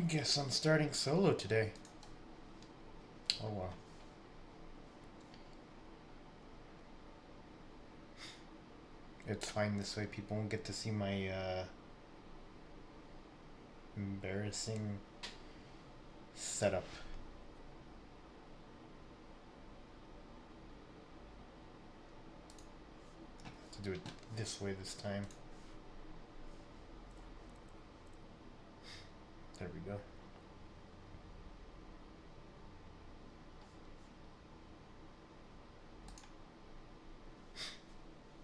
Guess I'm starting solo today. Oh well. It's fine this way. People won't get to see my embarrassing setup. To do it this way this time. There we go.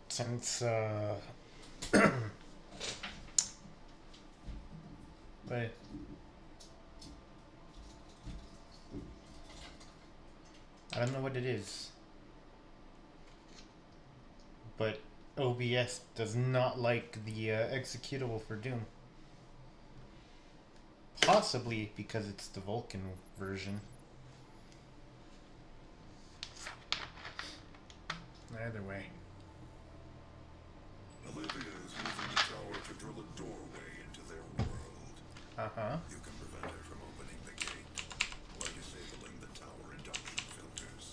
Since but I don't know what it is, but OBS does not like the executable for Doom. Possibly because it's the Vulkan version. Either way. Olivia is using the tower to drill a doorway into their world. Uh-huh. You can prevent her from opening the gate while disabling the tower induction filters.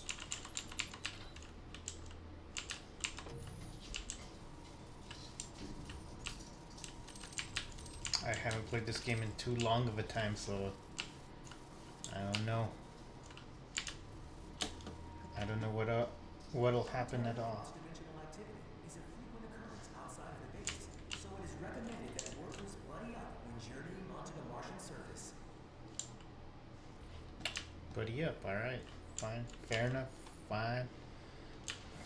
I haven't played this game in too long of a time, so I don't know. I don't know what'll happen at all. Dimensional activity is a frequent occurrence outside of the base, so it is recommended that workers buddy up when journeying onto the Martian surface. Buddy up, alright. Fine. Fair enough. Fine.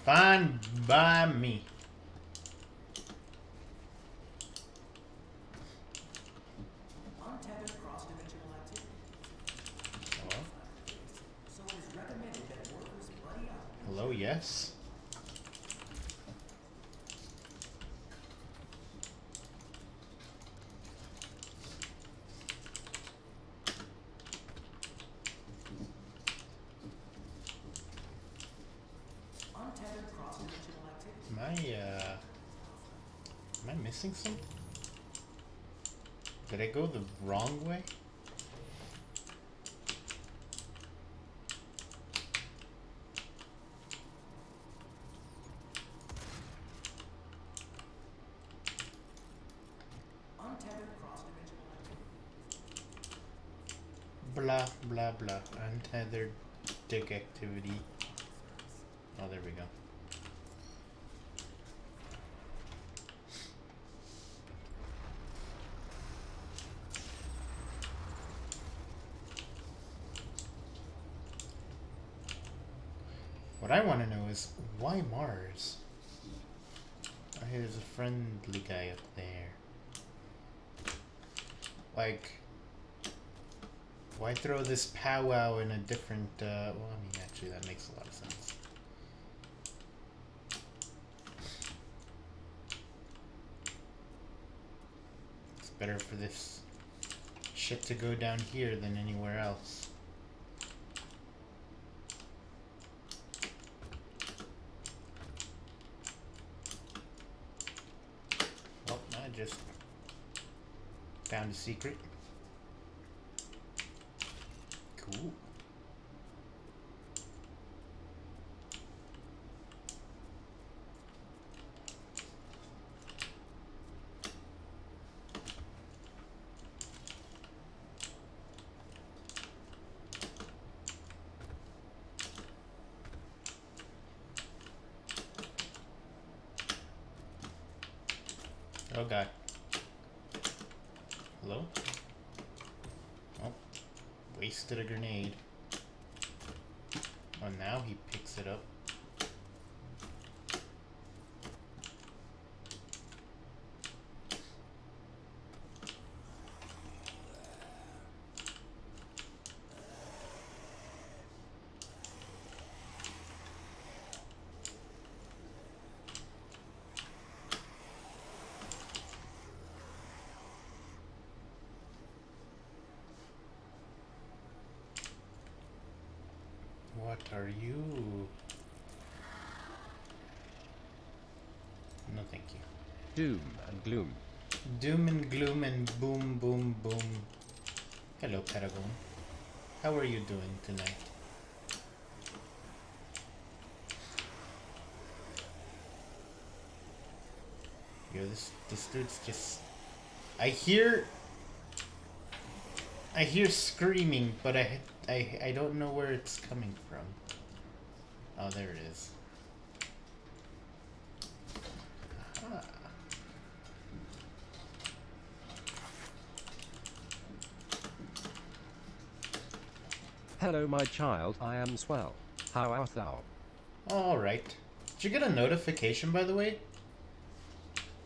Fine by me. Untethered cross-dimensional activity. Hello? So it is recommended that workers buddy up. Hello, yes? Untethered cross-dimensional activity. Am I missing something? Did I go the wrong way? Untethered cross-dimensional activity. Blah, blah, blah. Untethered dick activity. Oh, there we go. What I want to know is, why Mars? Oh, hey, there's a friendly guy up there. Like, why throw this powwow in a different, well, I mean, actually, that makes a lot of sense. It's better for this shit to go down here than anywhere else. Well, I just found a secret. Cool. Oh god. Hello? Oh. Wasted a grenade. Oh, now he picks it up. What are you? No, thank you. Doom and gloom. Doom and gloom and boom, boom, boom. Hello, Patagon. How are you doing tonight? Yo, this dude's just... I hear screaming, but I don't know where it's coming from. Oh, there it is. Aha. Hello, my child, I am swell. How art thou? Alright. Did you get a notification, by the way?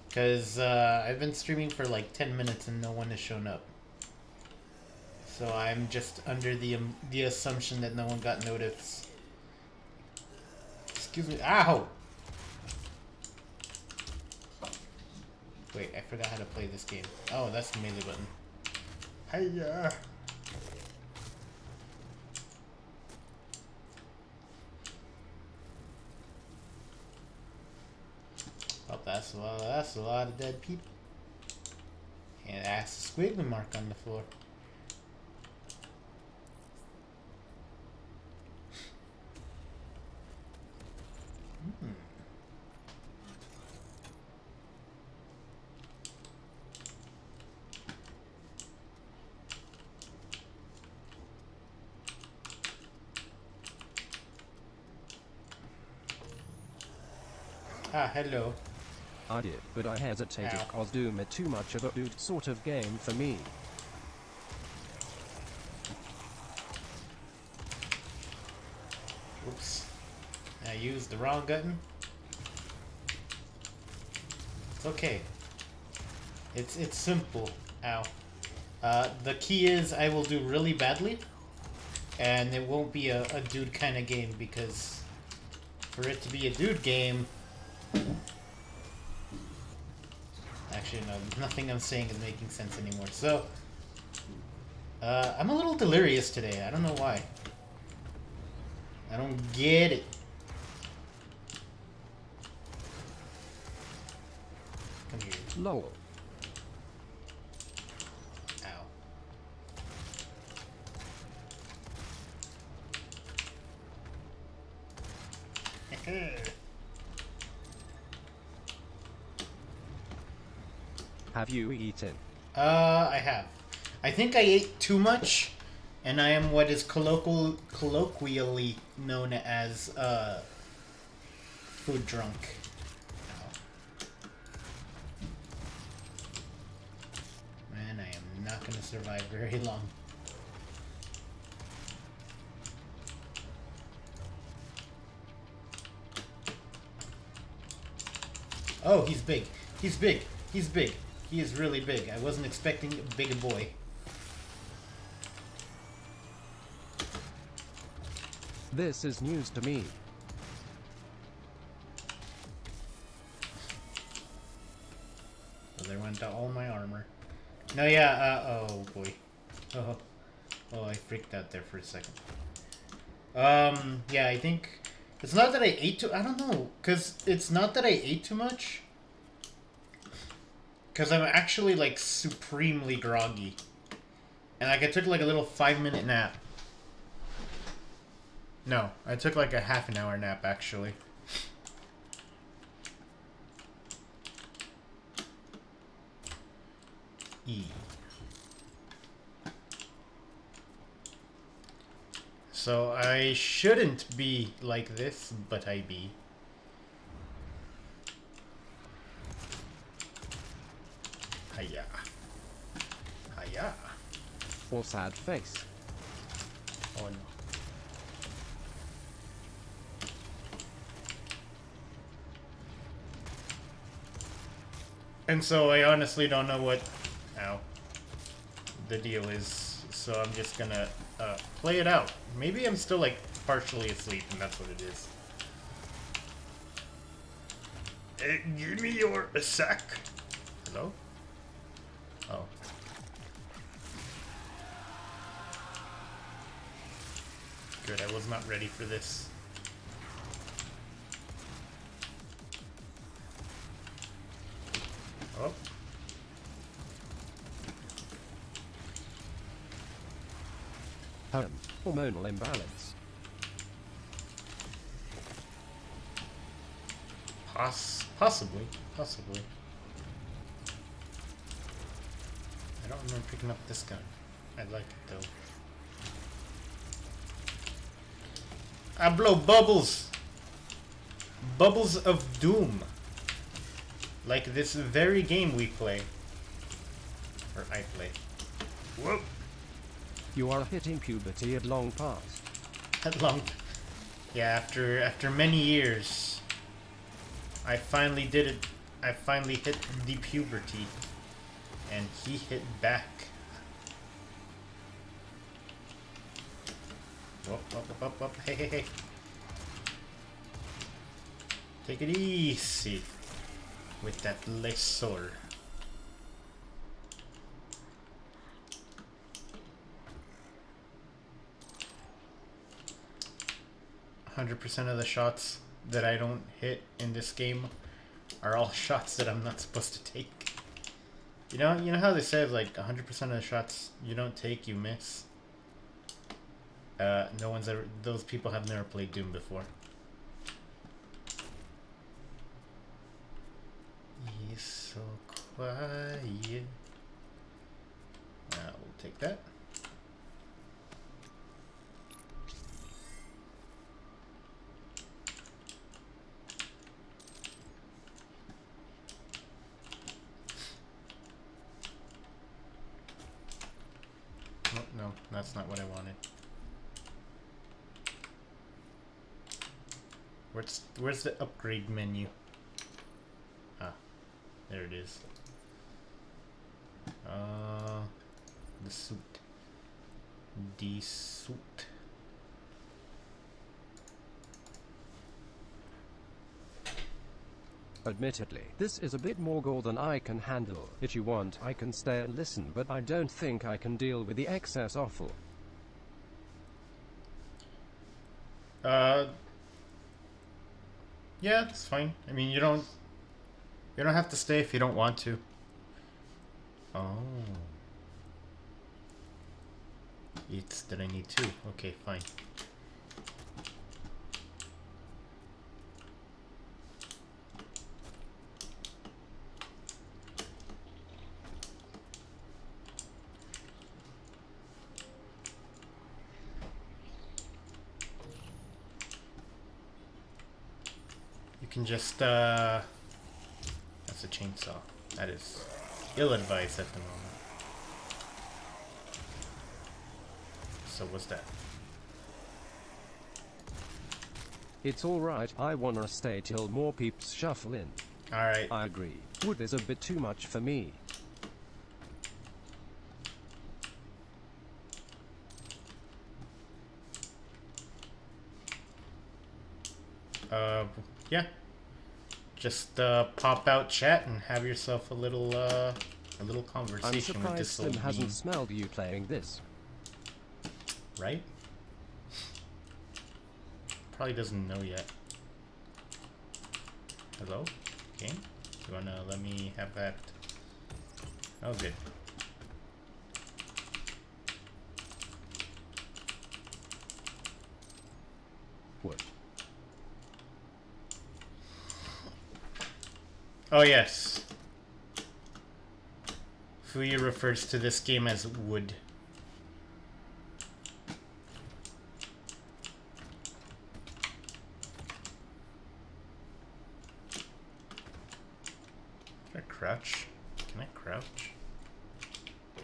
Because I've been streaming for like 10 minutes and no one has shown up. So I'm just under the assumption that no one got notice. Excuse me. Ow! Wait, I forgot how to play this game. Oh, that's the melee button. Hiya! Oh, that's a lot of dead people. And that's a squiggly mark on the floor. Hmm. Ah, hello. I did, but I hesitated Ow. cause Doom is too much of a dude sort of game for me. Oops. I used the wrong button. It's okay. It's simple. Ow. The key is I will do really badly, and it won't be a dude kind of game, because for it to be a dude game... Actually, no, nothing I'm saying is making sense anymore. So, I'm a little delirious today. I don't know why. I don't get it. Come here. Lol. Ow. Have you eaten? I have. I think I ate too much, and I am what is colloquially known as food drunk. Ow. Man, I am not gonna survive very long. Oh, he's big. He's big. He's big. He is really big. I wasn't expecting a big boy. This is news to me. Well, there went all my armor. No, yeah, oh boy. Oh, I freaked out there for a second. Yeah, I think... It's not that I ate too... I don't know, because it's not that I ate too much. Because I'm actually, like, supremely groggy. And, like, I took, like, a little 5-minute nap. No, I took, like, a half an hour nap, actually. E. So, I shouldn't be like this, but I be. Hiya. Hiya. Or sad face. Oh no. And so I honestly don't know what the deal is, so I'm just gonna play it out. Maybe I'm still like partially asleep and that's what it is. Give me your sack. Hello? Oh. Good, I was not ready for this. Oh. Hormonal imbalance. Possibly. Possibly. I don't remember picking up this gun. I like it though. I blow bubbles! Bubbles of doom. Like this very game we play. Or I play. Whoop! You are hitting puberty at long past. At long. Yeah, after many years, I finally did it. I finally hit the puberty, and he hit back. Whoop. Hey. Take it easy with that laser. %, of the shots that I don't hit in this game are all shots that I'm not supposed to take. You know how they say like 100% of the shots you don't take, you miss. No one's ever. Those people have never played Doom before. He's so quiet. We'll take that. Oh, no, that's not what I wanted. Where's the upgrade menu? Ah, there it is. The suit. The suit. Admittedly, this is a bit more gore than I can handle. If you want, I can stay and listen, but I don't think I can deal with the excess awful. Yeah, it's fine. I mean, you don't have to stay if you don't want to. Oh. It's that I need to. Okay, fine. You can just, that's a chainsaw. That is ill-advised at the moment. So what's that? It's alright, I wanna stay till more peeps shuffle in. Alright. I agree. Wood is a bit too much for me. Yeah. Just pop out chat and have yourself a little I'm conversation with this surprised old Slim hasn't bean. smelled you playing this. Right? Probably doesn't know yet. Hello? Game? You wanna let me have that? Oh, good. Wood. Oh, yes. Fuyu refers to this game as wood. Can I crouch? Can I crouch?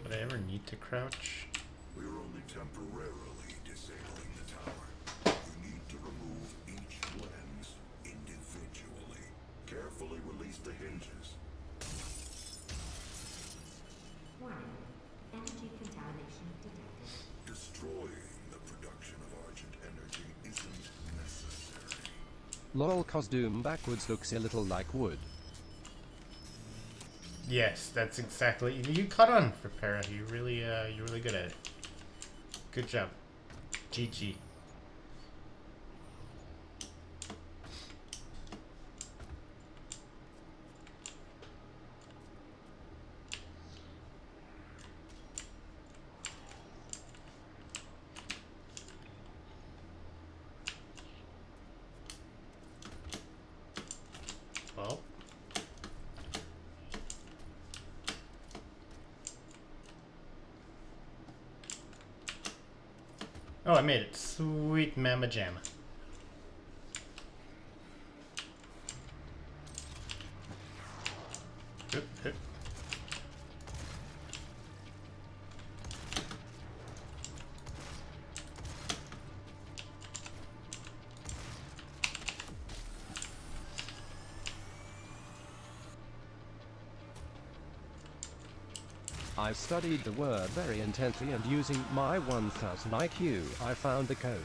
Would I ever need to crouch? We're only temporarily disabling the tower. You need to remove each lens individually. Carefully release the hinges. Warning. Energy contamination detected. Destroying the production of Argent energy isn't necessary. Lol, costume backwards looks a little like wood. Yes, that's exactly. You caught on, Prepara. You're really good at it. Good job. GG. Oh, I made it. Sweet mama jamma. Oop, oop. I studied the word very intently, and using my 1000 IQ, I found the code.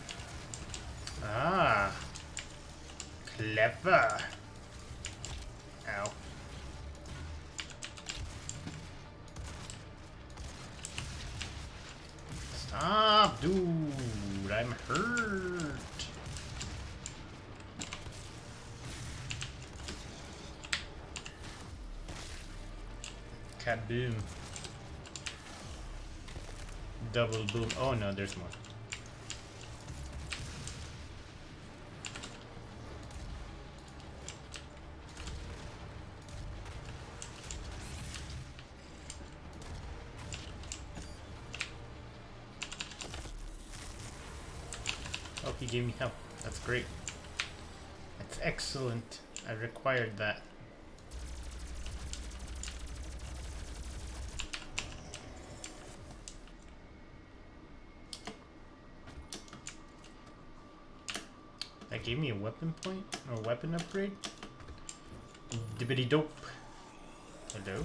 Ah. Clever. Ow. Stop, dude. I'm hurt. Kaboom. Double boom. Oh no, there's more. Oh, he gave me help. That's great. That's excellent. I required that. That gave me a weapon point or weapon upgrade. Dibbity dope. Hello.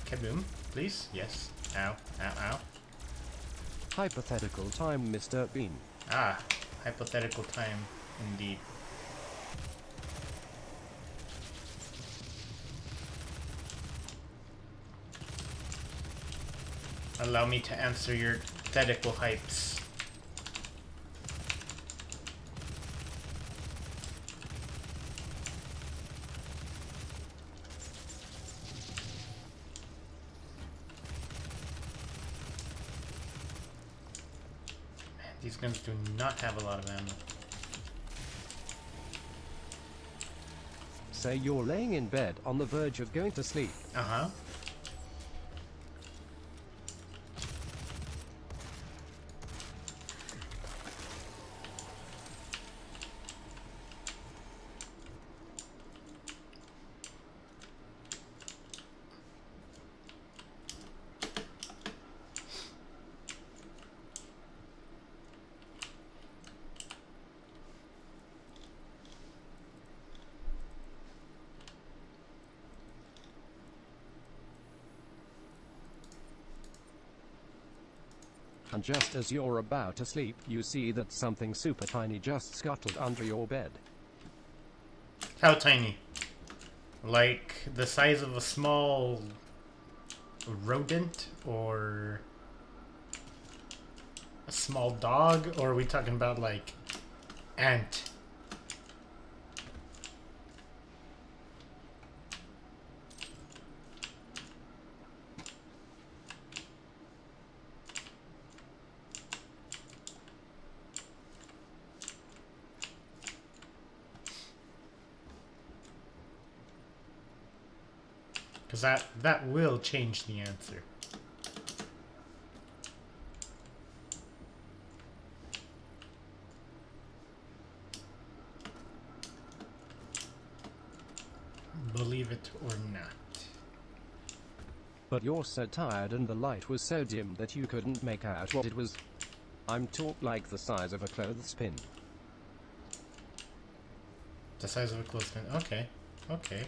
Kaboom, please. Yes. Ow. Ow. Ow. Hypothetical time, Mr. Bean. Ah, hypothetical time, indeed. Allow me to answer your hypothetical hypes. These guns do not have a lot of ammo. Say you're laying in bed on the verge of going to sleep. Uh-huh. And just as you're about to sleep, you see that something super tiny just scuttled under your bed. How tiny? Like the size of a small rodent or a small dog? Or are we talking about like ant? Because that will change the answer. Believe it or not. But you're so tired and the light was so dim that you couldn't make out what it was. I'm talking like the size of a clothespin. The size of a clothespin. Okay. Okay.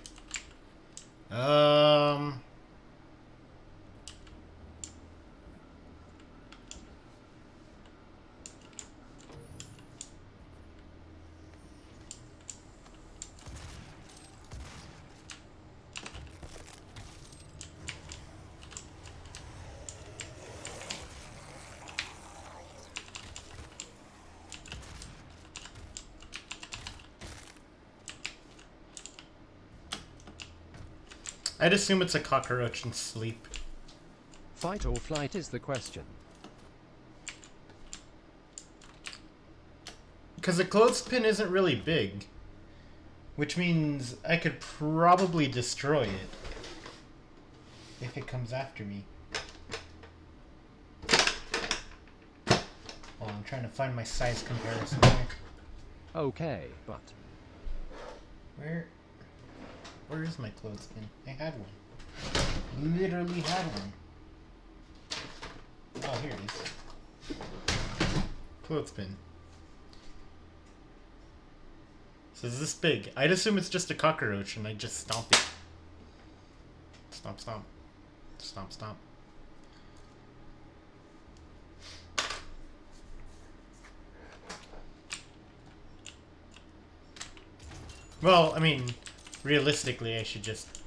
I'd assume it's a cockroach in sleep. Fight or flight is the question. Because a clothespin isn't really big. Which means I could probably destroy it. If it comes after me. Hold on, I'm trying to find my size comparison here. Okay, but Where is my clothespin? I had one. Literally had one. Oh, here it is. Clothespin. So it's this big. I'd assume it's just a cockroach and I just stomp it. Stomp, stomp. Stomp, stomp. Well, I mean, realistically, I should just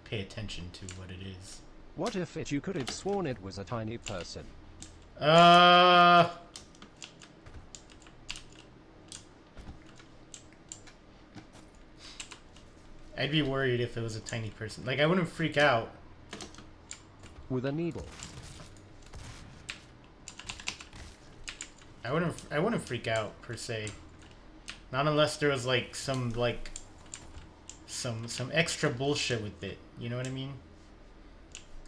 pay attention to what it is. what if you could have sworn it was a tiny person? I'd be worried if it was a tiny person. Like, I wouldn't freak out. With a needle. I wouldn't freak out per se. Not unless there was like some extra bullshit with it. You know what I mean?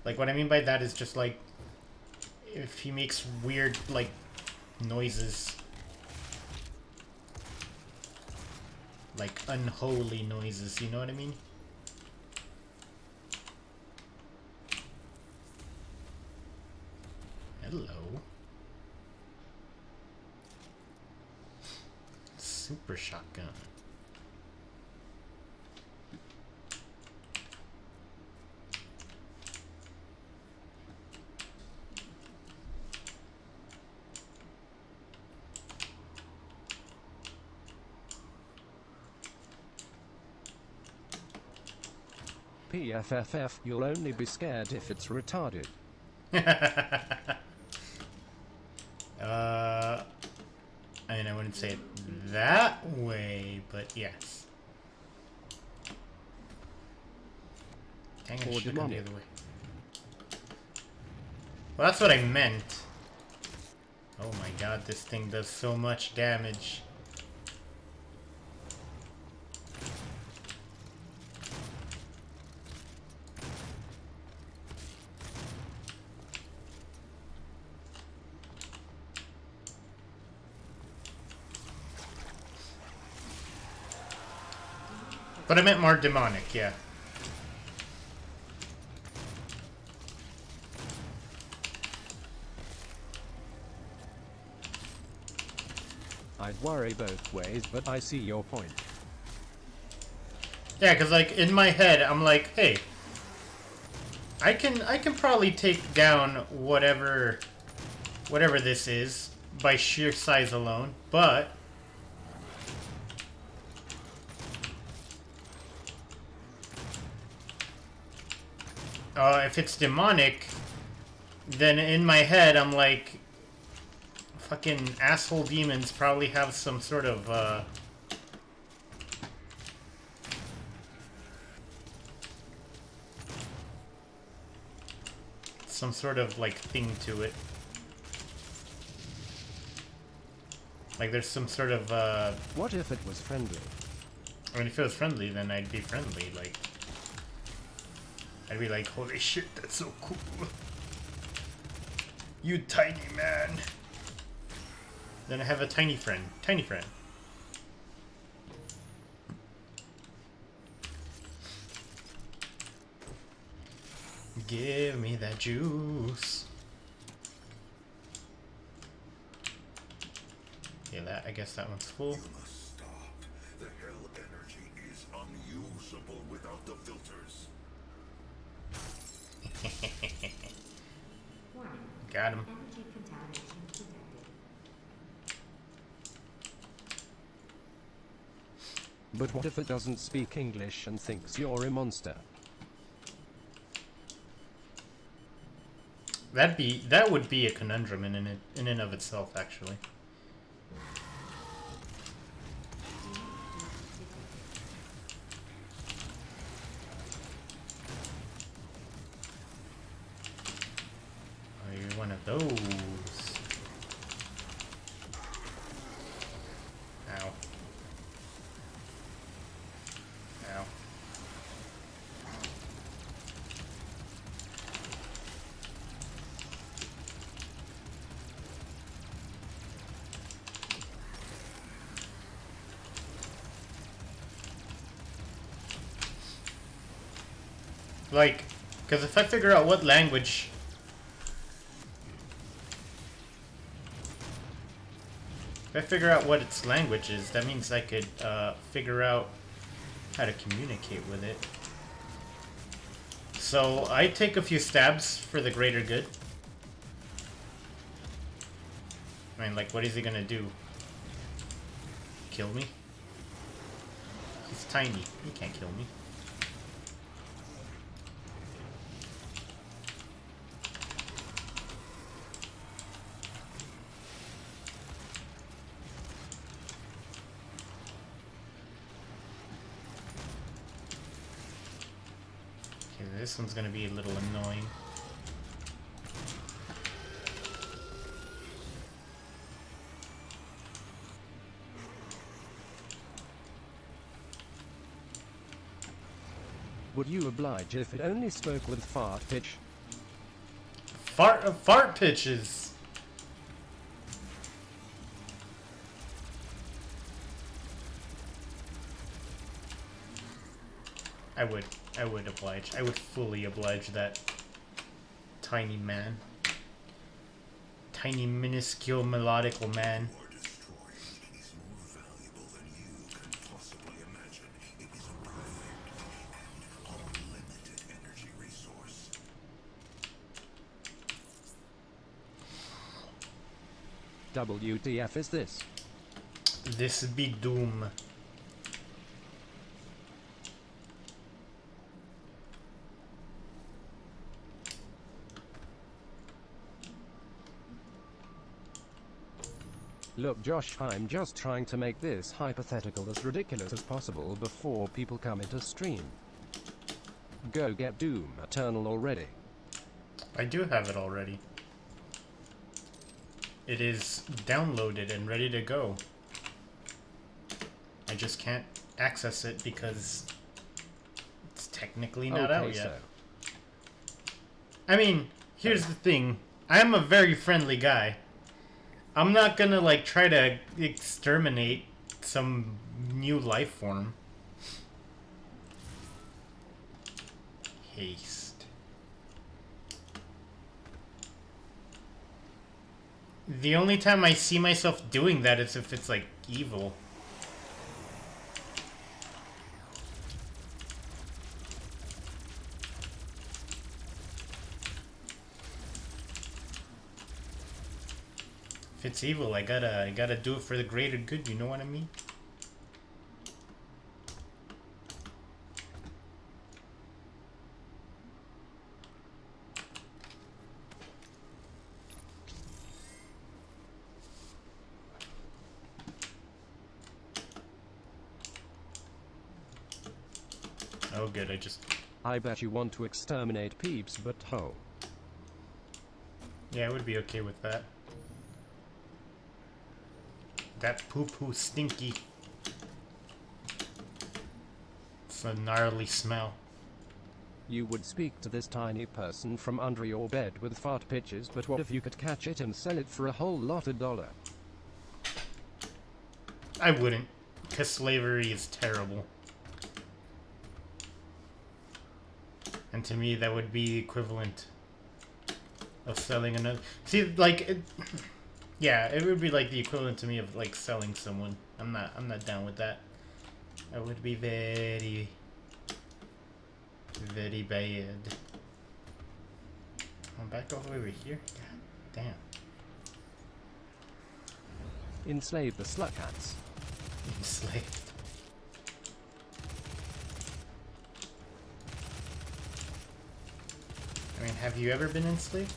Like, what I mean by that is just like if he makes weird like noises. Like unholy noises, you know what I mean? Hello. Super shotgun. PFFF, you'll only be scared if it's retarded. I mean, I wouldn't say it that way, but yes. Dang it, Or I should have gone the demonic. other way. Well, that's what I meant. Oh my god, this thing does so much damage. But I meant more demonic, yeah. I'd worry both ways, but I see your point. Yeah, because like in my head, I'm like, hey, I can probably take down whatever this is by sheer size alone, but if it's demonic, then in my head I'm like, fucking asshole demons probably have some sort of like thing to it. Like there's some sort of What if it was friendly? I mean, if it was friendly, then I'd be friendly. Like, I'd be like, holy shit, that's so cool. You tiny man. Then I have a tiny friend. Tiny friend. Give me that juice. Yeah, I guess that one's full. You must stop. The hell energy is unusable without the filters. Warning. Got him. Energy contamination detected. But what if it doesn't speak English and thinks you're a monster? That would be a conundrum in and of itself, actually. Oh, you're one of those. Ow. Ow. Like, because if I figure out what language... If I figure out what its language is, that means I could figure out how to communicate with it. So I take a few stabs for the greater good. I mean, like, what is he gonna do? Kill me? He's tiny. He can't kill me. Okay, this one's gonna be a little annoying. Would you oblige if it only spoke with fart pitch? Fart pitches! I would oblige. I would fully oblige that tiny man. Tiny, minuscule, melodical man. Or destroyed is more valuable than you can possibly imagine. It is a perfect and unlimited energy resource. WTF is this? This be doom. Look, Josh, I'm just trying to make this hypothetical as ridiculous as possible before people come into stream. Go get Doom Eternal already. I do have it already. It is downloaded and ready to go. I just can't access it because it's technically not out yet. I mean, here's the thing. I'm a very friendly guy. I'm not gonna, like, try to exterminate some new life form. Haste. The only time I see myself doing that is if it's, like, evil. If it's evil, I gotta do it for the greater good, you know what I mean? Oh good, I bet you want to exterminate peeps, but ho. Yeah, I would be okay with that. That poo-poo stinky. It's a gnarly smell. You would speak to this tiny person from under your bed with fart pitches, but what if you could catch it and sell it for a whole lot of dollar? I wouldn't, because slavery is terrible. And to me, that would be equivalent of selling another... See, like... Yeah, it would be like the equivalent to me of like selling someone. I'm not down with that. That would be very, very bad. I'm back all the way over here? God damn. Enslave the slut cats. Enslaved. I mean, have you ever been enslaved?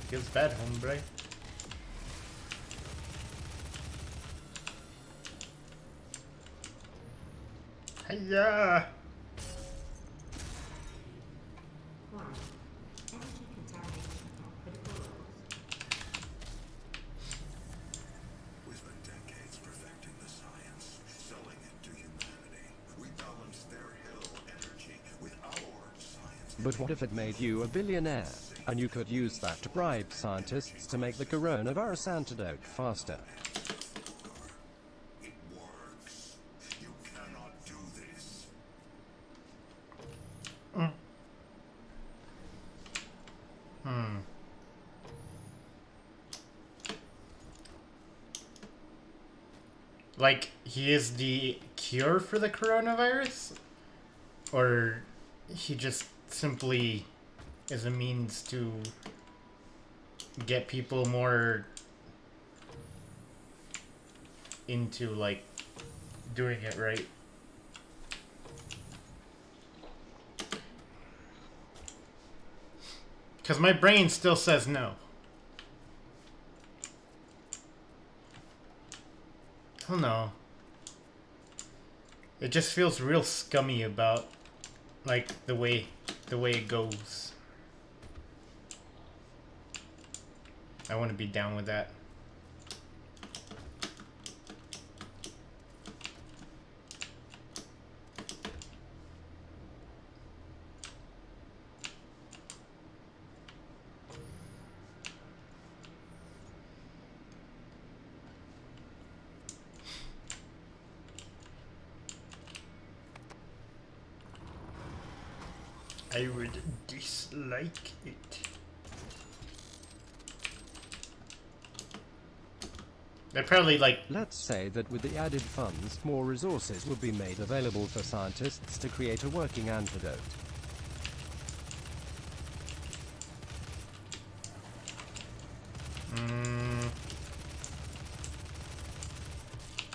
Feels bad, hombre. Hiya! Warning. Energy contamination at critical levels. We spent decades perfecting the science, selling it to humanity. We balanced their hell energy with our science. But what if it made you a billionaire, and you could use that to bribe scientists to make the coronavirus antidote faster? It works. You cannot do this. Like, he is the cure for the coronavirus? Or he just simply is a means to get people more into, like, doing it right? Because my brain still says no. I don't know. It just feels real scummy about, like, the way it goes. I want to be down with that. I would dislike it. They're probably like... Let's say that with the added funds, more resources would be made available for scientists to create a working antidote.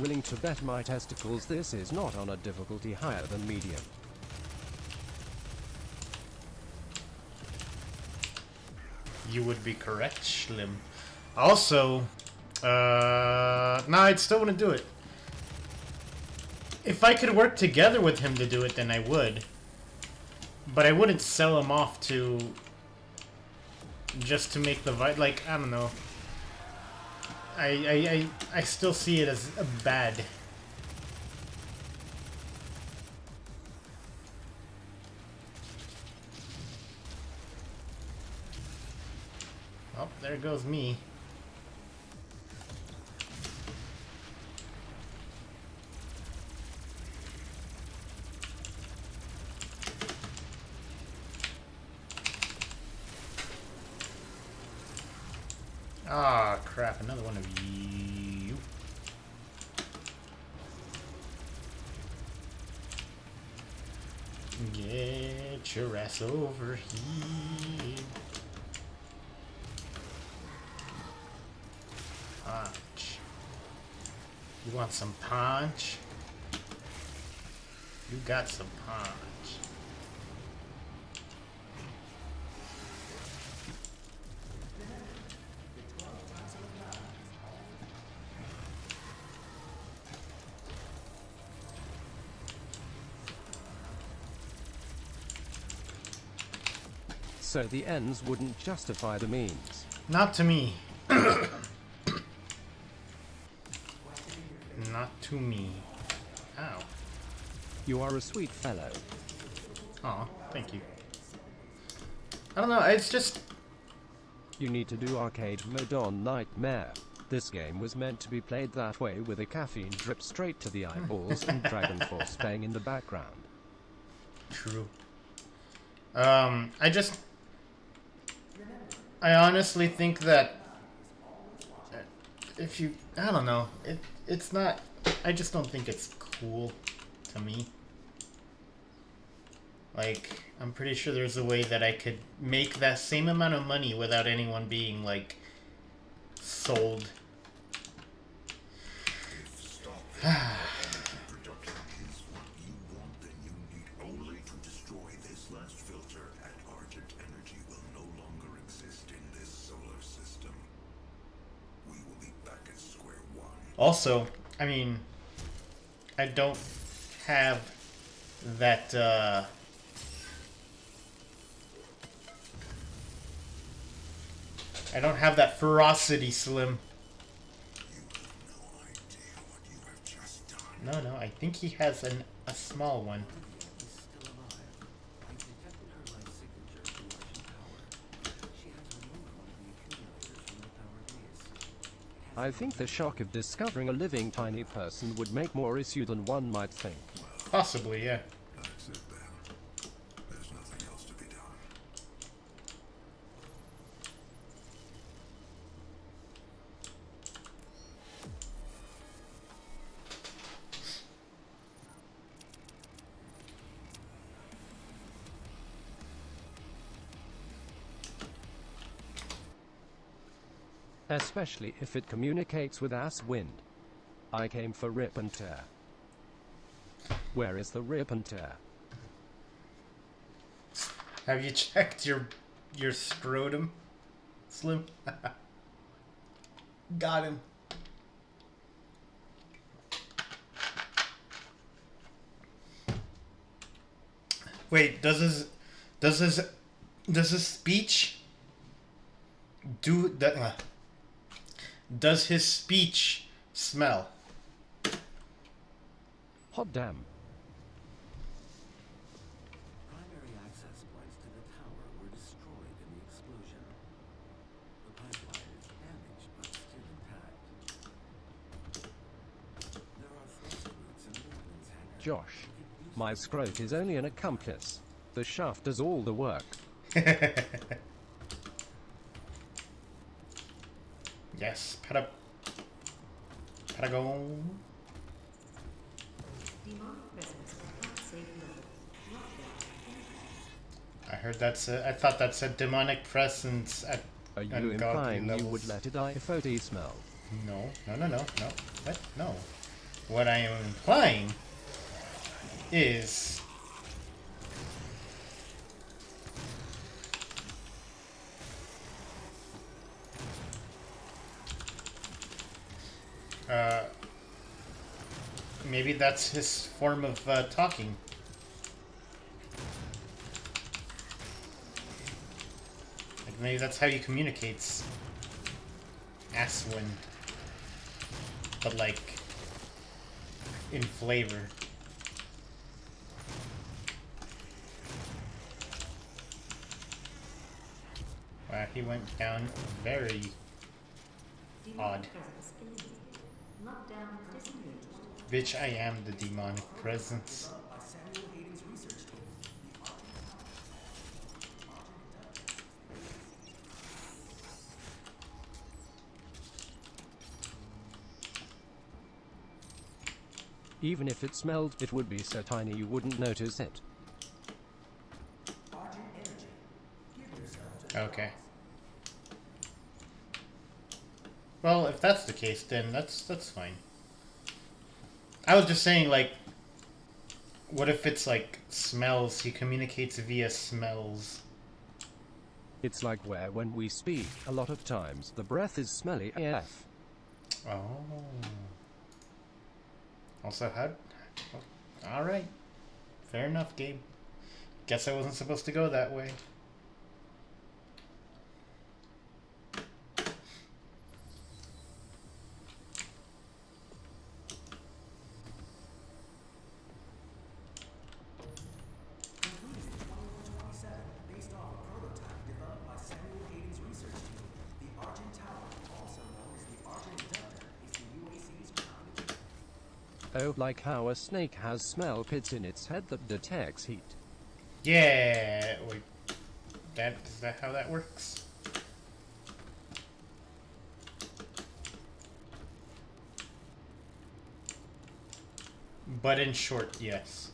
Willing to bet my testicles this is not on a difficulty higher than medium. You would be correct, Schlim. Also, no, I'd still want to do it. If I could work together with him to do it, then I would. But I wouldn't sell him off to... just to make the like, I don't know. I still see it as bad. Oh, there goes me. Ah, crap, another one of you. Get your ass over here. Punch. You want some punch? You got some punch. So the ends wouldn't justify the means. Not to me. Not to me. Ow. You are a sweet fellow. Aw, thank you. I don't know, it's just... You need to do arcade mode on Nightmare. This game was meant to be played that way with a caffeine drip straight to the eyeballs and Dragon Force playing in the background. True. I honestly think that if you, I don't know, it's not, I just don't think it's cool to me. Like, I'm pretty sure there's a way that I could make that same amount of money without anyone being, like, sold. Production is what you want, then you need only to destroy this last filter, and Argent energy will no longer exist in this solar system. We will be back at square one. Also, I mean, I don't have that, I don't have that ferocity, Slim. You have no idea what you have just done. No, I think he has a small one. Is still alive. I detected her life signature from Russian power. She has removed one of the accumulators from the power base. I think the shock of discovering a living tiny person would make more issue than one might think. Possibly, yeah. That's it then. There's nothing else to be done. Especially if it communicates with ass wind. I came for rip and tear. Where is the rip and tear? Have you checked your scrotum, Slim? Got him. Wait, does his speech do that? Does his speech smell? Hot damn. Primary access points to the tower were destroyed in the explosion. The pipeline is damaged but still intact. There are thrust routes and movements hangers. Josh, my scrot is only an accomplice. The shaft does all the work. Yes, Patagon. Demonic presence at unsafe levels. Lockdown. I heard that's I thought that said demonic presence at Are you ungodly implying levels. you would let it die if OT smell? No. What? No. What I am implying is maybe that's his form of talking. Like maybe that's how he communicates. Asswind. But like in flavor. Wow, he went down very odd. Demonic presence eliminated. Lockdown disengaged. Bitch, I am the demonic presence. Even if it smelled, it would be so tiny you wouldn't notice it. Okay. Well, if that's the case, then that's fine. I was just saying, like, what if it's like smells? He communicates via smells. It's like where when we speak, a lot of times the breath is smelly AF. Oh. Also, how? All right. Fair enough, Gabe. Guess I wasn't supposed to go that way. Oh, like how a snake has smell pits in its head that detects heat. Yeah. Wait. Is that how that works? But in short, yes.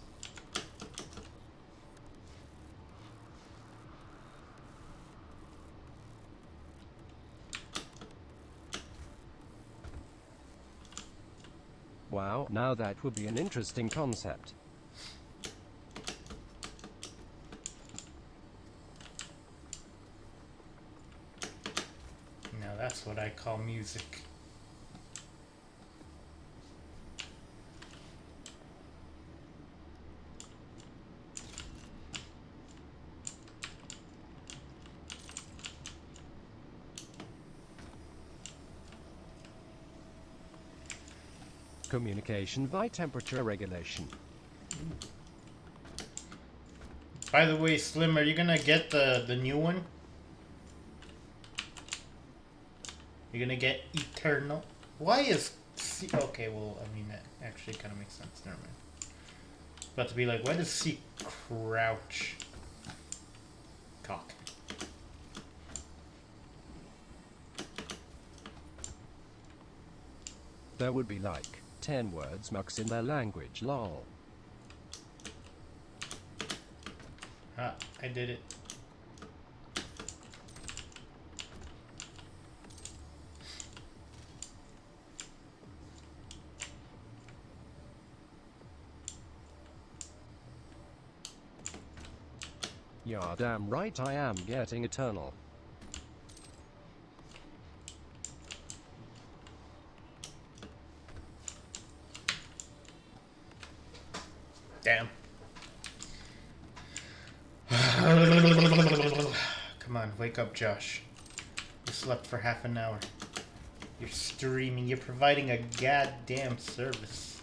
Wow, now that would be an interesting concept. Now that's what I call music. Communication by temperature regulation. By the way, Slim, are you gonna get the new one? You're gonna get Eternal. Why is C? Okay, well, I mean that actually kind of makes sense. Never mind. About to be like, why does C crouch? Cock. There would be like 10 words mucks in their language, lol. Ah, I did it. Yeah, damn right I am getting eternal. Damn. Come on, wake up, Josh. You slept for half an hour. You're streaming. You're providing a goddamn service.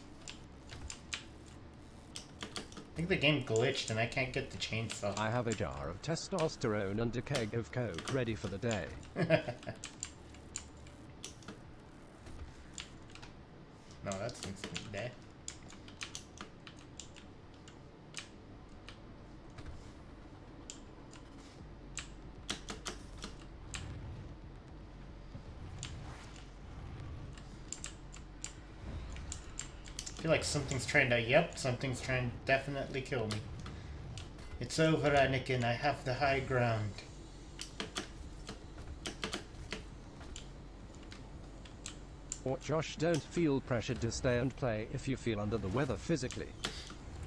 I think the game glitched and I can't get the chainsaw. I have a jar of testosterone and a keg of coke ready for the day. No, that's instant death. I feel like something's trying to, something's trying to definitely kill me. It's over, Anakin. I have the high ground. Or Josh, don't feel pressured to stay and play if you feel under the weather physically.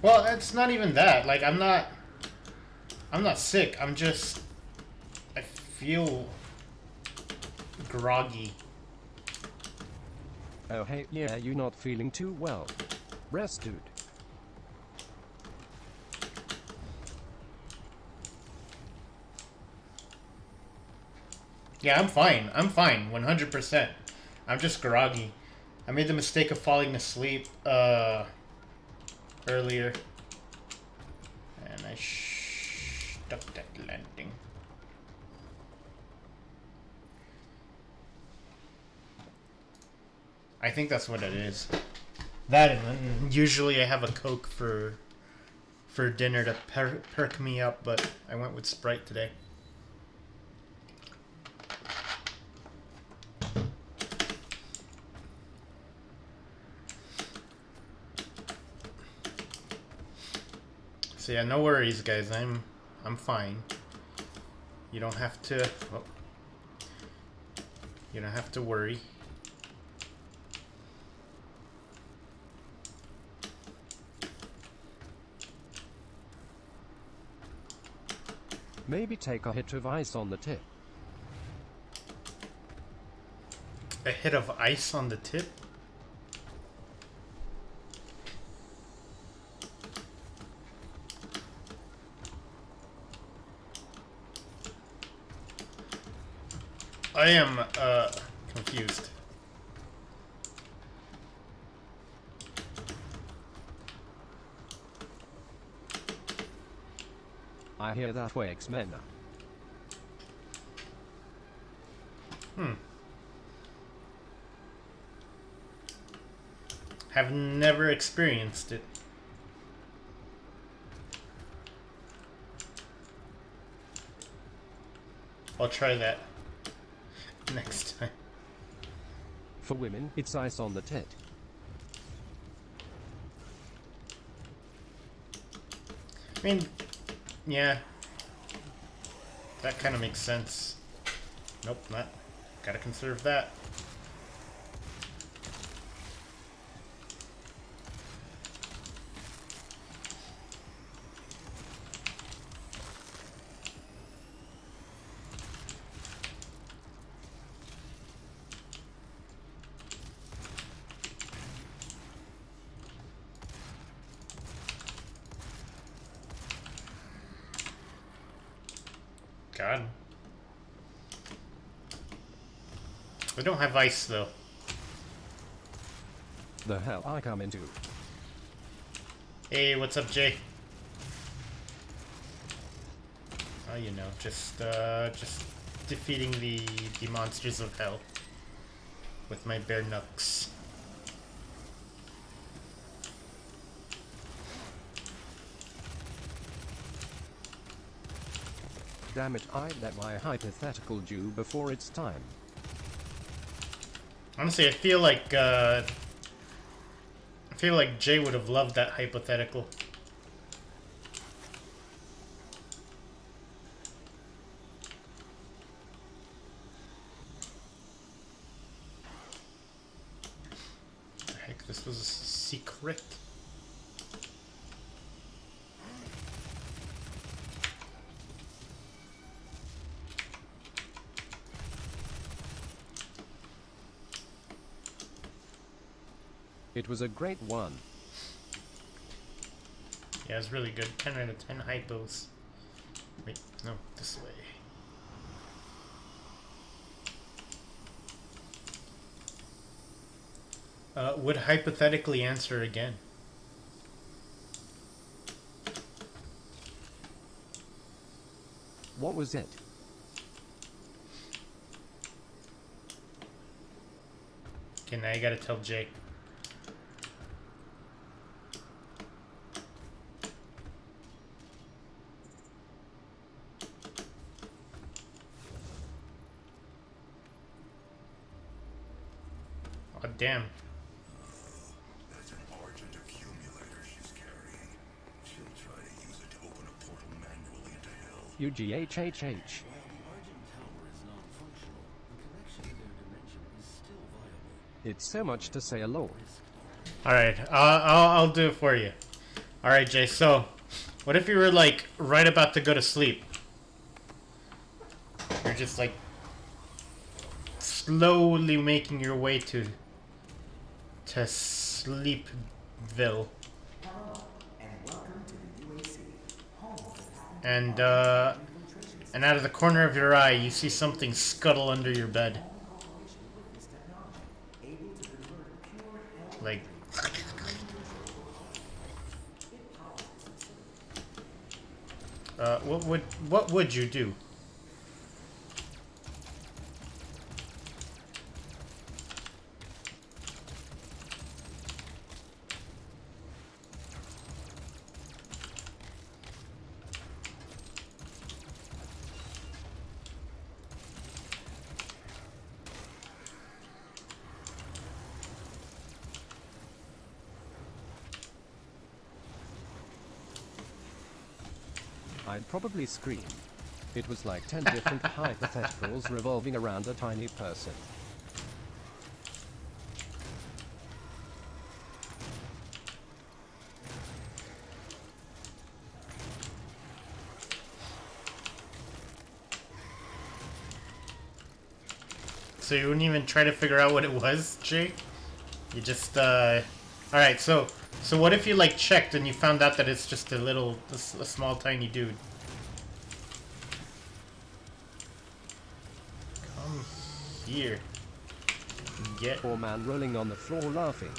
Well, it's not even that. Like, I'm not sick. I feel groggy. Oh hey, yeah, you're not feeling too well. Rest, dude. Yeah, I'm fine. I'm fine. 100%. I'm just groggy. I made the mistake of falling asleep earlier. And I stuck that landing. I think that's what it is. That and then usually I have a Coke for dinner to perk me up, but I went with Sprite today. So yeah, no worries, guys. I'm fine. You don't have to. Well, you don't have to worry. Maybe take a hit of ice on the tip. A hit of ice on the tip? I am confused. I hear that wakes men. Have never experienced it. I'll try that next time. For women, it's ice on the tit. I mean, yeah. That kind of makes sense. Nope, not. Gotta conserve that. God. We don't have ice, though. The hell I come into. Hey, what's up, Jay? Oh, you know, just defeating the monsters of hell with my bare knucks. Damn it, I let my hypothetical due before its time. Honestly, I feel like Jay would have loved that hypothetical. Heck, this was a secret. It was a great one. Yeah, it's really good. 10 out of 10 hypos. Wait, no, this way. Would hypothetically answer again. What was it? Okay, now you gotta tell Jake. Oh, damn. That's an Argent accumulator she's carrying. She'll try to use it to open a portal manually into hell. UGHHH. While the Argent Tower is non-functional, the connection to their dimension is still viable. It's so much to say alone. Alright, I'll do it for you. Alright, Jay, so, what if you were, like, right about to go to sleep? You're just, like, slowly making your way to Sleepville. Hello, and welcome to the UAC, home of the patent And, infiltration and out of the corner of your eye, you see something scuttle under your bed. corporation with this technology, able to convert pure hell Like, what would you do? I'd probably scream. It was like 10 different hypotheticals revolving around a tiny person. So you wouldn't even try to figure out what it was, Jake? You just, Alright, so what if you, like, checked and you found out that it's just a small, tiny dude? Come here. Get... Poor man rolling on the floor laughing.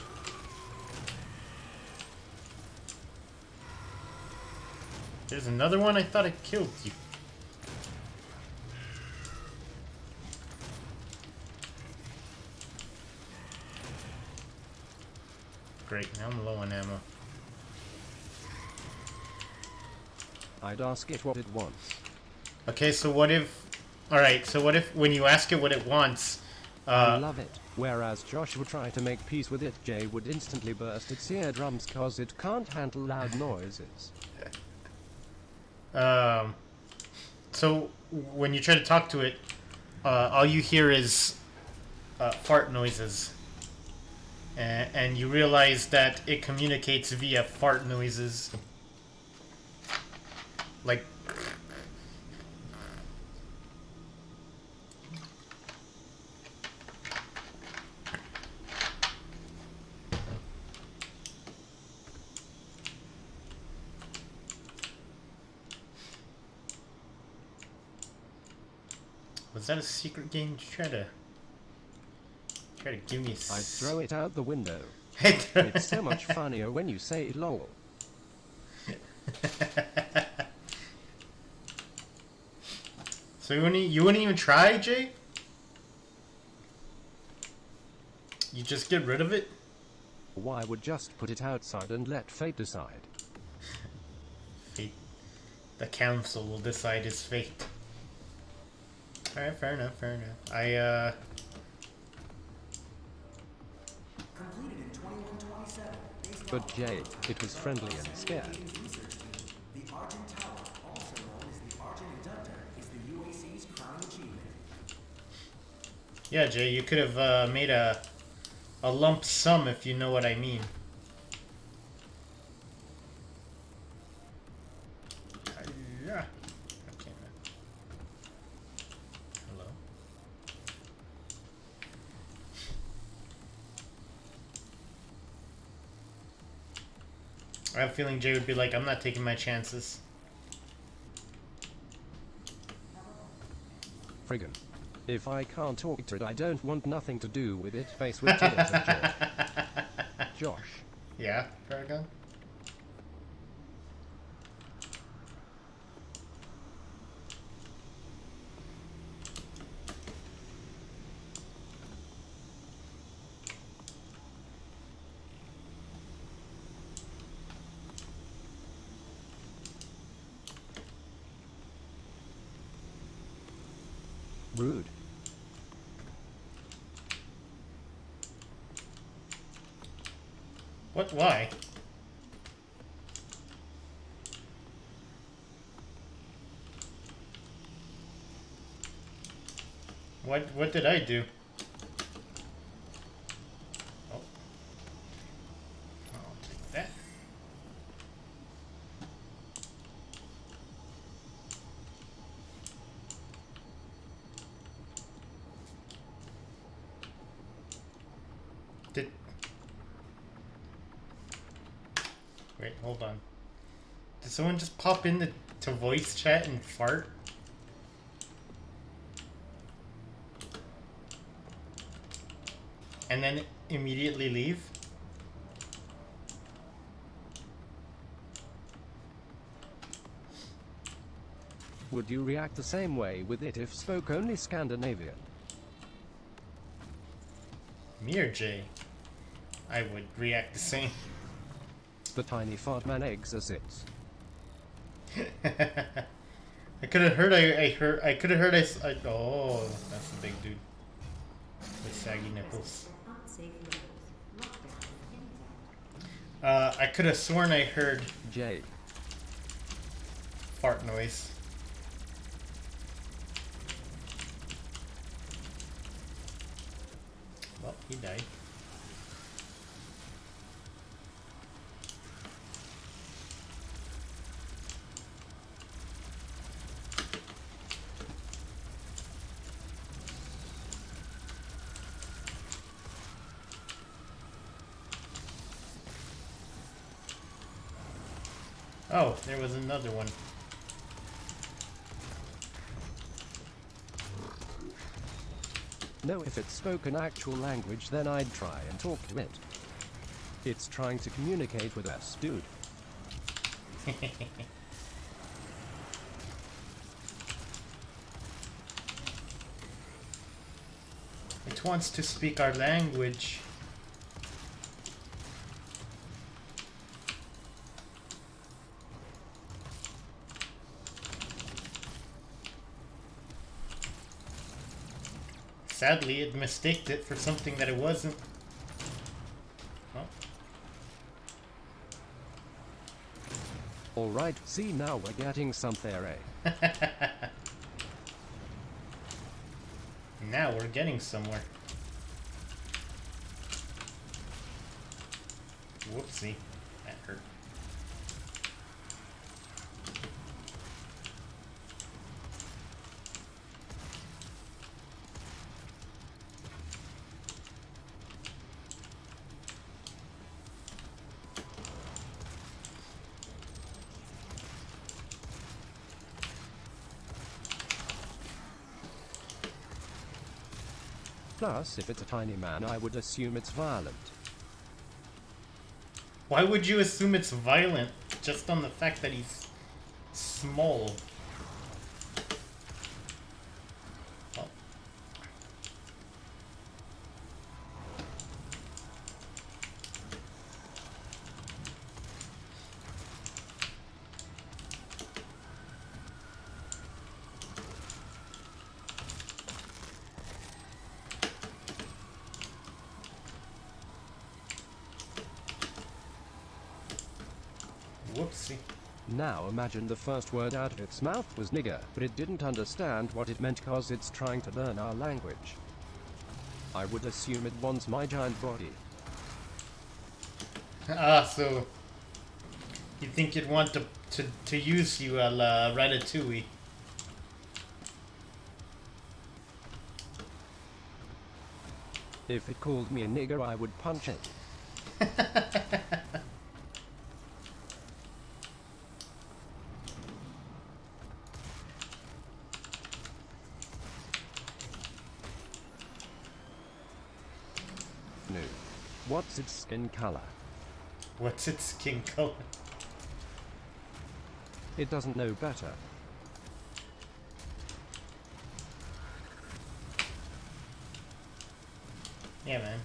There's another one? I thought I killed you. Great, now I'm low on ammo. I'd ask it what it wants. Okay, so what if... Alright, so what if when you ask it what it wants... I love it. Whereas Josh would try to make peace with it, Jay would instantly burst its eardrums cause it can't handle loud noises. So when you try to talk to it, all you hear is fart noises. And you realize that it communicates via fart noises. Like... Was that a secret game? Try to give me a I'd throw it out the window. It's It's so much funnier when you say lol. So you wouldn't even try, Jay? You just get rid of it? Why would just put it outside and let fate decide? Fate. The council will decide his fate. Alright, fair enough, fair enough. completed in 2127, based But Jay, it was friendly and scared. on research team. The Argent Tower, also known as the Argent Inductor, is the UAC's crowning achievement. Yeah, Jay, you could have made a lump sum if you know what I mean. Yeah. Okay, man. Hello. I have a feeling Jay would be like, I'm not taking my chances. Friggin'. If I can't talk to it, I don't want nothing to do with it. Face with tears of joy. Josh. Yeah, Paragon? Rude. What? Why? What did I do? Oh. I'll take that. Did... Wait, hold on. Did someone just pop into voice chat and fart? And then immediately leave? Would you react the same way with it if spoke only Scandinavian? Me or Jay? I would react the same. The tiny fart man exorcists. I could have heard. I could have heard. Oh, that's the big dude with saggy nipples. Unsafe levels. Lockdown imminent. I could have sworn I heard Jay. fart noise. Well, he died. Oh, there was another one. No, if it spoke an actual language, then I'd try and talk to it. It's trying to communicate with us, dude. It wants to speak our language. Sadly, it mistaked it for something that it wasn't. Well. Alright, see, now we're getting somewhere, eh? Now we're getting somewhere. Whoopsie. That hurt. Plus, if it's a tiny man, I would assume it's violent. Why would you assume it's violent just on the fact that he's small? Oh. Whoopsie. Now imagine the first word out of its mouth was nigger, but it didn't understand what it meant cause it's trying to learn our language. I would assume it wants my giant body. Ah, so you think you'd want to use you a la Ratatouille? If it called me a nigger, I would punch it. new. What's its skin color? What's its skin color? It doesn't know better. Yeah, man.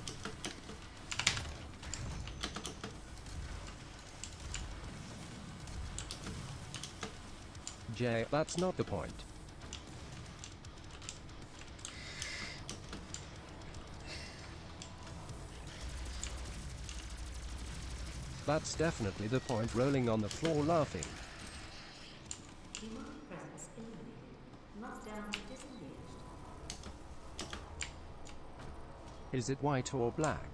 Jay, that's not the point. That's definitely the point, rolling on the floor laughing. Demonic presence eliminated. Lockdown disengaged. Is it white or black?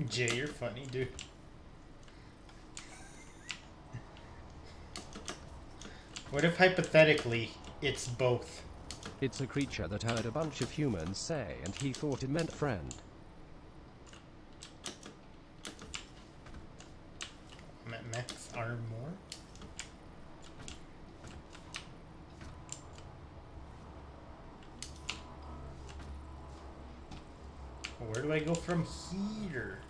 Jay, you're funny, dude. What if hypothetically it's both? It's a creature that heard a bunch of humans say and he thought it meant friend. Mechs are more? Where do I go from here?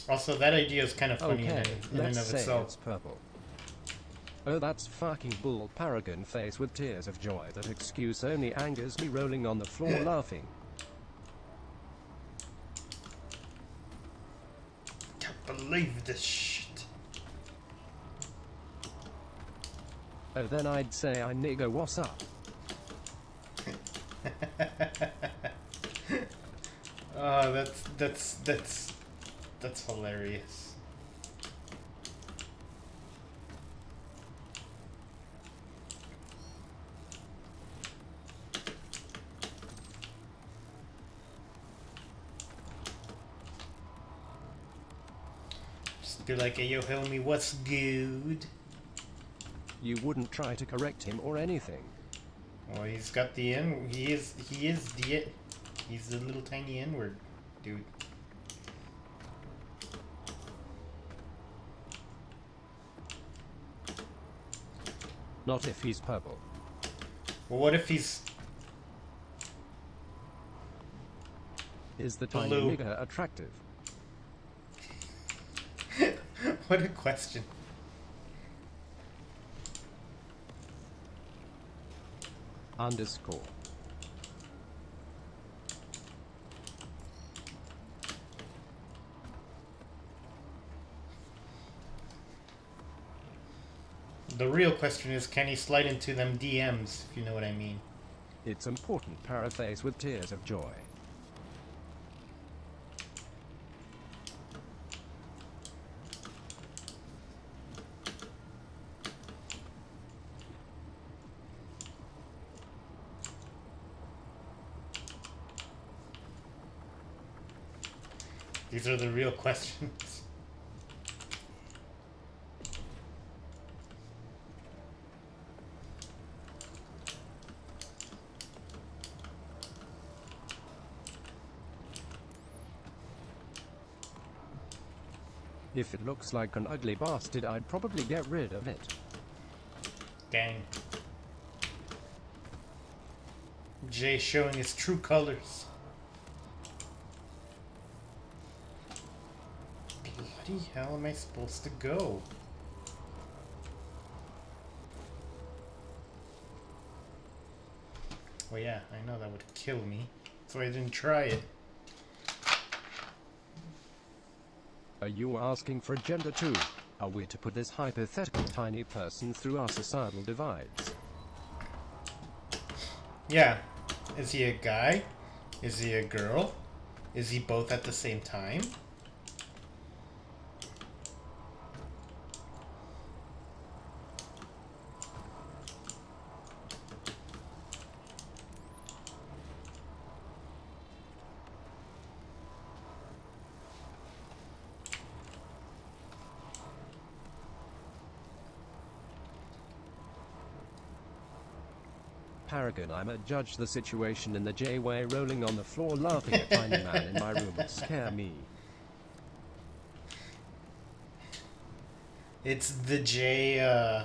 Also, that idea is kind of funny Okay, in and let's of say itself. it's purple. Oh, that's fucking bull. Paragon face with tears of joy that excuse only angers me, rolling on the floor laughing. Can't believe this shit. Oh, then I'd say I nigga what's up. Oh, that's hilarious. Just be like, hey, yo, homie, what's good? You wouldn't try to correct him or anything. Well, he's got the N. He is the. He's the little tiny N-word, dude. Not if he's purple. Well, what if he's Is the tiny blue? nigger attractive? What a question. Underscore. The real question is, can he slide into them DMs, if you know what I mean? It's important. Paraface with tears of joy. These are the real questions. If it looks like an ugly bastard, I'd probably get rid of it. Dang. Jay showing his true colors. Bloody hell am I supposed to go? Well, yeah, I know that would kill me, so I didn't try it. Are you asking for gender too? Are we to put this hypothetical tiny person through our societal divides? Yeah. Is he a guy? Is he a girl? Is he both at the same time? Paragon, I'ma judge the situation in the J-way. Rolling on the floor laughing at tiny man in my room would scare me. It's the J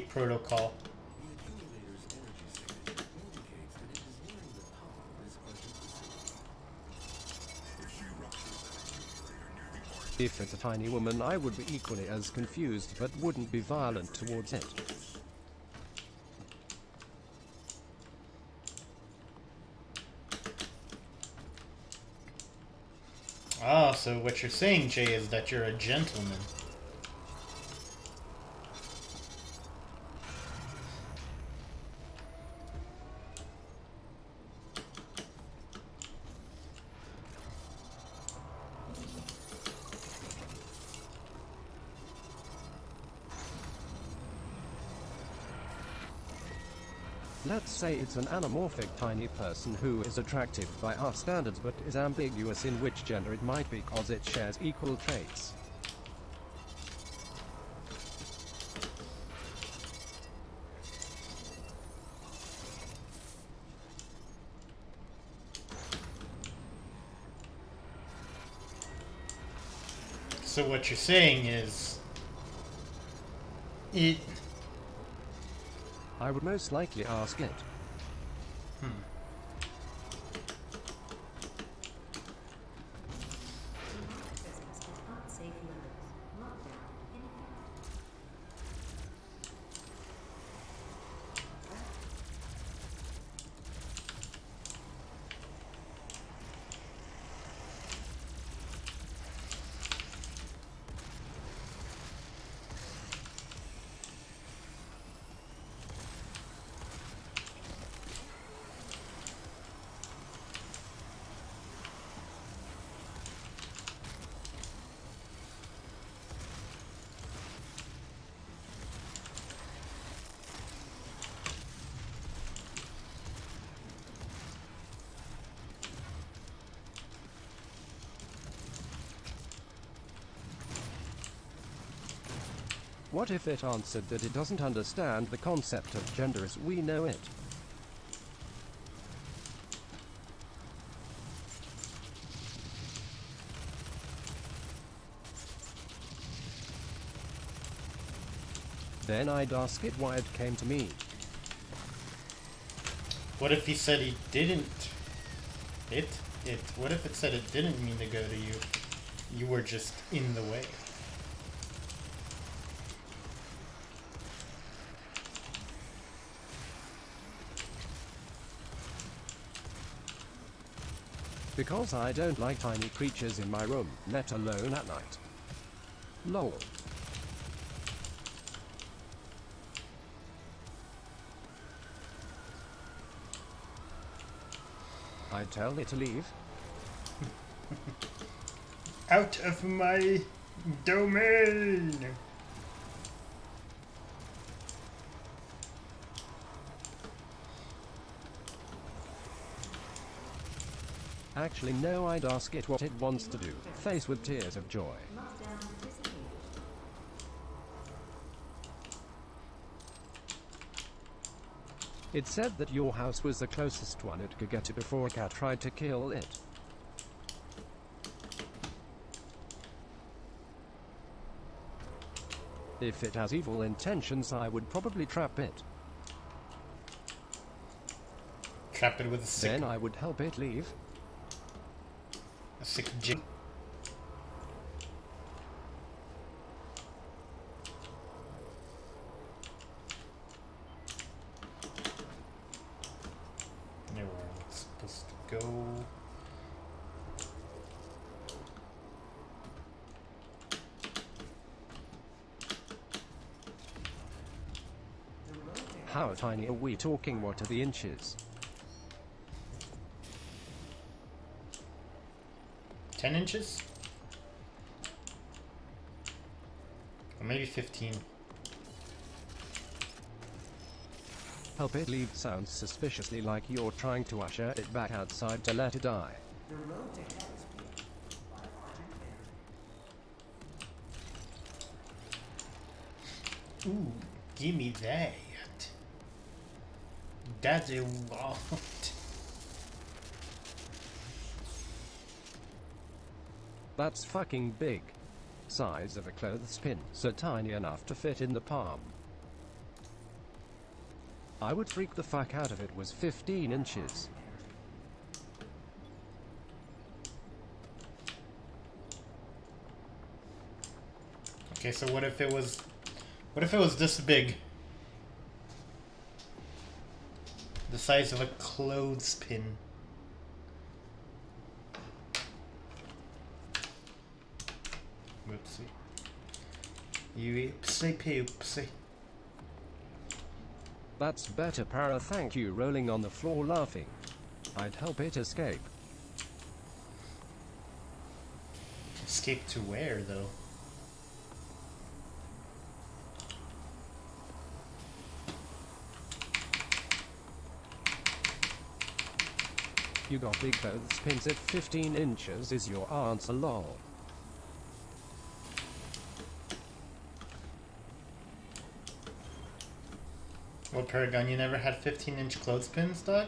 protocol. The accumulator's energy signature indicates that it is nearing the top of this argent facility. If she ruptures that accumulator near the argent, If it's a tiny woman, I would be equally as confused but wouldn't be violent towards it. Ah, so what you're saying, Jay, is that you're a gentleman. Let's say it's an anamorphic tiny person who is attractive by our standards but is ambiguous in which gender it might be because it shares equal traits. So what you're saying is it. I would most likely ask it. Presence at unsafe levels. Lockdown in effect. What if it answered that it doesn't understand the concept of gender as we know it? Then I'd ask it why it came to me. What if he said he didn't? It? What if it said it didn't mean to go to you? You were just in the way. Because I don't like tiny creatures in my room, let alone at night. LOL. I tell it to leave. Out of my domain! Actually no, I'd ask it what it wants to do, face with tears of joy. Lockdown disengaged. It said that your house was the closest one it could get to before a cat tried to kill it. If it has evil intentions, I would probably trap it. Trap it with a sick, Then I would help it leave. a sick J. There we're supposed to go. How tiny are we talking? What are the inches? 10 inches? Or maybe 15. Help it leave sounds suspiciously like you're trying to usher it back outside to let it die. The road to hell is paved by argent energy. Ooh, give me that. That's a want. That's fucking big. Size of a clothespin, so tiny enough to fit in the palm. I would freak the fuck out if it was 15 inches. Okay, so what if it was this big? The size of a clothespin. Whoopsie. You oopsie poopsie. That's better, Para. Thank you. Rolling on the floor laughing. I'd help it escape. Escape to where, though? You got big clothespins at 15 inches is your answer, lol. Well, Paragon, you never had 15-inch clothespins, dog?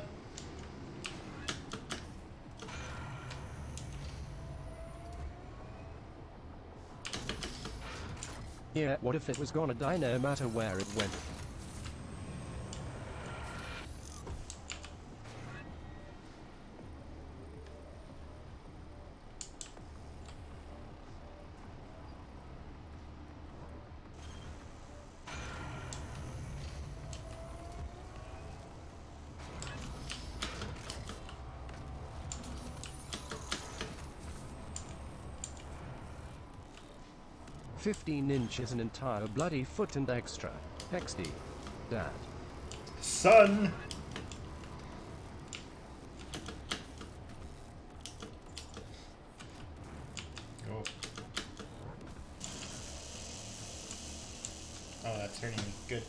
Yeah, what if it was gonna die no matter where it went? $15 an entire bloody foot and extra. XD. Dad. Son! Oh. Oh, that's hurting me. Good.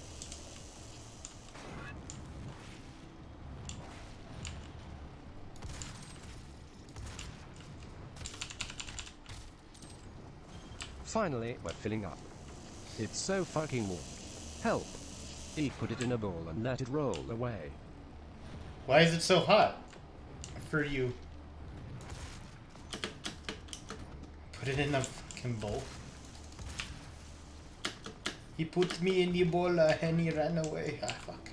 Finally, we're filling up. It's so fucking warm. Help. E put it in a bowl and let it roll away. Why is it so hot? For you. Put it in a fucking bowl. He put me in the bowl and he ran away. Ah, fuck.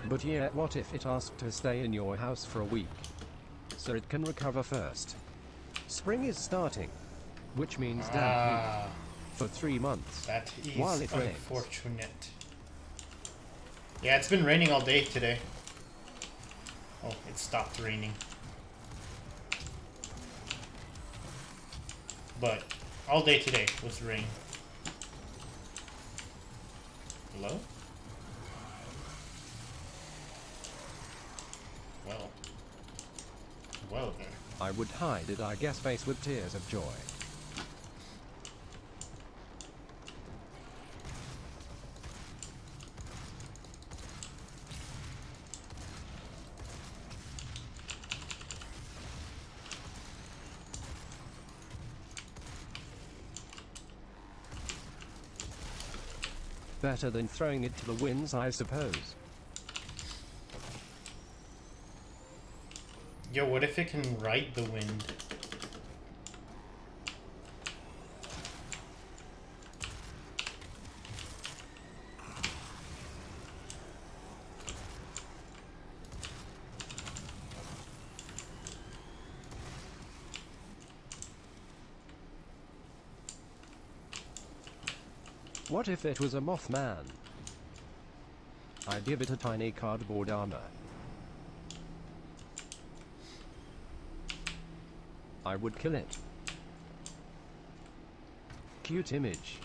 But yeah, what if it asked to stay in your house for a week? So it can recover first. Spring is starting, which means damp heat for 3 months. That is while it rains. unfortunate. Yeah, it's been raining all day today. Oh, it stopped raining. But all day today was rain. Hello? Well. Well then. I would hide it, I guess, face with tears of joy. Better than throwing it to the winds, I suppose. Yo, what if it can ride the wind? What if it was a Mothman? I'd give it a tiny cardboard armor. I would kill it. Cute image.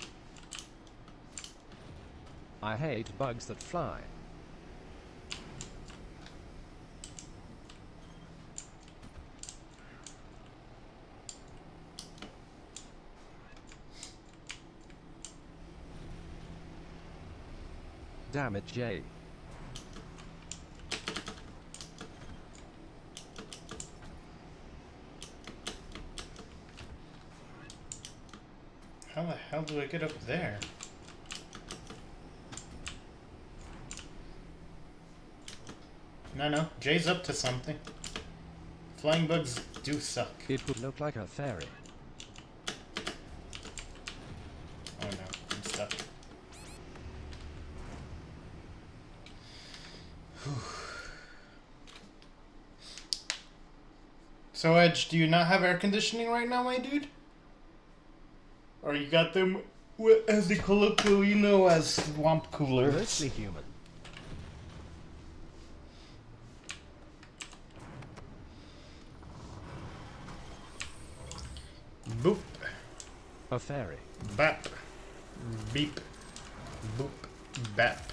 I hate bugs that fly. Damn it, Jay. How the hell do I get up there? No, Jay's up to something. Flying bugs do suck. It would look like a fairy. Oh no, I'm stuck. Whew. So Edge, do you not have air conditioning right now, my dude? Or you got them, as they colloquially, you know, as swamp coolers? Mostly human. Boop, A fairy. bap, beep, boop, bap,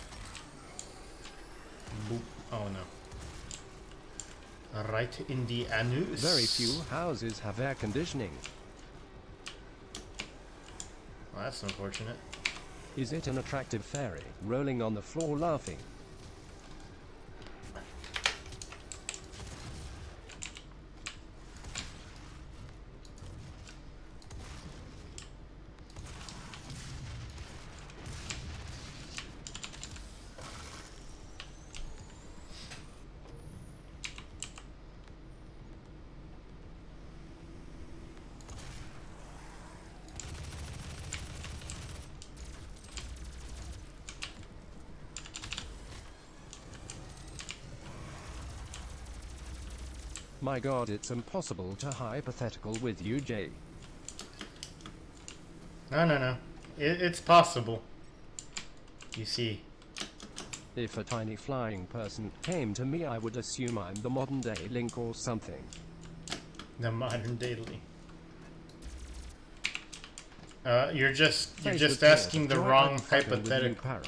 boop. Oh no. Right in the anus. Very few houses have air conditioning. Well, that's unfortunate. Is it an attractive fairy, rolling on the floor laughing? My god, it's impossible to hypothetical with you, Jay. No. It's possible. You see. If a tiny flying person came to me, I would assume I'm the modern day Link or something. The modern day Link. You're just Faced with asking tears the of joy, wrong I'm fucking with you, hypothetical. Para.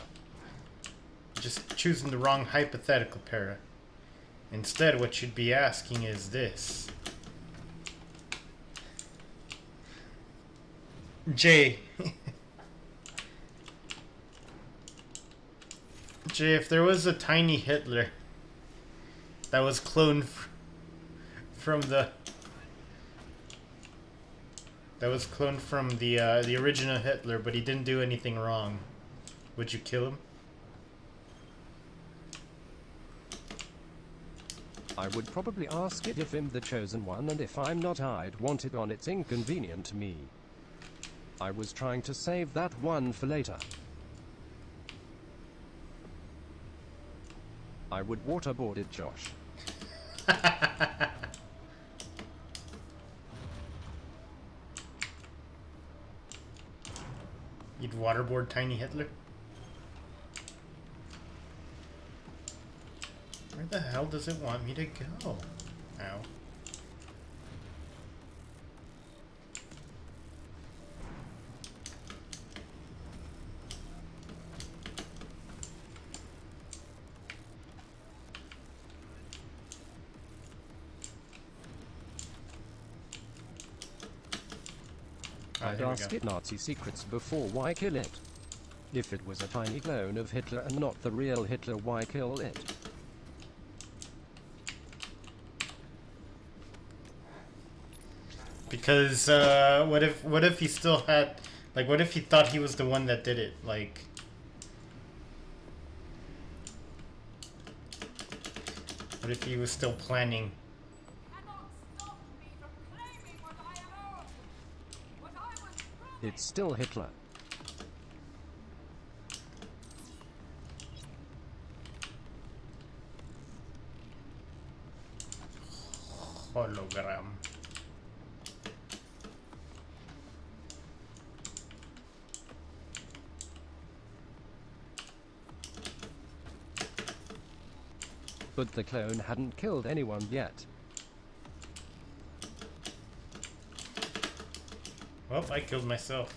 Just choosing the wrong hypothetical, para. Instead, what you'd be asking is this. Jay. Jay, if there was a tiny Hitler that was cloned from the... That was cloned from the original Hitler, but he didn't do anything wrong, would you kill him? I would probably ask it if I'm the chosen one, and if I'm not, I'd want it on. It's inconvenient to me. I was trying to save that one for later. I would waterboard it, Josh. You'd waterboard Tiny Hitler? Where the hell does it want me to go? Ow. I'd here we ask go. it Nazi secrets before why kill it. If it was a tiny clone of Hitler and not the real Hitler, why kill it? Because what if he still had, like, what if he thought he was the one that did it? Like, what if he was still planning? It's still Hitler. Hologram. But the clone hadn't killed anyone yet. Well, I killed myself.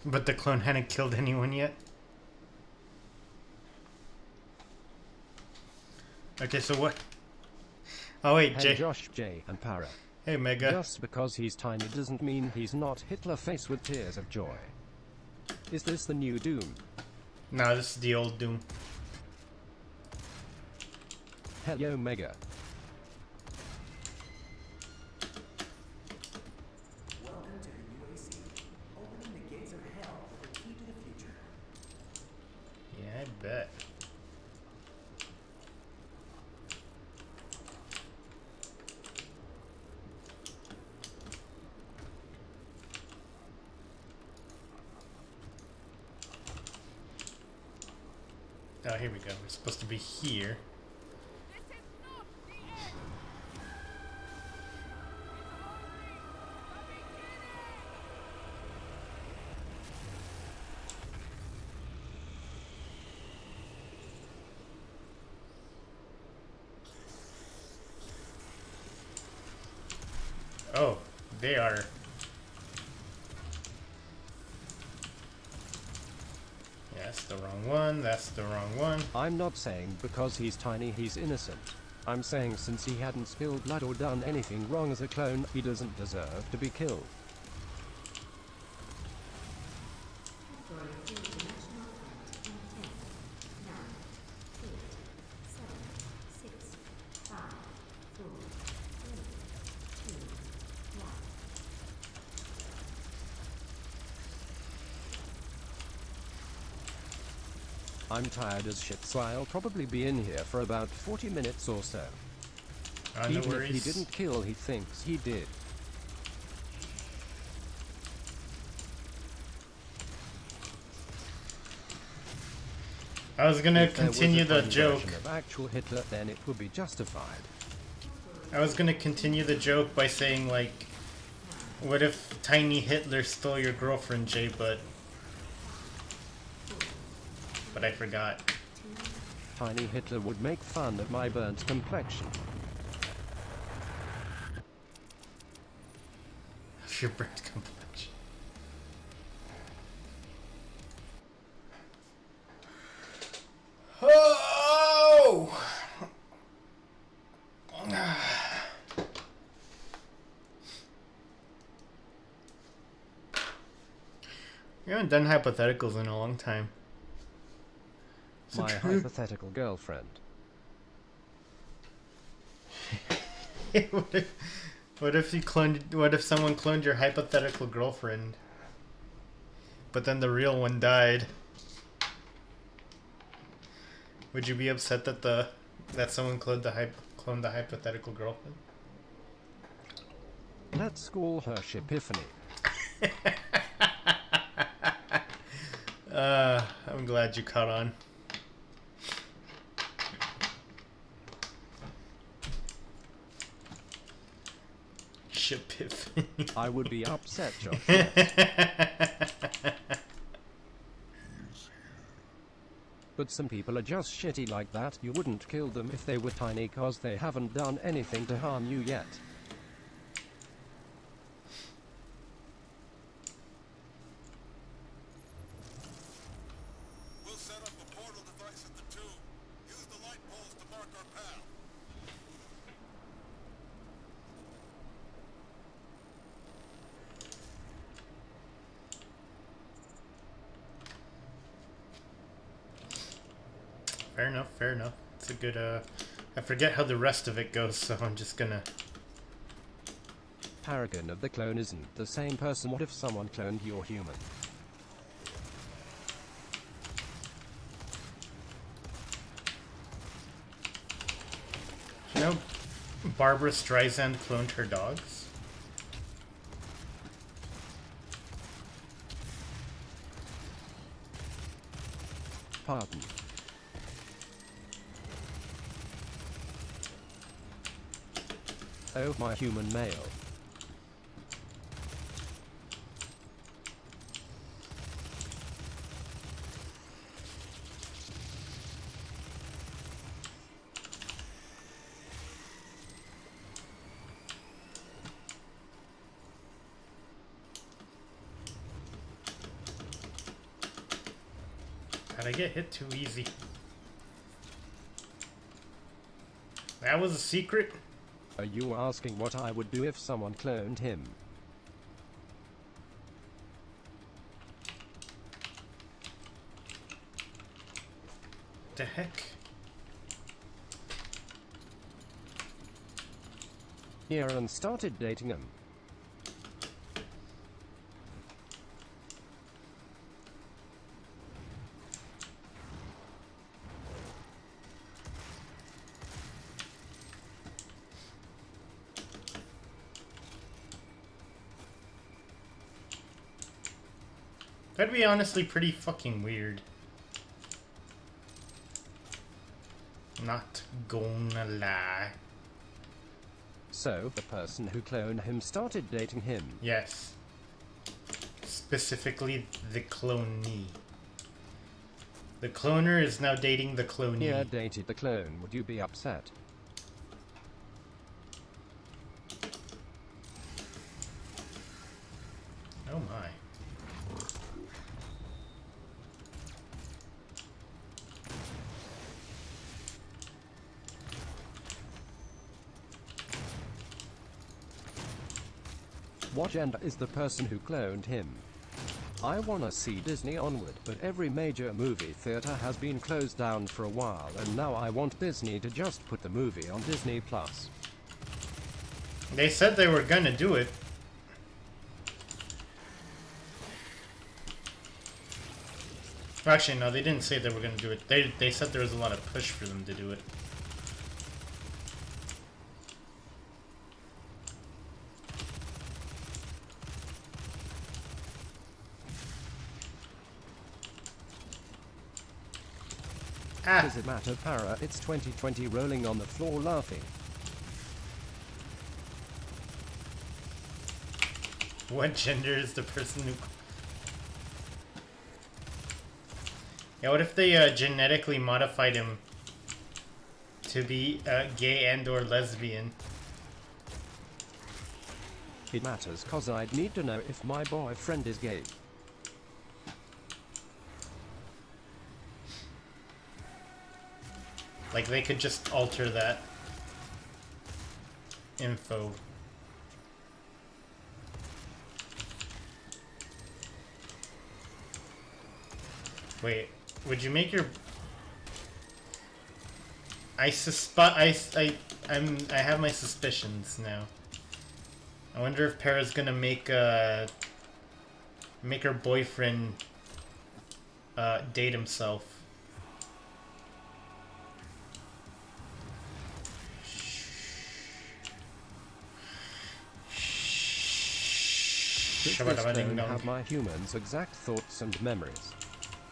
But the clone hadn't killed anyone yet. Okay, so what? Oh wait, Hey Jay. Josh, Jay, and Para. Hey, Mega. Just because he's tiny doesn't mean he's not Hitler face with tears of joy. Is this the new Doom? No, this is the old Doom. Hello Mega. Oh, here we go. We're supposed to be here. Oh, they are. Yeah, that's the wrong one. That's the wrong one. I'm not saying because he's tiny he's innocent. I'm saying since he hadn't spilled blood or done anything wrong as a clone, he doesn't deserve to be killed. For a three-dimensional print in 10, 9, 8, 7, 6, 5, 4, 3, 2, 1. I'm tired as shit, so I'll probably be in here for about 40 minutes or so. No Even if worries. he didn't kill, he thinks he did. I was gonna If there was continue a the tiny joke. version of actual Hitler, then it would be justified. I was gonna continue the joke by saying, like, what if Tiny Hitler stole your girlfriend, Jay, but I forgot. Tiny Hitler would make fun of my burnt complexion. Of your burnt complexion. Oh! We haven't done hypotheticals in a long time. So My true. hypothetical girlfriend. What if you cloned? What if someone cloned your hypothetical girlfriend, but then the real one died? Would you be upset that someone cloned the hypothetical girlfriend? Let's call her Shipiphany. I'm glad you caught on. Shipiphany. I would be upset, Josh. But some people are just shitty like that. You wouldn't kill them if they were tiny cause they haven't done anything to harm you yet. We'll set up a portal device at the tube. Use the light poles to mark our path. Fair enough, fair enough. It's a good, I forget how the rest of it goes, so I'm just gonna... Paragon of the clone isn't the same person. What if someone cloned your human? You know, Barbara Streisand cloned her dogs? Pardon. Oh, my human male. How'd I get hit too easy? That was a secret? Are you asking what I would do if someone cloned him? The heck? Yeah, and started dating him. That'd be honestly pretty fucking weird. Not gonna lie. So, the person who cloned him started dating him. Yes. Specifically, the clonee. The cloner is now dating the clonee. Yeah, dated the clone. Would you be upset? Oh my. What gender is the person who cloned him? I wanna see Disney Onward, but every major movie theater has been closed down for a while, and now I want Disney to just put the movie on Disney Plus. They said they were gonna do it. Actually, no, they didn't say they were gonna do it. They said there was a lot of push for them to do it. Ah! Does it matter, Para? It's 2020, rolling on the floor laughing. What gender is the person who... Yeah, what if they genetically modified him to be gay and or lesbian? It matters cause I'd need to know if my boyfriend is gay. Like, they could just alter that info. Wait, would you make your... I have my suspicions now. I wonder if Para's gonna make her boyfriend date himself. Does this clone have my human's exact thoughts and memories?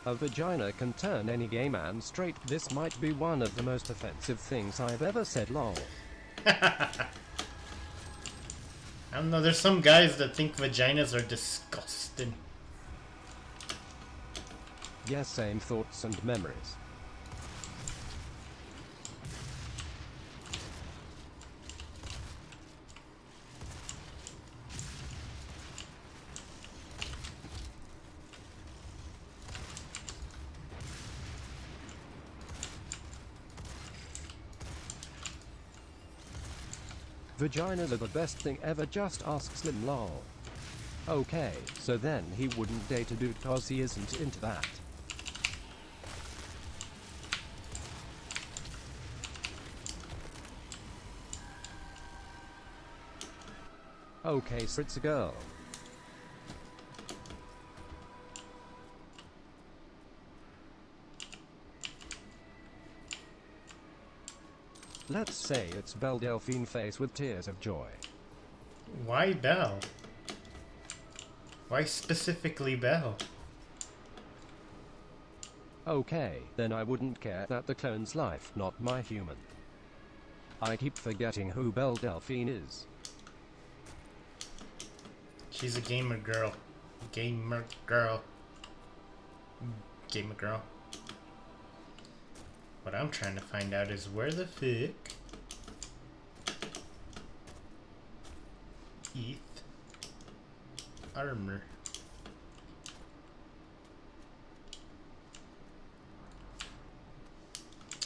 A vagina can turn any gay man straight. This might be one of the most offensive things I've ever said, lol. I don't know, there's some guys that think vaginas are disgusting. Yes, same thoughts and memories. Vaginas are the best thing ever, just ask Slim, lol. Okay, so then he wouldn't date a dude cause he isn't into that. Okay, so it's a girl. Let's say it's Belle Delphine face with tears of joy. Why Belle? Why specifically Belle? Okay, then I wouldn't care that the clone's life, not my human. I keep forgetting who Belle Delphine is. She's a gamer girl. Gamer girl. Gamer girl. What I'm trying to find out is where the fuck ETH armor.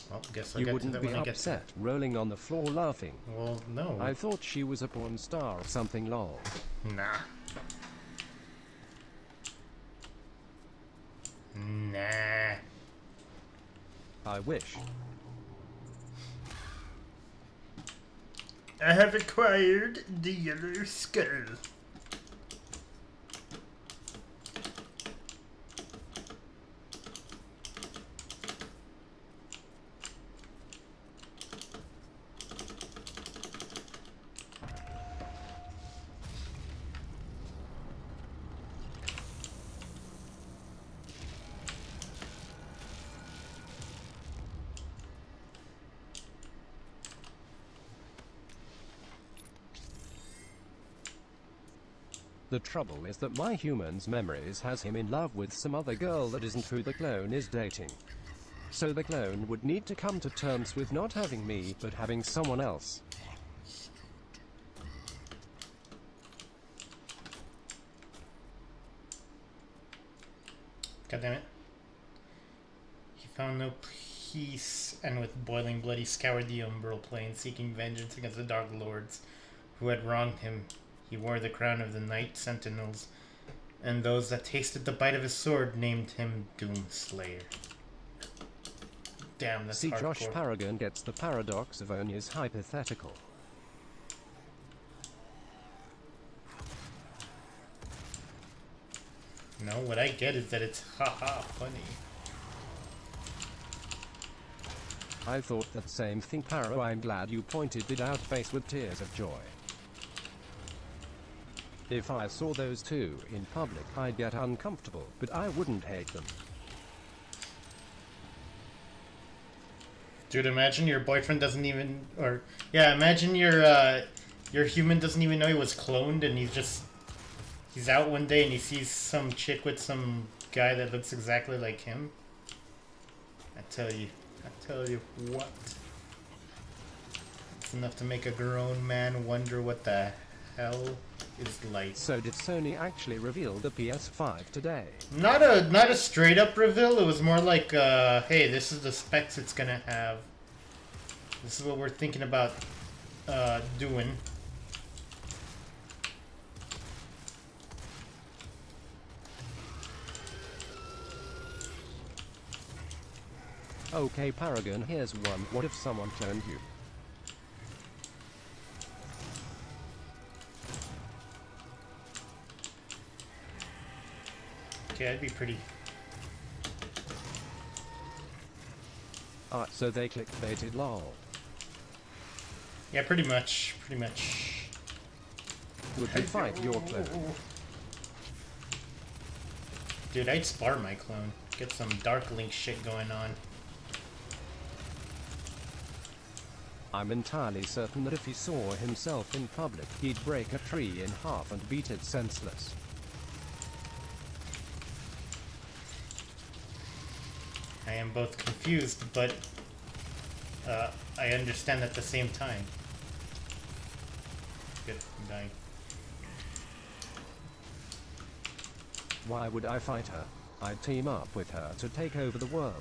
Well, guess I'll You get to wouldn't that be when I get to upset, rolling on the floor laughing. Well, no. I thought she was a porn star or something, lol. Nah. Nah. I wish. I have acquired the yellow skull. The trouble is that my human's memories has him in love with some other girl that isn't who the clone is dating. So the clone would need to come to terms with not having me, but having someone else. God damn it. He found no peace, and with boiling blood he scoured the umbral plane, seeking vengeance against the Dark Lords who had wronged him. He wore the crown of the Night Sentinels, and those that tasted the bite of his sword named him Doomslayer. Damn, that's See, hardcore. Josh Paragon gets the paradox of Onya's hypothetical. No, what I get is that it's haha funny. I thought that same thing, Paro. I'm glad you pointed it out, face with tears of joy. If I saw those two in public, I'd get uncomfortable, but I wouldn't hate them. Dude, imagine your boyfriend doesn't even, or yeah, imagine your human doesn't even know he was cloned, and he's out one day and he sees some chick with some guy that looks exactly like him. I tell you what. It's enough to make a grown man wonder what the hell is like. So did Sony actually reveal the PS5 today? Not a straight up reveal. It was more like, hey, this is the specs it's gonna have. This is what we're thinking about doing. Okay, Paragon, here's one. What if someone cloned you? Okay, that'd be pretty. So they clickbaited lol. Yeah, pretty much. Pretty much. Would you fight your clone? Dude, I'd spar my clone. Get some Dark Link shit going on. I'm entirely certain that if he saw himself in public, he'd break a tree in half and beat it senseless. I am both confused, but I understand at the same time. Good, I'm dying. Why would I fight her? I'd team up with her to take over the world.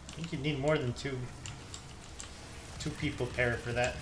I think you need more than two people pair for that.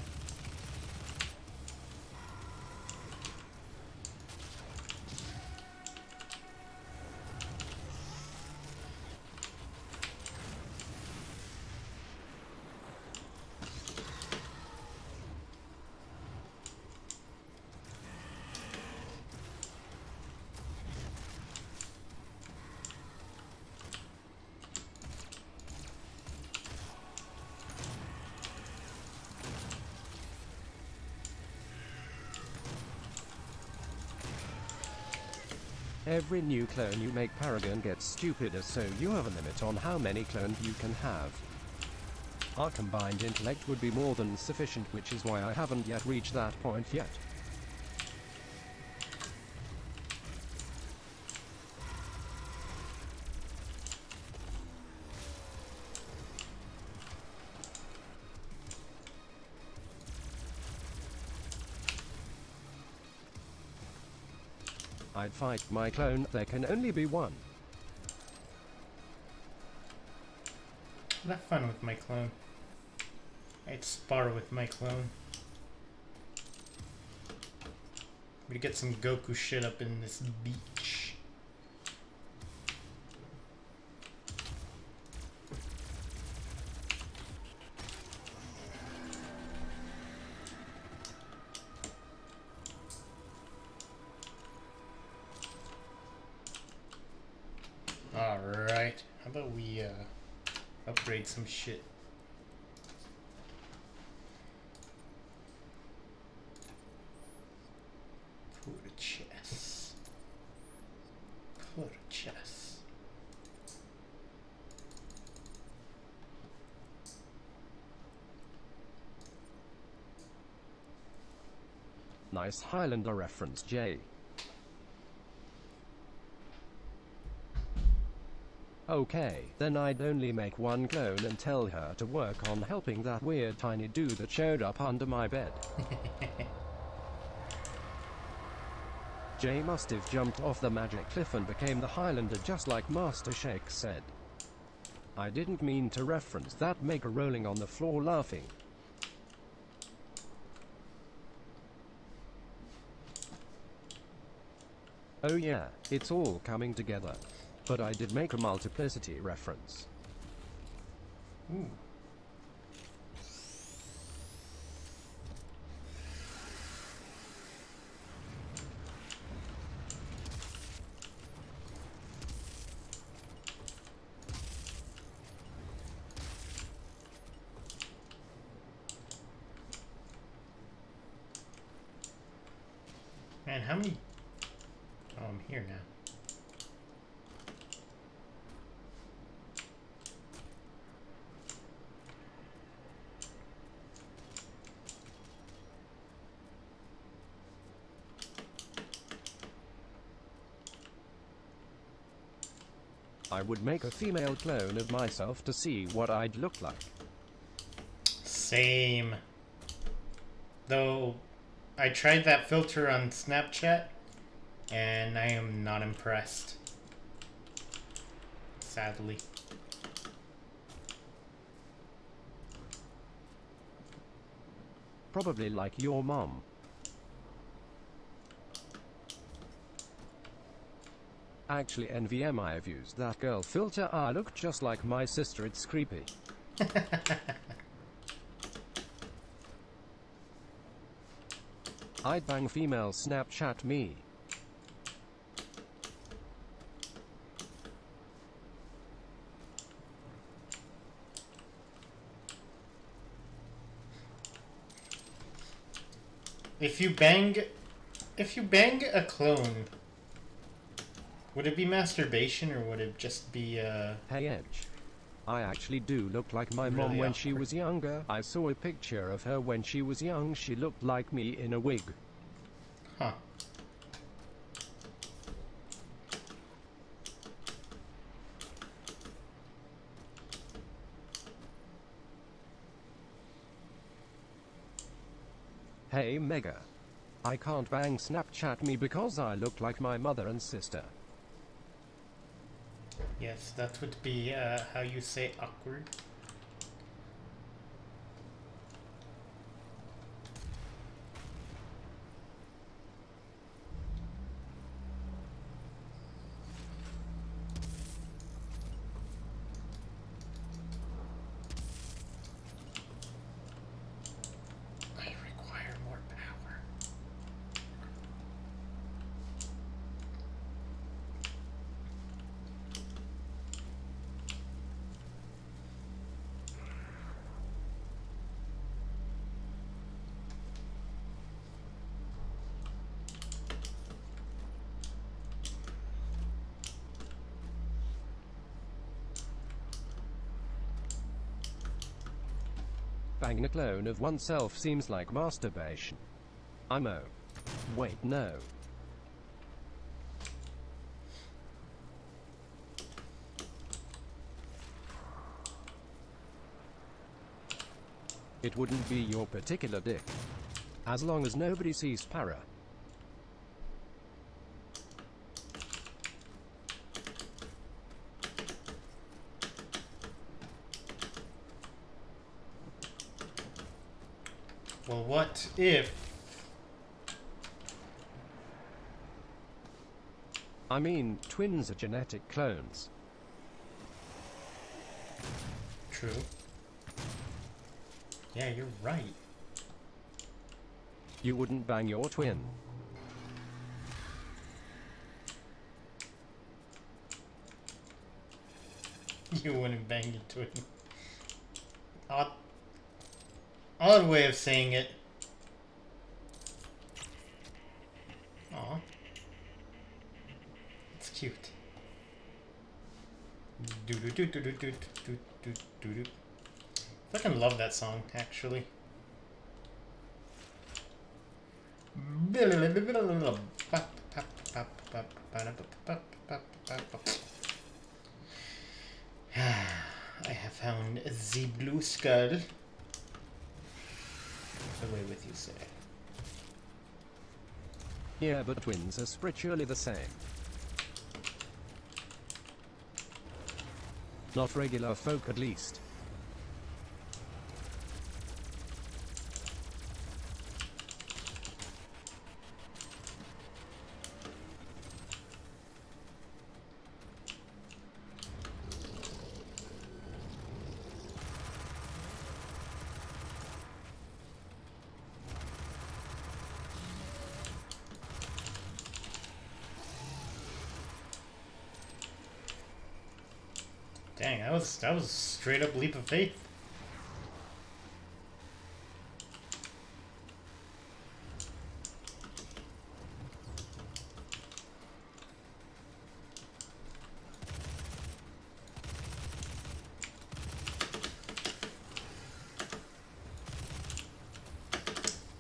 Every new clone you make, Paragon, gets stupider, so you have a limit on how many clones you can have. Our combined intellect would be more than sufficient, which is why I haven't yet reached that point yet. I'd fight my clone, there can only be one. I'd have fun with my clone. I'd spar with my clone. We get some Goku shit up in this beach. Alright, how about we upgrade some shit? Purchase. Purchase. Nice Highlander reference, Jay. Okay, then I'd only make one clone and tell her to work on helping that weird tiny dude that showed up under my bed. Jay must have jumped off the magic cliff and became the Highlander just like Master Shake said. I didn't mean to reference that mega rolling on the floor laughing. Oh yeah, it's all coming together. But I did make a multiplicity reference. Ooh. Man, how many? Oh, I'm here now. I would make a female clone of myself to see what I'd look like. Same. Though, I tried that filter on Snapchat, and I am not impressed. Sadly. Probably like your mom. Actually, NVM, I've used that girl filter. I look just like my sister. It's creepy. I'd bang female Snapchat me. If you bang a clone, would it be masturbation or would it just be Hey Edge. I actually do look like my mom Really when she awkward. was younger. I saw a picture of her when she was young. She looked like me in a wig. huh? Hey Mega. I can't bang Snapchat me because I look like my mother and sister. Yes, that would be how you say awkward. I require more power. Banging a clone of oneself seems like masturbation. Wait, no. It wouldn't be your particular dick. As long as nobody sees para. Well, what if? I mean, twins are genetic clones. True. Yeah, you're right. You wouldn't bang your twin. You wouldn't bang your twin. Odd way of saying it. Aw. It's cute. Do do do do do do do do do do. Fucking love that song, actually. I have found the blue skull. Away with you, sir. Yeah, but twins are spiritually the same. Not regular folk, at least. Dang, that was a straight up leap of faith.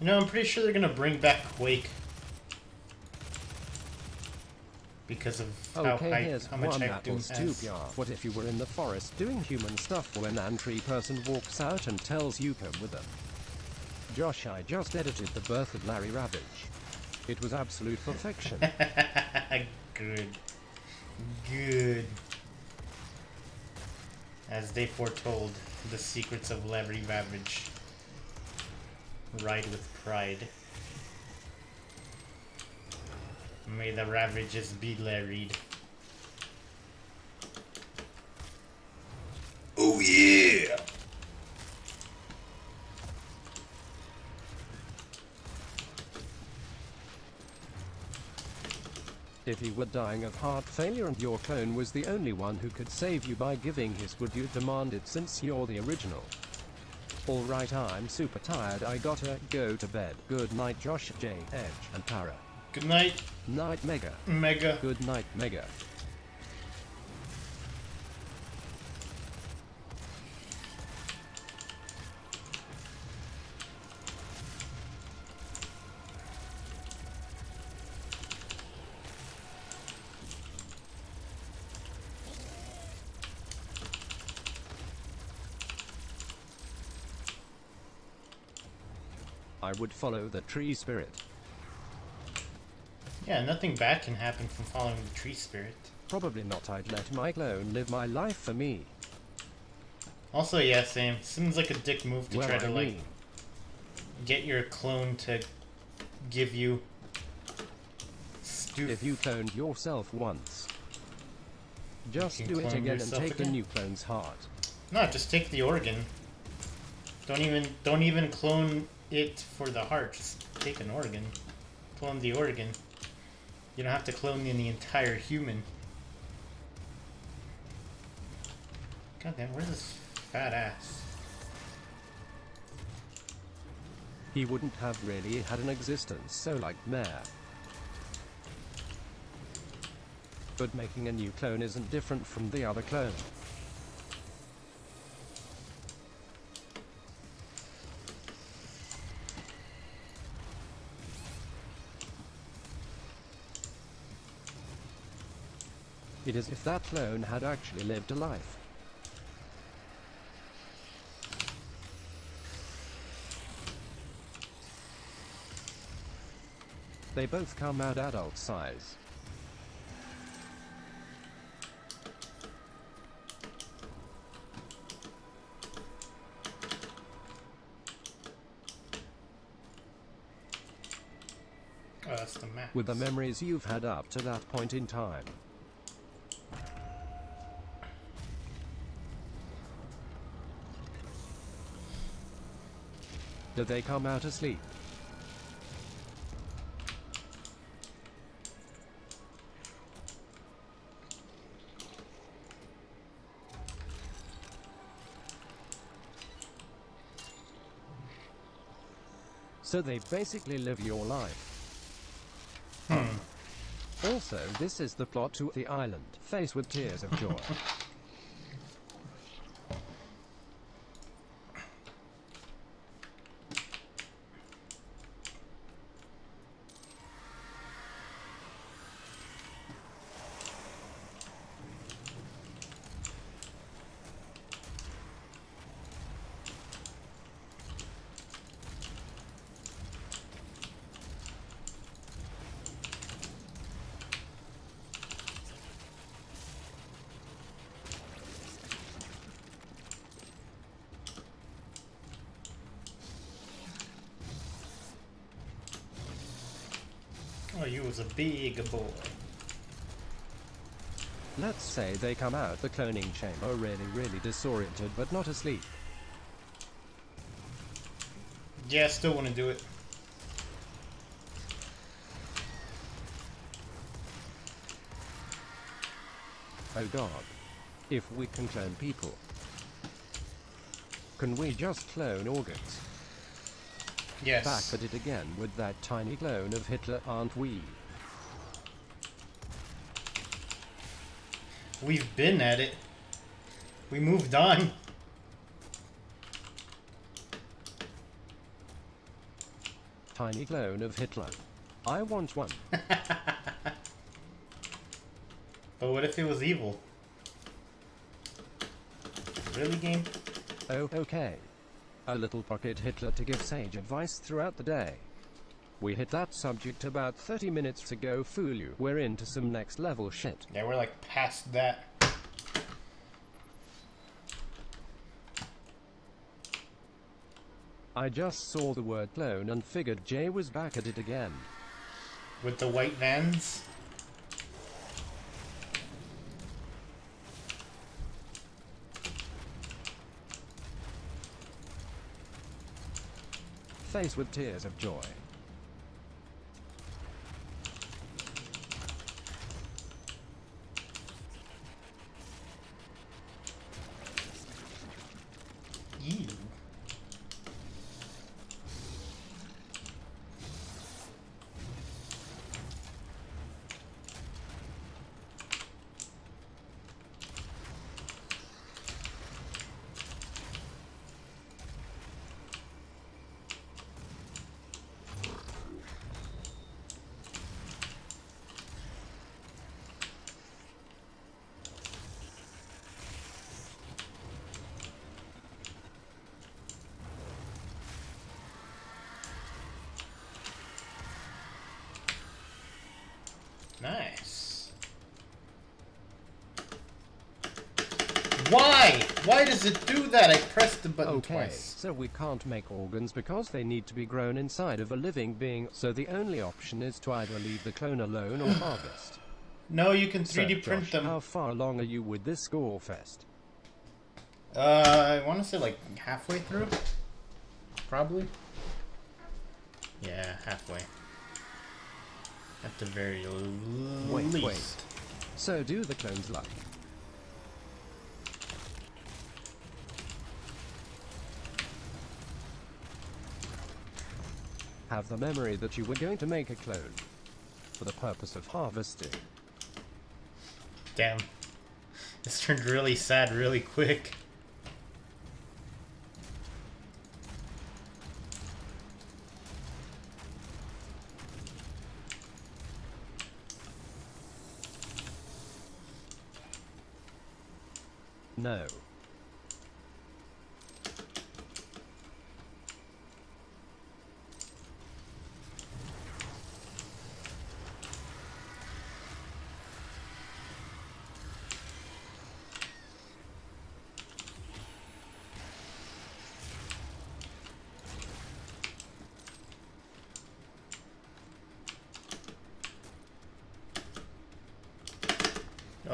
You know, I'm pretty sure they're gonna bring back Quake because of Okay, here's how much one hype Doom apples has. too pure. What if you were in the forest doing human stuff when an tree person walks out and tells you come with them? Josh, I just edited The Birth of Larry Ravage. It was absolute perfection. Good. Good. As they foretold, the secrets of Larry Ravage. Ride with pride. May the Ravages be larried. Oh yeah! If you were dying of heart failure and your clone was the only one who could save you by giving his, would you demand it since you're the original? Alright, I'm super tired, I gotta go to bed. Good night Josh, J, Edge, and Tara. Good night, Night Mega. Mega. Good night Mega. I would follow the tree spirit. Yeah, nothing bad can happen from following the tree spirit. Probably not, I'd let my clone live my life for me. Also, yeah, same. Seems like a dick move to Well, try to, I like, mean, get your clone to give you if you cloned yourself once, just You do can it clone again and yourself take the again. new clone's heart. No, just take the organ. Don't even clone it for the heart. Just take an organ. Clone the organ. You don't have to clone the entire human. God damn, where's this fat ass? He wouldn't have really had an existence, so like meh. But making a new clone isn't different from the other clone. It is if that clone had actually lived a life. They both come out adult size. Oh, that's the map. With the memories you've had up to that point in time. Do they come out asleep? So they basically live your life. Also, this is the plot to The Island, Face with Tears of Joy. you was a big boy. Let's say they come out the cloning chamber really disoriented but not asleep. Yeah, still want to do it. Oh god. If we can clone people, can we just clone organs? Yes. Back at it again with that tiny clone of Hitler, aren't we? We've been at it. We moved on. Tiny clone of Hitler. I want one. But what if it was evil? Really, game? Oh, okay. A little pocket Hitler to give sage advice throughout the day. We hit that subject about 30 minutes ago, Fuyu. We're into some next level shit. Yeah, we're like past that. I just saw the word clone and figured Jay was back at it again. With the white vans. Face with tears of joy. Ew. Nice. Why? Why does it do that? I pressed the button Okay, twice. so we can't make organs because they need to be grown inside of a living being, so the only option is to either leave the clone alone or harvest. No, you can So, 3D print Josh, them. how far along are you with this gore fest? I want to say like halfway through. Probably. Yeah, halfway. At the very least. Wait. So do the clones like? Have the memory that you were going to make a clone for the purpose of harvesting. Damn. This turned really sad really quick. No.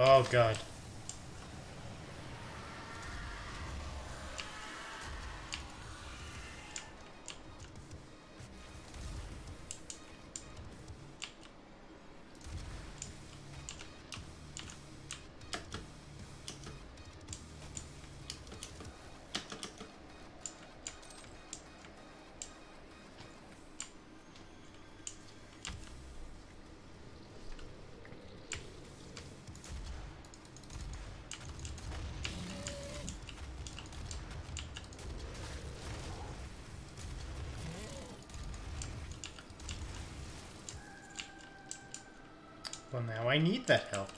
Oh god. Well, now I need that help.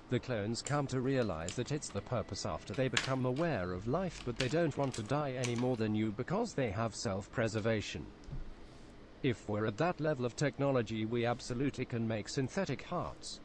The clones come to realize that it's the purpose after they become aware of life, but they don't want to die any more than you because they have self-preservation. If we're at that level of technology, we absolutely can make synthetic hearts.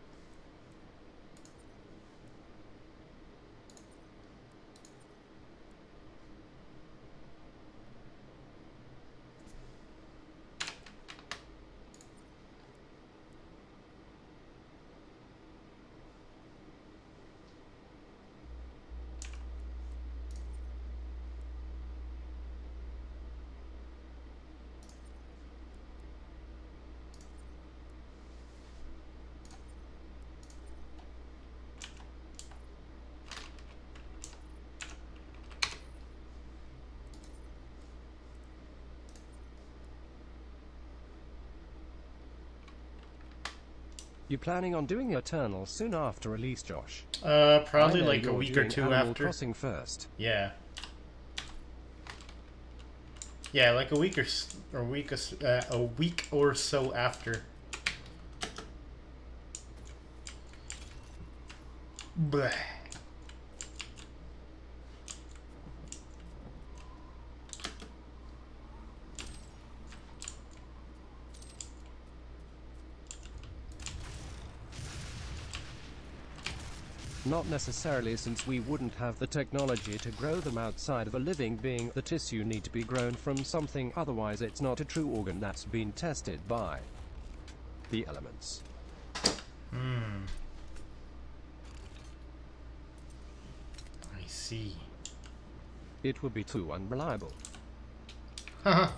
You planning on doing Eternal soon after release, Josh? Probably I know like a you're week or doing two Animal after. Crossing first. Yeah. Yeah, like a week a week or so after. Bleh. Not necessarily, since we wouldn't have the technology to grow them outside of a living being. The tissue need to be grown from something, otherwise it's not a true organ that's been tested by the elements. I see. It would be too unreliable. Haha.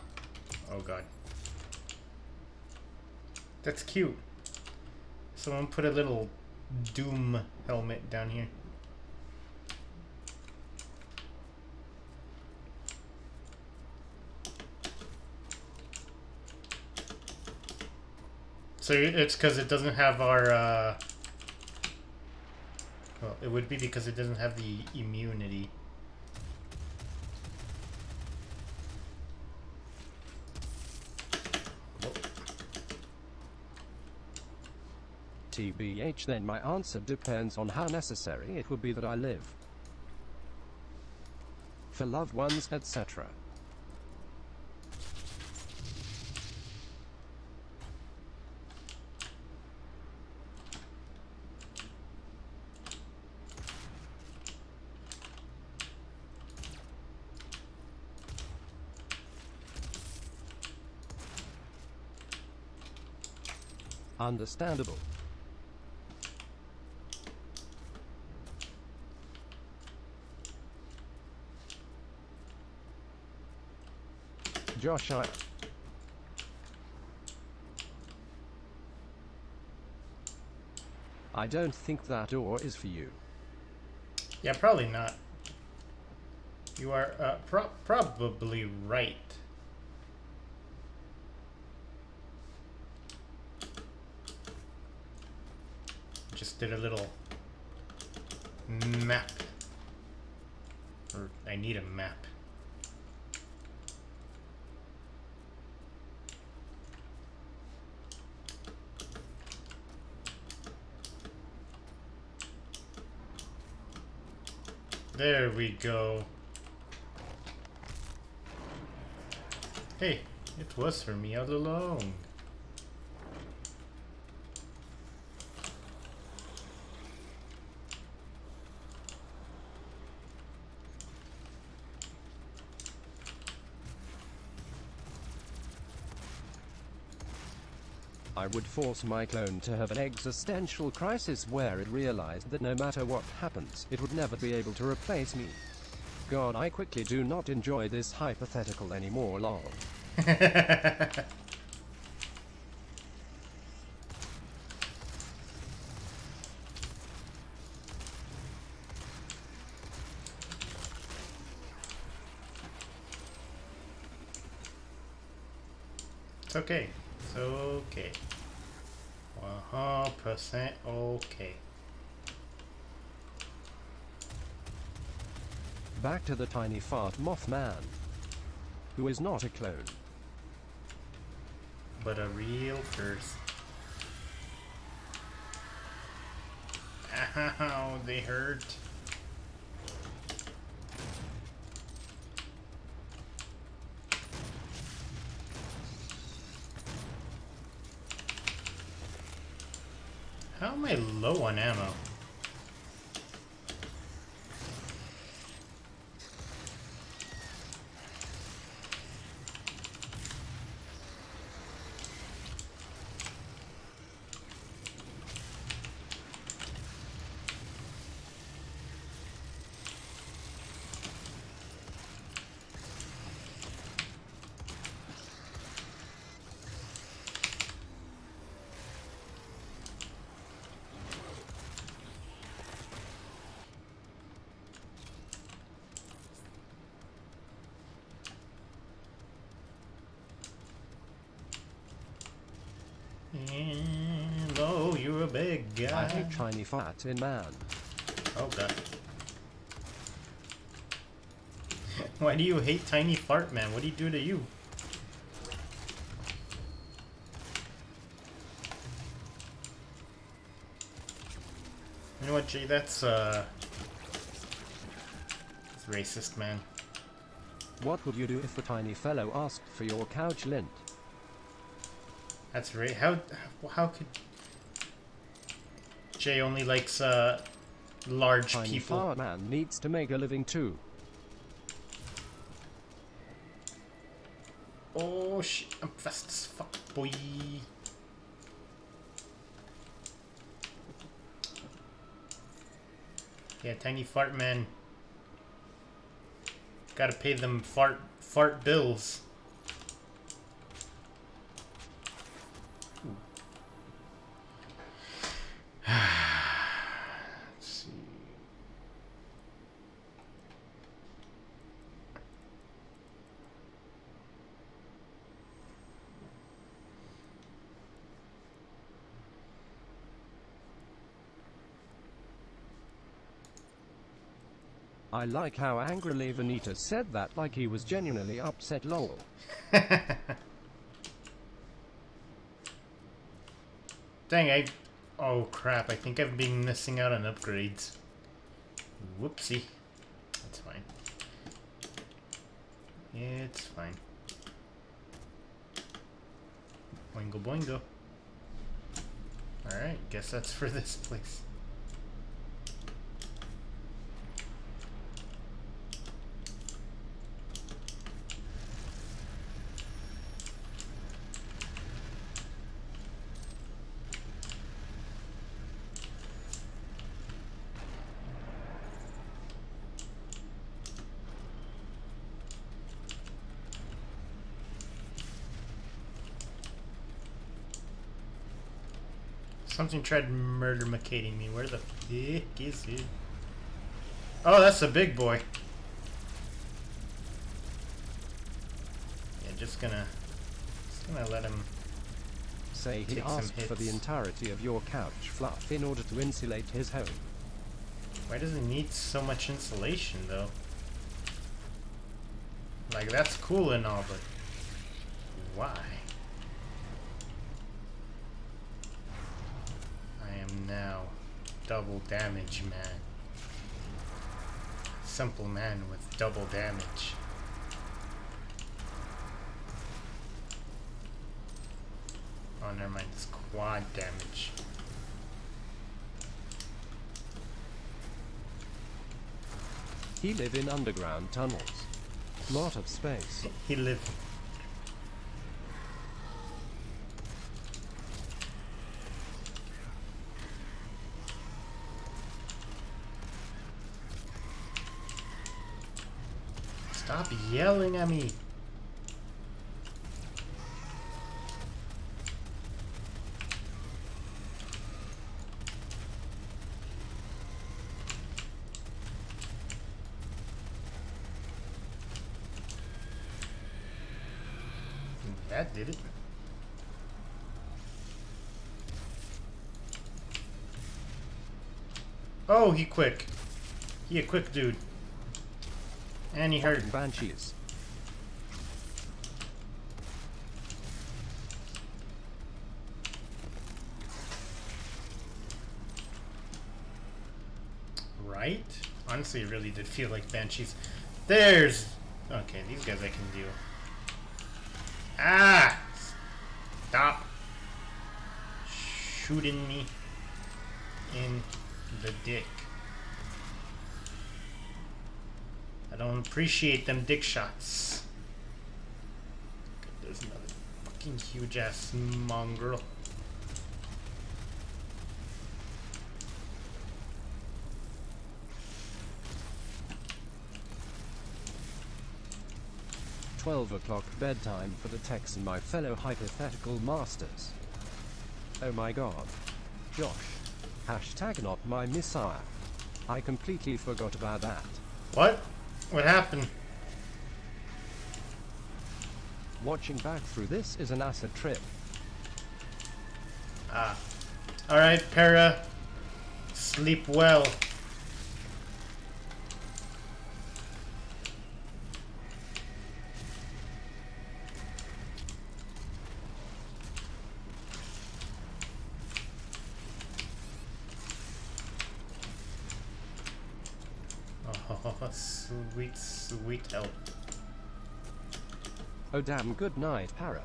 Oh god. That's cute. Someone put a little Doom helmet down here. So it's because it doesn't have our, well, it would be because it doesn't have the immunity. TBH, then my answer depends on how necessary it would be that I live. For loved ones, etc. Understandable. Josh, I don't think that door is for you. Yeah, probably not. You are probably right. Just did a little map. Or I need a map. There we go. Hey, it was for me all along. I would force my clone to have an existential crisis where it realized that no matter what happens, it would never be able to replace me. God, I quickly do not enjoy this hypothetical anymore, lol. It's okay. It's okay. 100% okay. Back to the tiny fart Mothman, who is not a clone. But a real curse. Ow, they hurt. How am I low on ammo? And oh, you a big guy. I hate tiny fat in man. Oh god. Why do you hate tiny fart man? What do he do to you? You know what, Jay? That's it's racist, man. What would you do if a tiny fellow asked for your couch lint? That's how could Jay only likes large Tiny people? fat man needs to make a living too. Oh shit! I'm fast as fuck, boy. Yeah, tiny fart man. Gotta pay them fart bills. Let's see. I like how angrily Vanita said that like he was genuinely upset lol. Dang, oh crap, I think I've been missing out on upgrades. Whoopsie. That's fine. It's fine. Boingo boingo. Alright, guess that's for this place. Something tried murder-macating me. Where the fuck is he? Oh, that's a big boy. Yeah, just gonna let him. Say he Take some asked for the hits. entirety of your couch fluff in order to insulate his home. Why does it need so much insulation, though? Like, that's cool and all, but why? I am now double damage man. Simple man with double damage. Oh, never mind. It's quad damage. He live in underground tunnels. Lot of space. He lived. Stop yelling at me. That did it. Oh, he quick. He a quick dude. And he hurt. Banshees. Right? Honestly, it really did feel like Banshees. There's... Okay, these guys I can deal. Ah! Stop shooting me in the dick. I don't appreciate them dick shots. There's another fucking huge ass mongrel. $12 bedtime for the Tex and my fellow hypothetical masters. Oh my god. Josh. Hashtag not my messiah. I completely forgot about that. What? What happened? Watching back through this is an acid trip. Ah. Alright, Para. Sleep well. Oh, sweet, sweet help. Oh damn, good night, Para.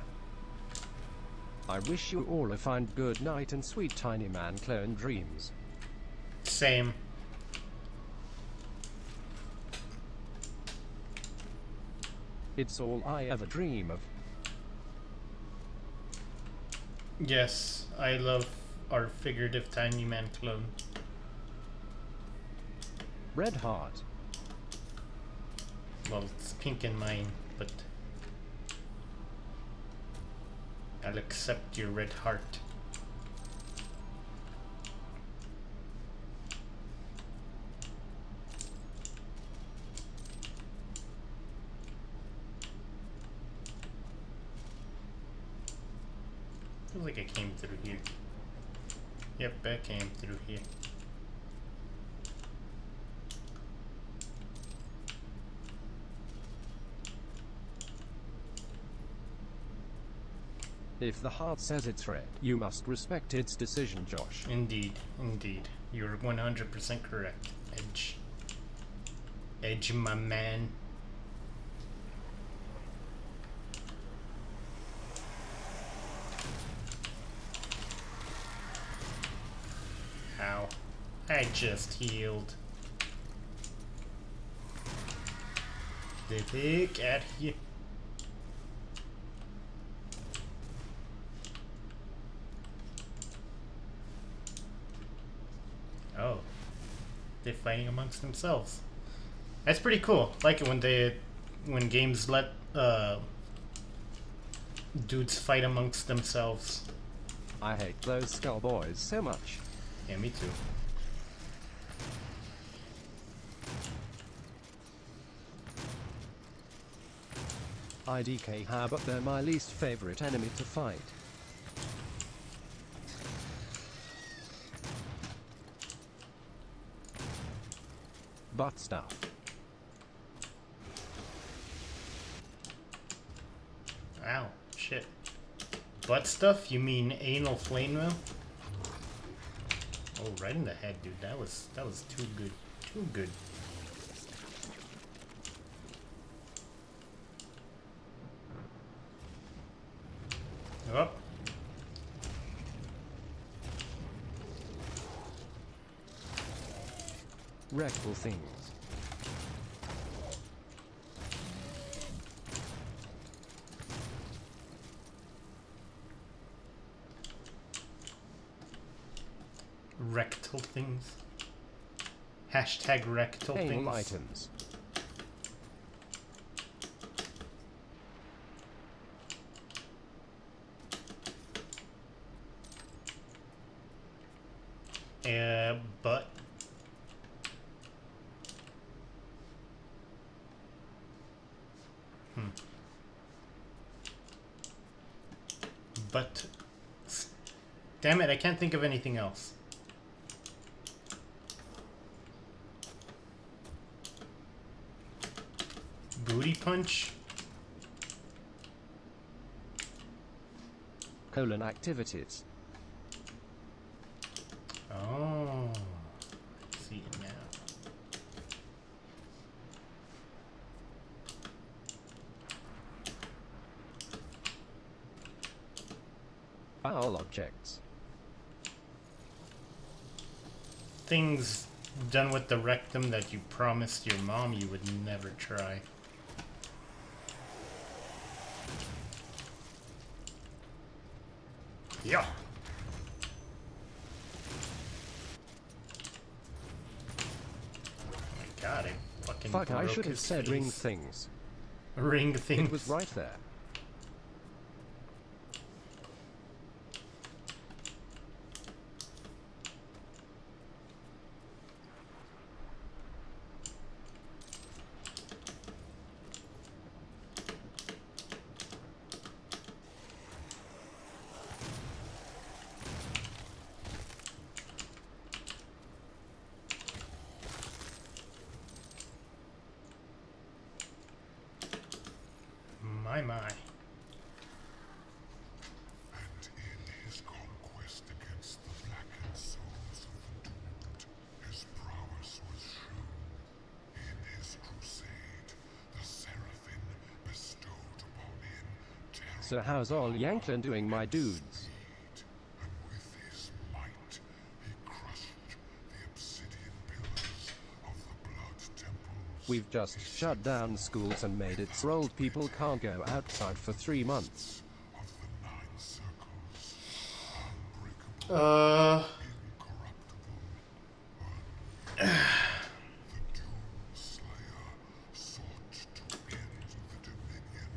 I wish you all a fine good night and sweet tiny man clone dreams. Same. It's all I ever dream of. Yes, I love our figurative tiny man clone. Red heart. Well, it's pink in mine, but I'll accept your red heart. Feels like I came through here. Yep, I came through here. If the heart says it's red, you must respect its decision, Josh. Indeed, indeed. You're 100% correct, Edge. Edge, my man. Ow. I just healed. The heck out here. Oh. They're fighting amongst themselves. That's pretty cool. Like it when games let dudes fight amongst themselves. I hate those skull boys so much. Yeah, me too. IDK ha, but they're my least favorite enemy to fight. Butt stuff. Ow, shit. Butt stuff? You mean anal flame wheel? Oh, right in the head, dude. That was too good. Too good. Up. Rectal things. Rectal things. Hashtag rectal Anal things. items. But But damn it, I can't think of anything else. Booty punch? Colon activities. Oh, I see it now. Foul objects. Things done with the rectum that you promised your mom you would never try. Yeah. Oh my god, I fucking Fuck, I broke should have his said face. ring things. Ring things. It was right there. my. And in his conquest against the blackened souls of the doomed, his prowess was shown. In his crusade, the Seraphim bestowed upon him terror So how's all Yanklin doing, my dudes? and with his might, he crushed the obsidian pillars of the blood temples. We've just shut down schools and made it so old people can't go outside for 3 months. Of the nine circles, unbreakable, incorruptible, the Doom Slayer sought to end the dominion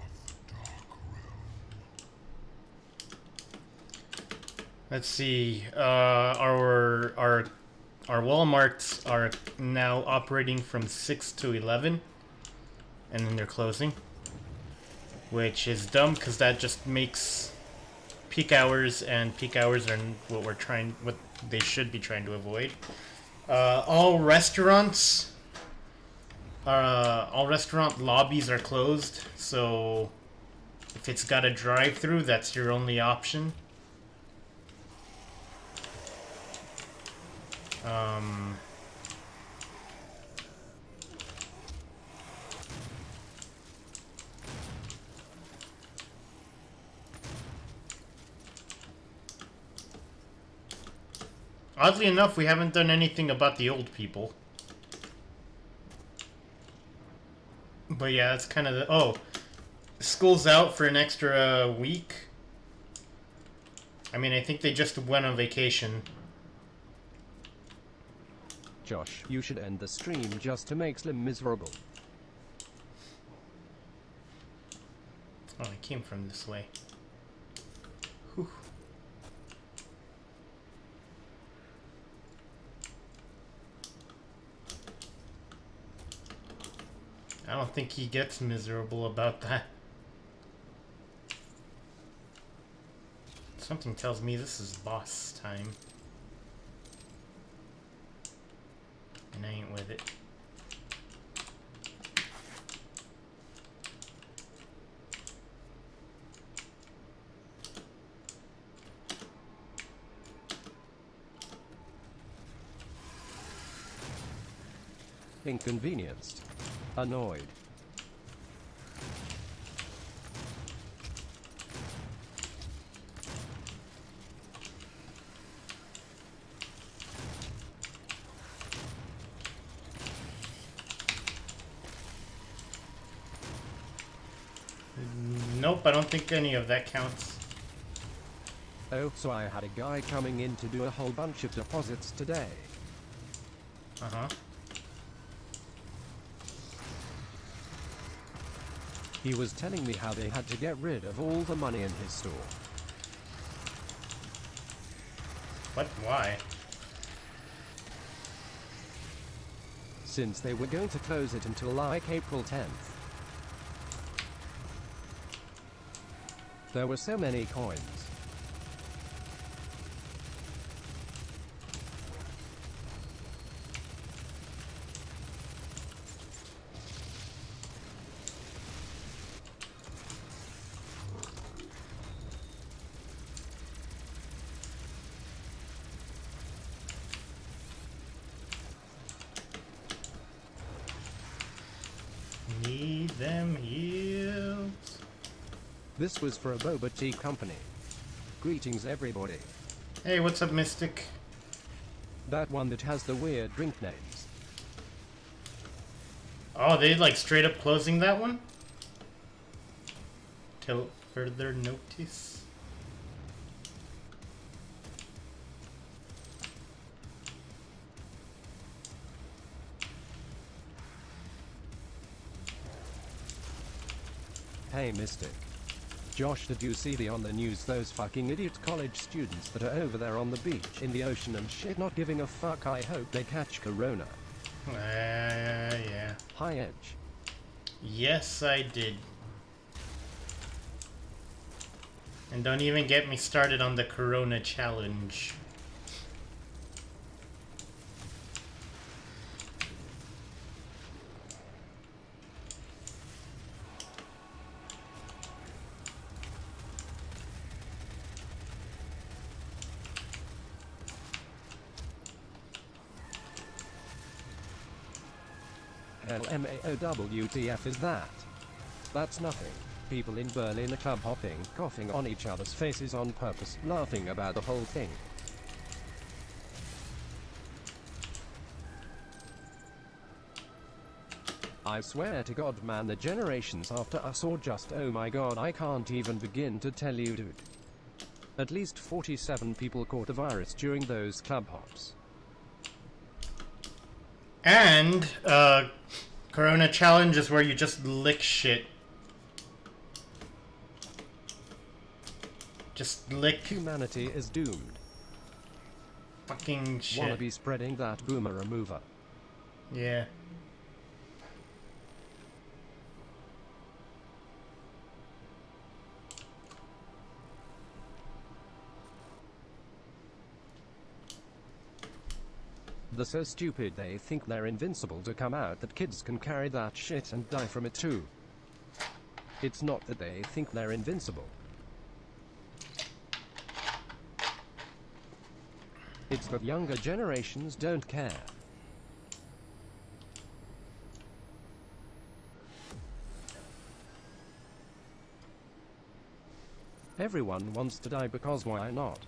of the Dark Realm. Let's see. Our Walmarts are now operating from 6 to 11, and then they're closing, which is dumb because that just makes peak hours, and peak hours are what they should be trying to avoid. All restaurant lobbies are closed, so if it's got a drive-through, that's your only option. Oddly enough, we haven't done anything about the old people. But yeah, that's kind of the... Oh, school's out for an extra week. I mean, I think they just went on vacation. Josh, you should end the stream just to make Slim miserable. Oh, I came from this way. Whew. I don't think he gets miserable about that. Something tells me this is boss time. And I ain't with it. Inconvenienced. Annoyed. Nope, I don't think any of that counts. Oh, so I had a guy coming in to do a whole bunch of deposits today. Uh-huh. He was telling me how they had to get rid of all the money in his store. What? Why? Since they were going to close it until like April 10th. There were so many coins. Need them heals. This was for a boba tea company. Greetings everybody. Hey, what's up, Mystic? That one that has the weird drink names. Oh, they like straight up closing that one? Till further notice. Hey Mystic. Josh, did you see on the news those fucking idiot college students that are over there on the beach in the ocean and shit not giving a fuck? I hope they catch corona. Yeah. High edge. Yes, I did. And don't even get me started on the Corona challenge. WTF is that? That's nothing. People in Berlin are club hopping, coughing on each other's faces on purpose, laughing about the whole thing. I swear to God, man, the generations after us are just, oh my god, I can't even begin to tell you, dude. At least 47 people caught the virus during those club hops. And, Corona Challenge is where you just lick shit. Just lick Humanity is doomed. fucking shit. Wanna be spreading that boomer remover. Yeah. They're so stupid they think they're invincible to come out that kids can carry that shit and die from it too. It's not that they think they're invincible. It's that younger generations don't care. Everyone wants to die because why not?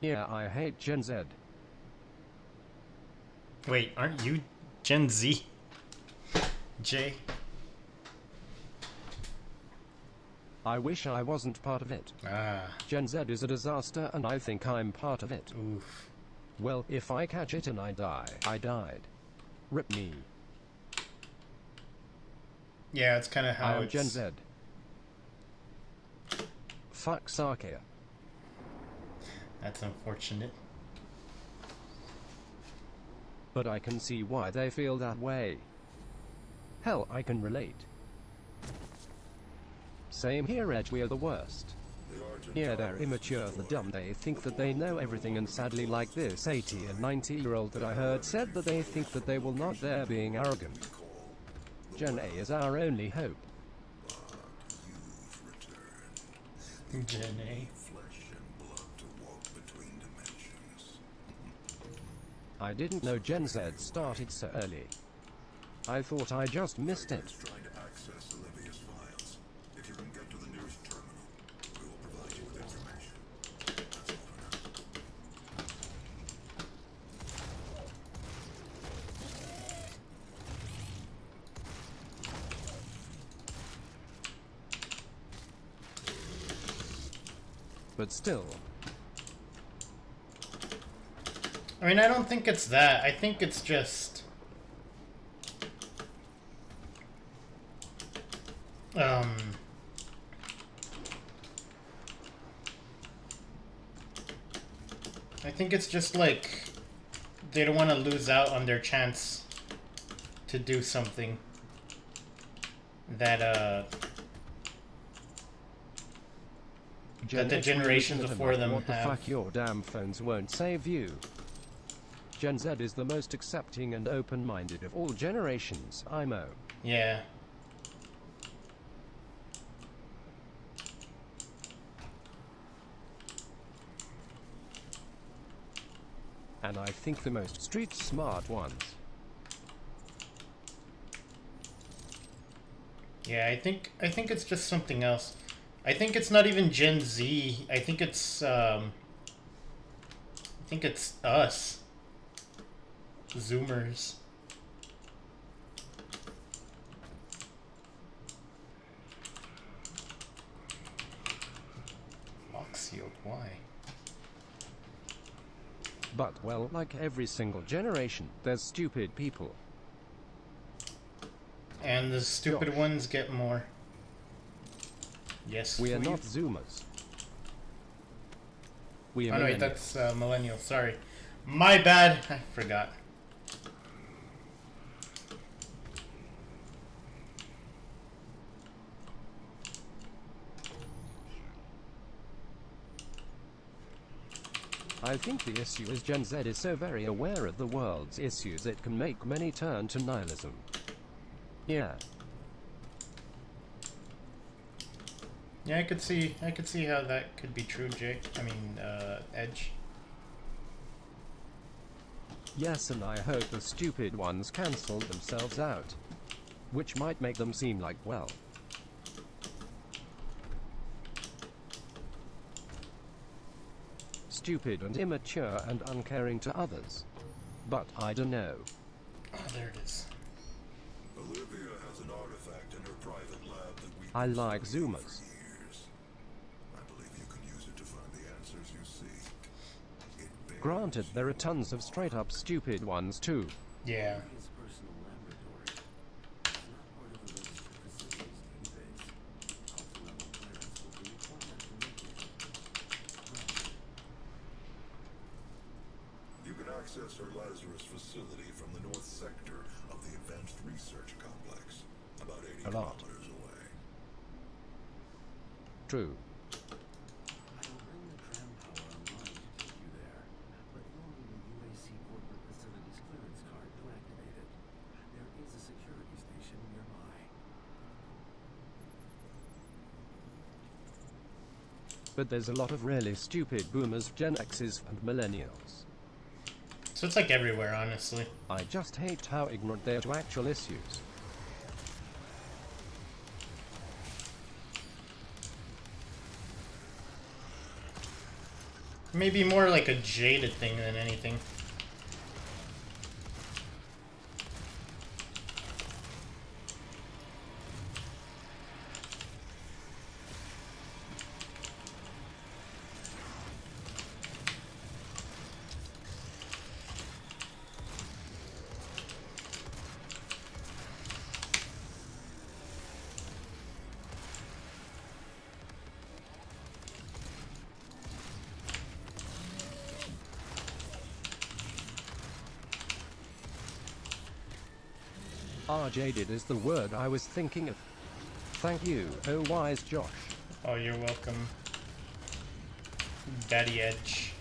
Yeah, I hate Gen Z. Wait, aren't you Gen Z? Jay? I wish I wasn't part of it. Ah. Gen Z is a disaster and I think I'm part of it. Oof. Well, if I catch it and I die, I died. Rip me. Yeah, it's kind of how I am it's... Gen Z. Fuck Sarkia. That's unfortunate. But I can see why they feel that way. Hell, I can relate. Same here, Edge, we're the worst. Yeah, they're immature, the dumb, they think that they know everything, and sadly, like this 80 and 90-year-old that I heard said that they think that they will not dare being arrogant. Gen A is our only hope. Gen A. I didn't know Gen Z started so early. I thought I just missed it. Trying to access Olivia's files. If you can get to the nearest terminal, we will provide you with information. That's all for now. But still, I mean, I don't think it's that. I think it's just... I think it's just like... they don't want to lose out on their chance to do something that, Gen the X generations will listen before to them what the have. fuck, your damn phones won't save you. Gen Z is the most accepting and open-minded of all generations, IMO. Yeah. And I think the most street smart ones. Yeah, I think it's just something else. I think it's not even Gen Z. I think it's us. Zoomers. Lock sealed, why? But, well, like every single generation, there's stupid people. And the stupid Josh. ones get more. Yes. We are Fuyu. not Zoomers. We are Oh no, wait, millennials. that's millennial. Sorry, my bad. I forgot. I think the issue is Gen Z is so very aware of the world's issues it can make many turn to nihilism. Yeah. Yeah, I could see how that could be true, Jake. I mean, Edge. Yes, and I hope the stupid ones cancel themselves out. Which might make them seem like, well, stupid and immature and uncaring to others. But I don't know. Oh, there it is. Olivia has an artifact in her private lab that we I like zoomers. for years. I believe you can use it to find the answers you seek. It bears Granted, there are tons of straight up stupid ones too. Yeah. His personal laboratory. It's not part of the registered facilities database. Alpha-level clearance will be required to make it. You can access her Lazarus facility from the north sector of the Advanced Research Complex, about 80 A lot. kilometers away. True. I will bring the tram power online to take you there, but you'll need a UAC corporate facilities clearance card to activate it. There is a security station nearby. But there's a lot of really stupid boomers, Gen X's, and millennials. So it's like everywhere, honestly. I just hate how ignorant they are to actual issues. Maybe more like a jaded thing than anything. Jaded is the word I was thinking of. Thank you, oh wise Josh. Oh, you're welcome. Daddy Edge.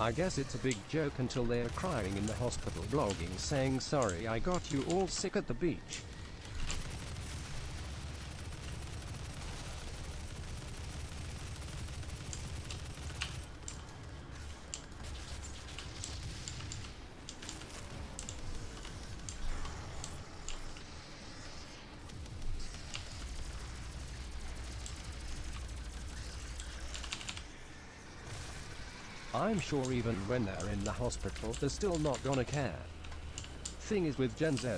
I guess it's a big joke until they're crying in the hospital blogging saying sorry I got you all sick at the beach. I'm sure even when they're in the hospital, they're still not gonna care. Thing is with Gen Z,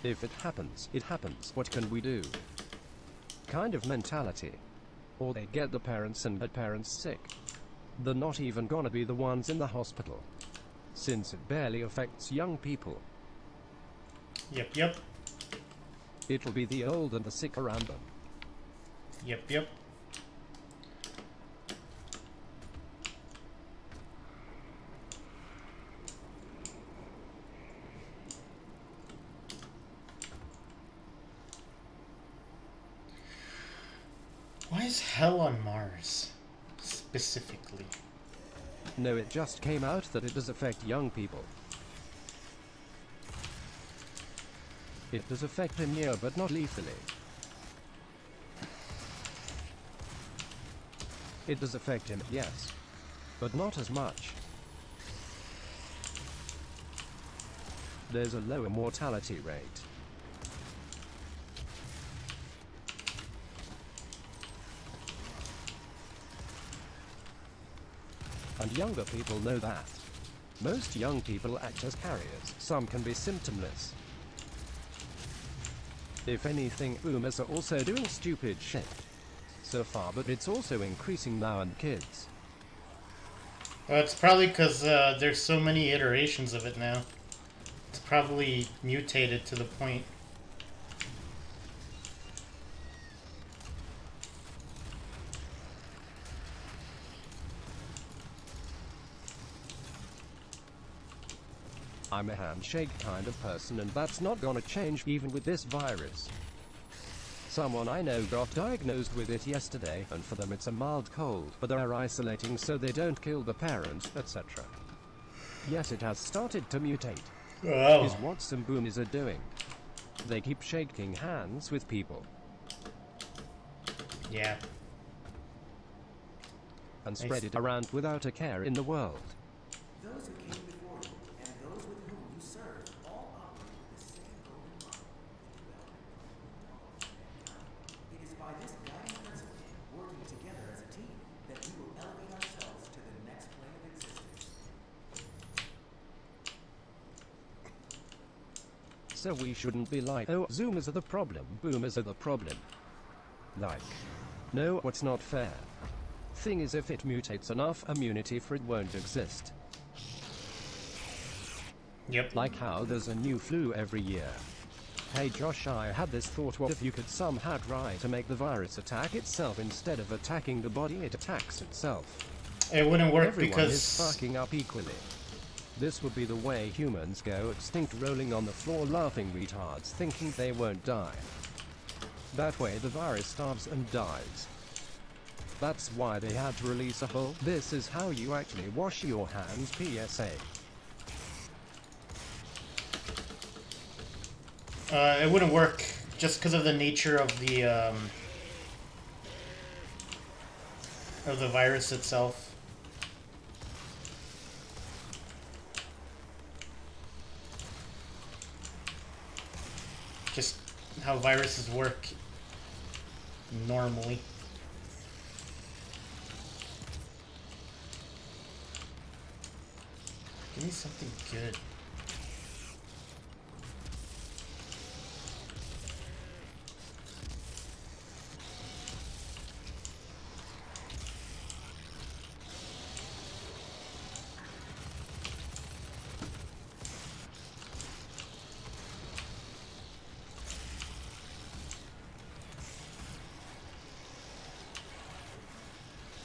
if it happens, it happens. What can we do? Kind of mentality. Or they get the parents and their parents sick. They're not even gonna be the ones in the hospital, since it barely affects young people. Yep. It'll be the old and the sick around them. Yep. Why is hell on Mars? Specifically. No, it just came out that it does affect young people. It does affect him, yeah, but not lethally. It does affect him, yes, but not as much. There's a lower mortality rate. And younger people know that. Most young people act as carriers. Some can be symptomless. If anything, boomers are also doing stupid shit so far, but it's also increasing now in kids. Well, it's probably because there's so many iterations of it now. It's probably mutated to the point. I'm a handshake kind of person, and that's not gonna change even with this virus. Someone I know got diagnosed with it yesterday, and for them it's a mild cold, but they're isolating so they don't kill the parent, etc. Yes, it has started to mutate. Oh. Is what some boomers are doing. They keep shaking hands with people. Yeah. And spread it around without a care in the world. Those who came before you and those with whom you serve all operate with the same golden model. It is by this guiding principle, working together as a team, that we will elevate ourselves to the next plane of existence. So we shouldn't be like, oh, Zoomers are the problem, boomers are the problem. Like, no, it's not fair. Thing is, if it mutates enough, immunity for it won't exist. Yep. Like how there's a new flu every year. Hey Josh, I had this thought, what if you could somehow try to make the virus attack itself instead of attacking the body, it attacks itself. It wouldn't work Everyone because is fucking up equally. This would be the way humans go extinct, rolling on the floor laughing retards thinking they won't die. That way the virus starves and dies. That's why they had to release a whole "this is how you actually wash your hands" PSA. It wouldn't work just because of the nature of the virus itself. Just how viruses work normally. Give me something good.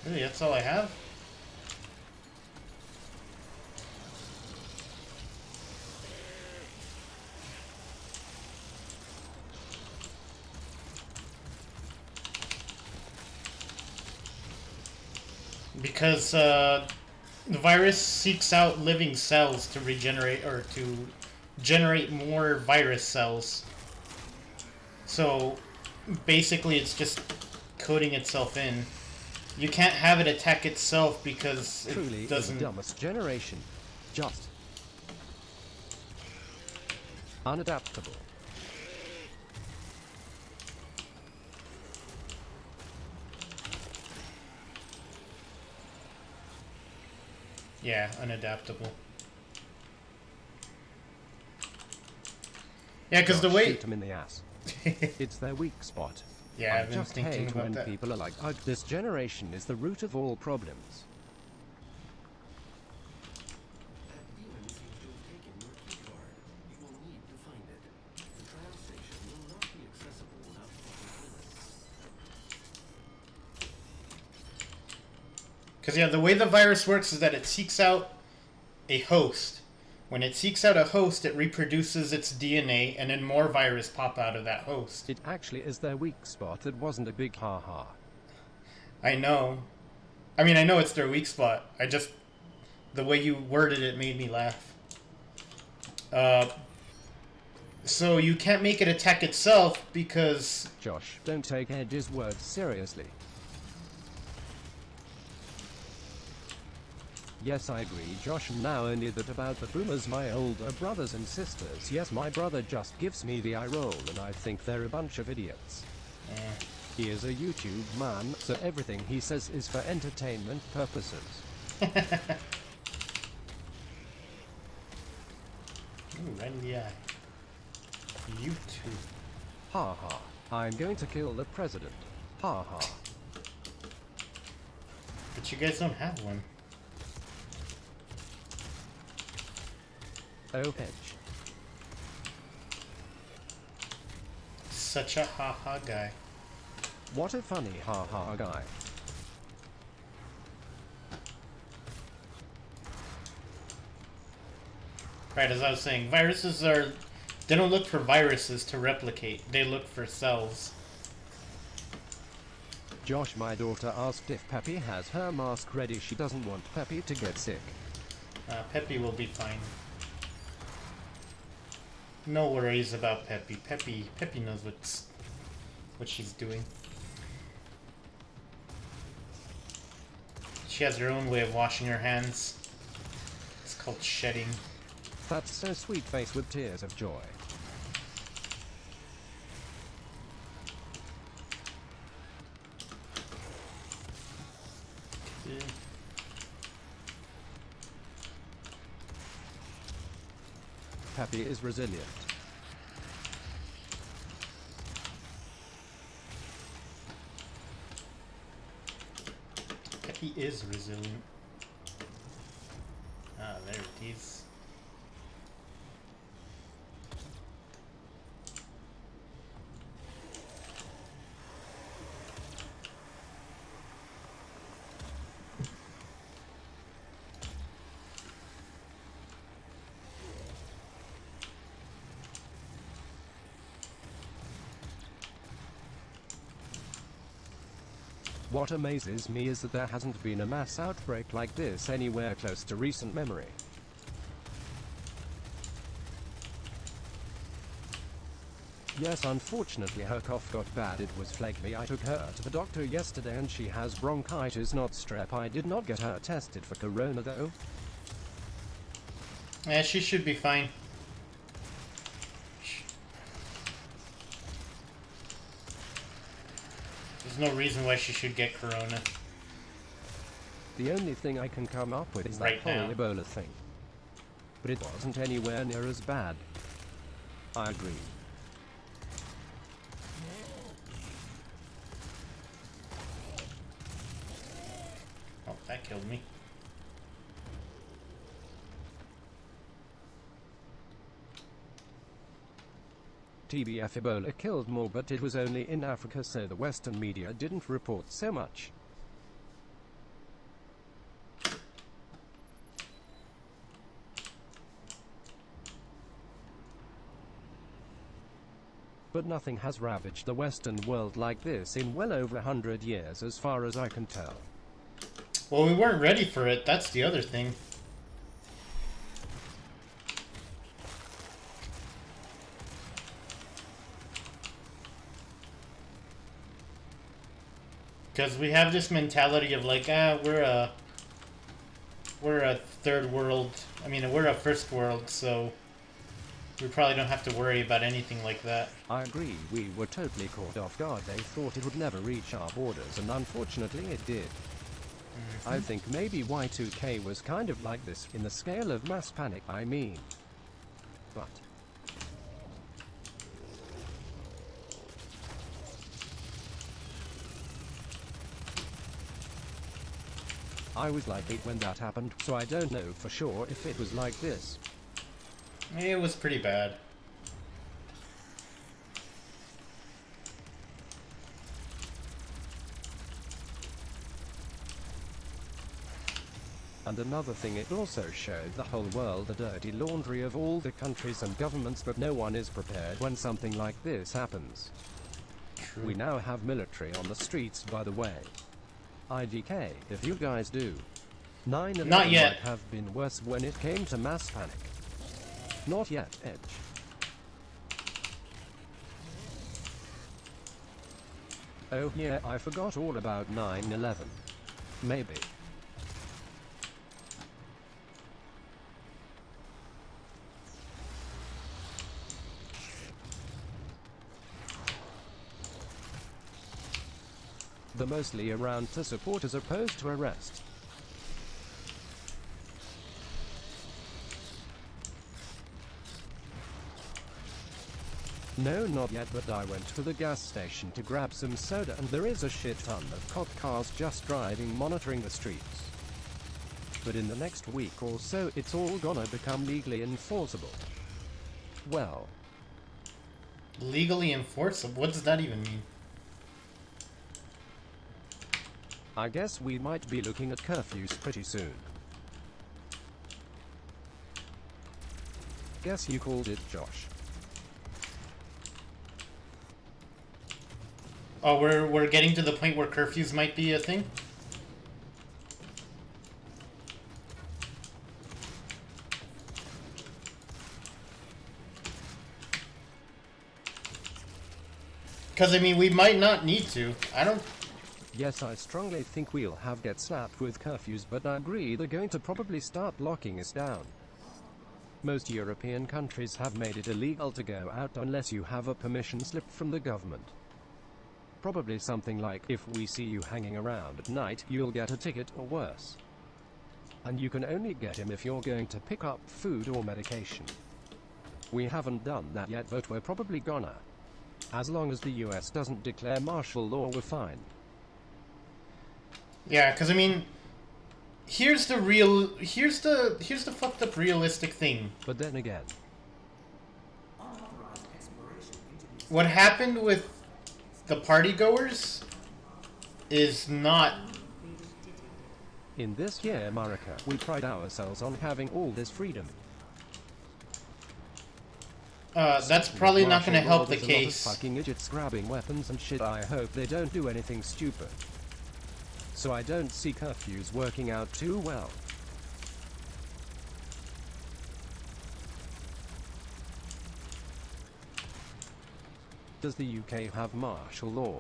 Really, that's all I have? Because the virus seeks out living cells to regenerate or to generate more virus cells. So basically it's just coding itself in. You can't have it attack itself because Truly it doesn't... the dumbest generation. Just unadaptable. Yeah, unadaptable. Yeah, because the way... Shoot them in the ass. It's their weak spot. Yeah, I I've been just thinking hate about when that. people are like, "Ugh, this generation is the root of all problems." That demon seems to have taken your keycard. You will need to find it. The tram station will not be accessible without proper clearance. Because, yeah, the way the virus works is that it seeks out a host. When it seeks out a host, it reproduces its DNA, and then more virus pop out of that host. It actually is their weak spot. It wasn't a big ha-ha. I know. I mean, I know it's their weak spot. I just... The way you worded it made me laugh. So you can't make it attack itself because... Josh, don't take Edge's words seriously. Yes, I agree, Josh. Now only that about the boomers, my older brothers and sisters. Yes, my brother just gives me the eye roll and I think they're a bunch of idiots. He is a YouTube man, so everything he says is for entertainment purposes. Ooh, right in the eye. YouTube. Ha ha. I'm going to kill the president. Ha ha. But you guys don't have one. Oh, Edge. Such a ha-ha guy. What a funny ha ha guy. Right, as I was saying, viruses are... They don't look for viruses to replicate. They look for cells. Josh, my daughter asked if Peppy has her mask ready. She doesn't want Peppy to get sick. Peppy will be fine. No worries about Peppy. Peppy knows what she's doing. She has her own way of washing her hands. It's called shedding. That's so sweet face with tears of joy. Yeah. Peppy is resilient. Peppy is resilient. Ah, there it is. What amazes me is that there hasn't been a mass outbreak like this anywhere close to recent memory. Yes, unfortunately her cough got bad. It was flaky. I took her to the doctor yesterday and she has bronchitis, not strep. I did not get her tested for corona though. Yeah, she should be fine. There's no reason why she should get corona. The only thing I can come up with is that Right whole now. Ebola thing. But it wasn't anywhere near as bad. I agree. Oh, that killed me. TBF Ebola killed more, but it was only in Africa, so the Western media didn't report so much. But nothing has ravaged the Western world like this in well over 100 years as far as I can tell. Well, we weren't ready for it. That's the other thing. Because we have this mentality of like, we're a third world. I mean, we're a first world, so we probably don't have to worry about anything like that. I agree, we were totally caught off guard. They thought it would never reach our borders, and unfortunately it did. I think maybe Y2K was kind of like this, in the scale of mass panic, I mean. But I was like 8 when that happened, so I don't know for sure if it was like this. It was pretty bad. And another thing, it also showed the whole world the dirty laundry of all the countries and governments, but no one is prepared when something like this happens. True. We now have military on the streets, by the way. IDK, if you guys do. 9/11 Not yet. might have been worse when it came to mass panic. Not yet, Edge. Oh yeah, I forgot all about 9/11. Maybe. They're mostly around to support as opposed to arrest. No, not yet, but I went to the gas station to grab some soda and there is a shit ton of cop cars just driving, monitoring the streets. But in the next week or so, it's all gonna become legally enforceable. Well, Legally enforceable? What does that even mean? I guess we might be looking at curfews pretty soon. Guess you called it, Josh. Oh, we're getting to the point where curfews might be a thing? Because, I mean, we might not need to. I don't... Yes, I strongly think we'll have get slapped with curfews, but I agree they're going to probably start locking us down. Most European countries have made it illegal to go out unless you have a permission slip from the government. Probably something like, if we see you hanging around at night, you'll get a ticket or worse. And you can only get him if you're going to pick up food or medication. We haven't done that yet, but we're probably gonna. As long as the US doesn't declare martial law, we're fine. Yeah, because, I mean, here's the fucked up realistic thing. But then again, What happened with the party goers is not... in this here America, we pride ourselves on having all this freedom. that's probably not going to help the There's a lot of case. fucking idiots grabbing weapons and shit. I hope they don't do anything stupid. So I don't see curfews working out too well. Does the UK have martial law?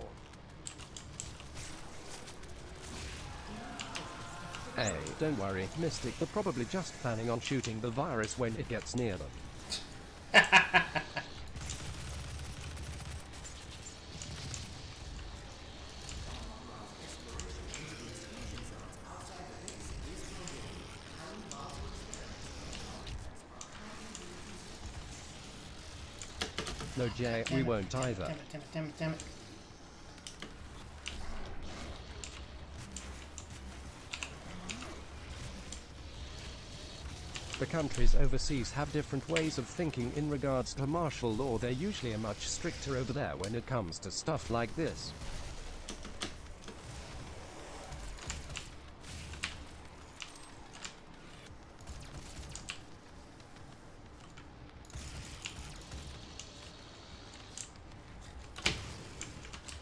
Hey, don't worry, Mystic, they're probably just planning on shooting the virus when it gets near them. No, Jay, we won't either. Damn it, damn it, damn it, damn it. The countries overseas have different ways of thinking in regards to martial law. They're usually much stricter over there when it comes to stuff like this.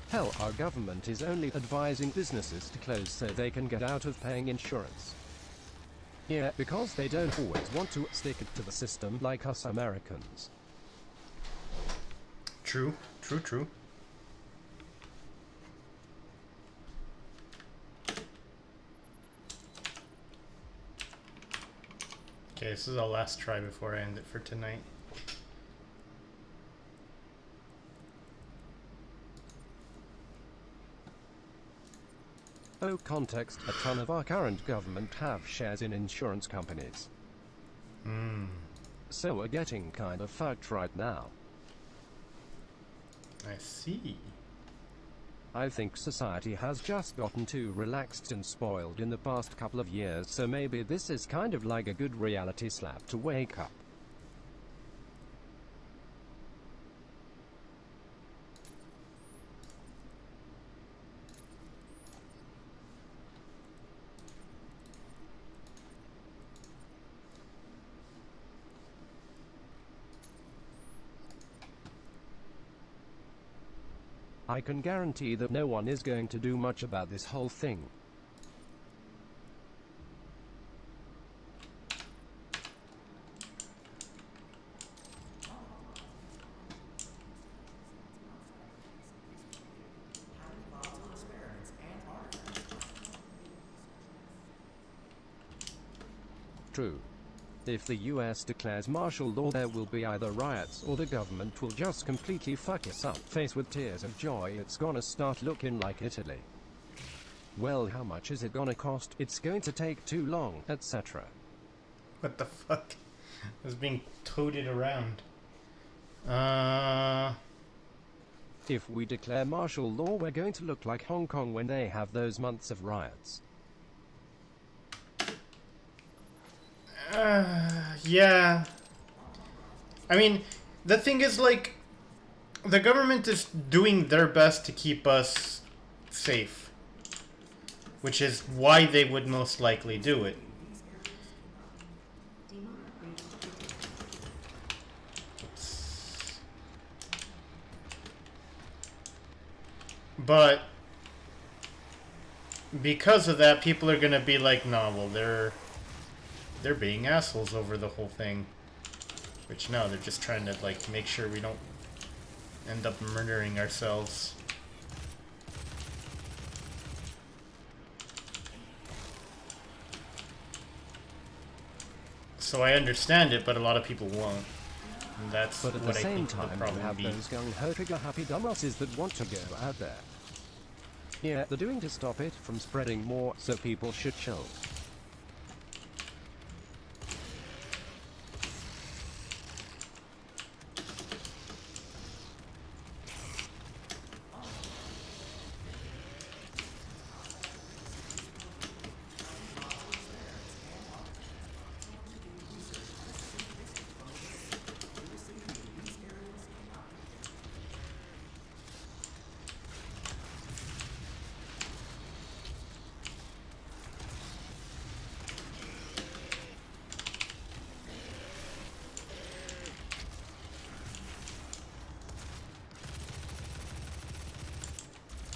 Hell, our government is only advising businesses to close so they can get out of paying insurance. Yeah, because they don't always want to stick it to the system like us Americans. True, true, true. Okay, this is our last try before I end it for tonight. Oh, context, a ton of our current government have shares in insurance companies. So we're getting kind of fucked right now. I see. I think society has just gotten too relaxed and spoiled in the past couple of years, so maybe this is kind of like a good reality slap to wake up. I can guarantee that no one is going to do much about this whole thing. True. If the US declares martial law, there will be either riots or the government will just completely fuck us up. Face with tears of joy, it's gonna start looking like Italy. Well, how much is it gonna cost? It's going to take too long, etc. What the fuck? I was being toted around. If we declare martial law, we're going to look like Hong Kong when they have those months of riots. Yeah. I mean, the thing is, like, the government is doing their best to keep us safe, which is why they would most likely do it. But because of that, people are gonna be like, no, well, they're being assholes over the whole thing. Which no, they're just trying to like make sure we don't end up murdering ourselves. So I understand it, but a lot of people won't. And that's But at what the I same think the time, you problem have be. those gung-ho trigger-happy dumbasses that want to go out there. Yeah, they're doing to stop it from spreading more, so people should chill.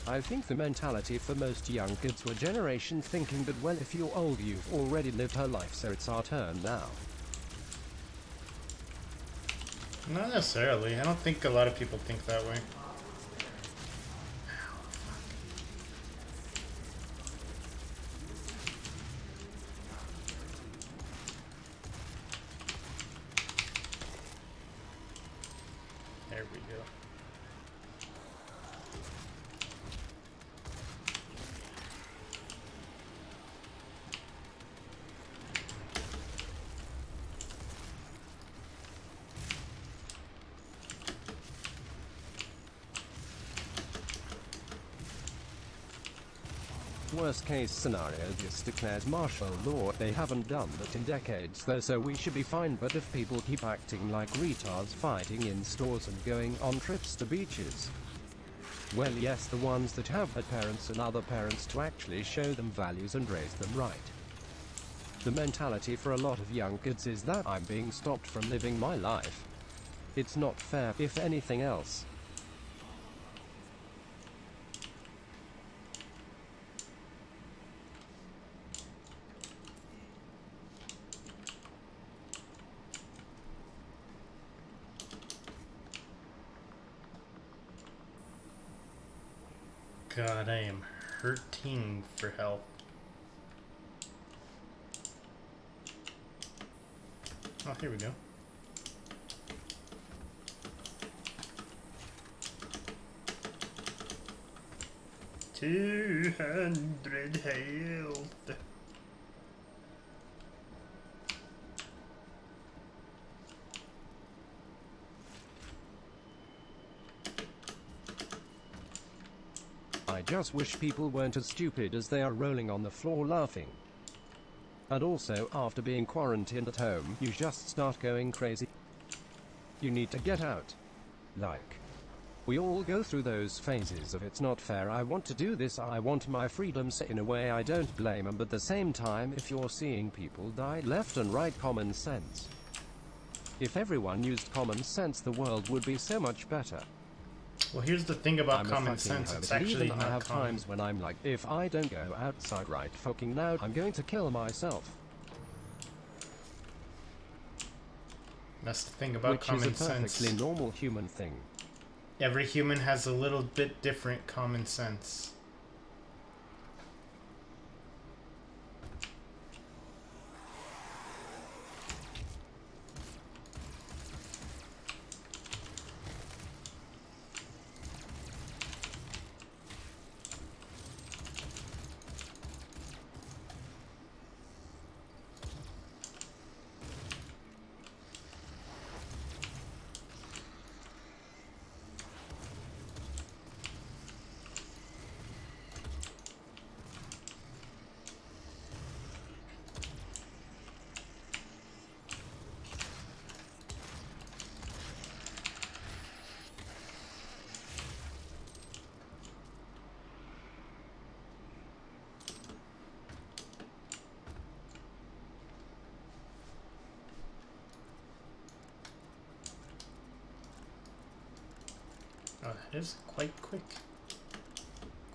I think the mentality for most young kids were generation thinking that, well, if you're old you've already lived her life, so it's our turn now. Not necessarily. I don't think a lot of people think that way. There we go. Worst case scenario, this declares martial law. They haven't done that in decades though, so we should be fine. But if people keep acting like retards, fighting in stores and going on trips to beaches, well, yes, the ones that have had parents and other parents to actually show them values and raise them right. The mentality for a lot of young kids is that I'm being stopped from living my life. It's not fair, if anything else. God, I am hurting for health. Oh, here we go. $200 health. I just wish people weren't as stupid as they are, rolling on the floor laughing. And also, after being quarantined at home, you just start going crazy. You need to get out. Like, we all go through those phases of it's not fair, I want to do this, I want my freedom, so in a way I don't blame them, but at the same time, if you're seeing people die left and right, common sense. If everyone used common sense, the world would be so much better. Well, here's the thing about I'm common a fucking sense. hermit, It's and actually even not I have common. times when I'm like, if I don't go outside right fucking now, I'm going to kill myself. That's the thing about Which is common a perfectly sense. normal human thing. Every human has a little bit different common sense. Oh, that is quite quick.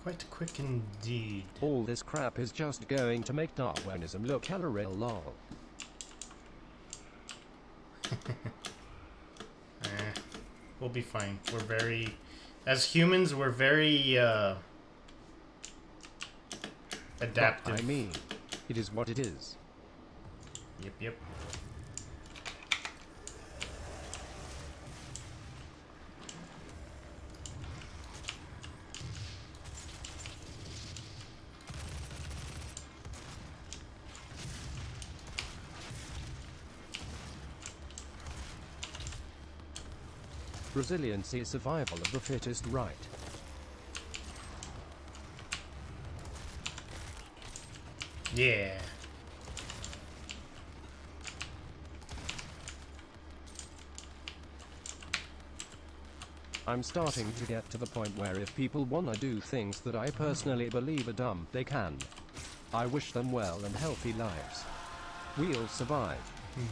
Quite quick indeed. All this crap is just going to make Darwinism look hella real lol. We'll be fine. We're very... As humans, we're very, adaptive. But I mean, it is what it is. Yep. Resiliency is survival of the fittest, right? Yeah. I'm starting to get to the point where if people wanna do things that I personally believe are dumb, they can. I wish them well and healthy lives. We'll survive.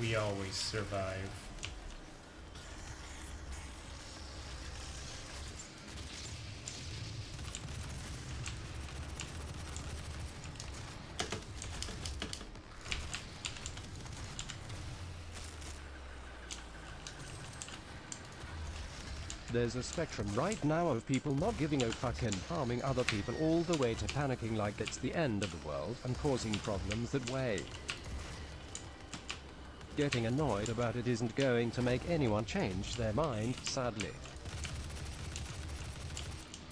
We always survive. There's a spectrum right now of people not giving a fuck and harming other people all the way to panicking like it's the end of the world and causing problems that way. Getting annoyed about it isn't going to make anyone change their mind, sadly.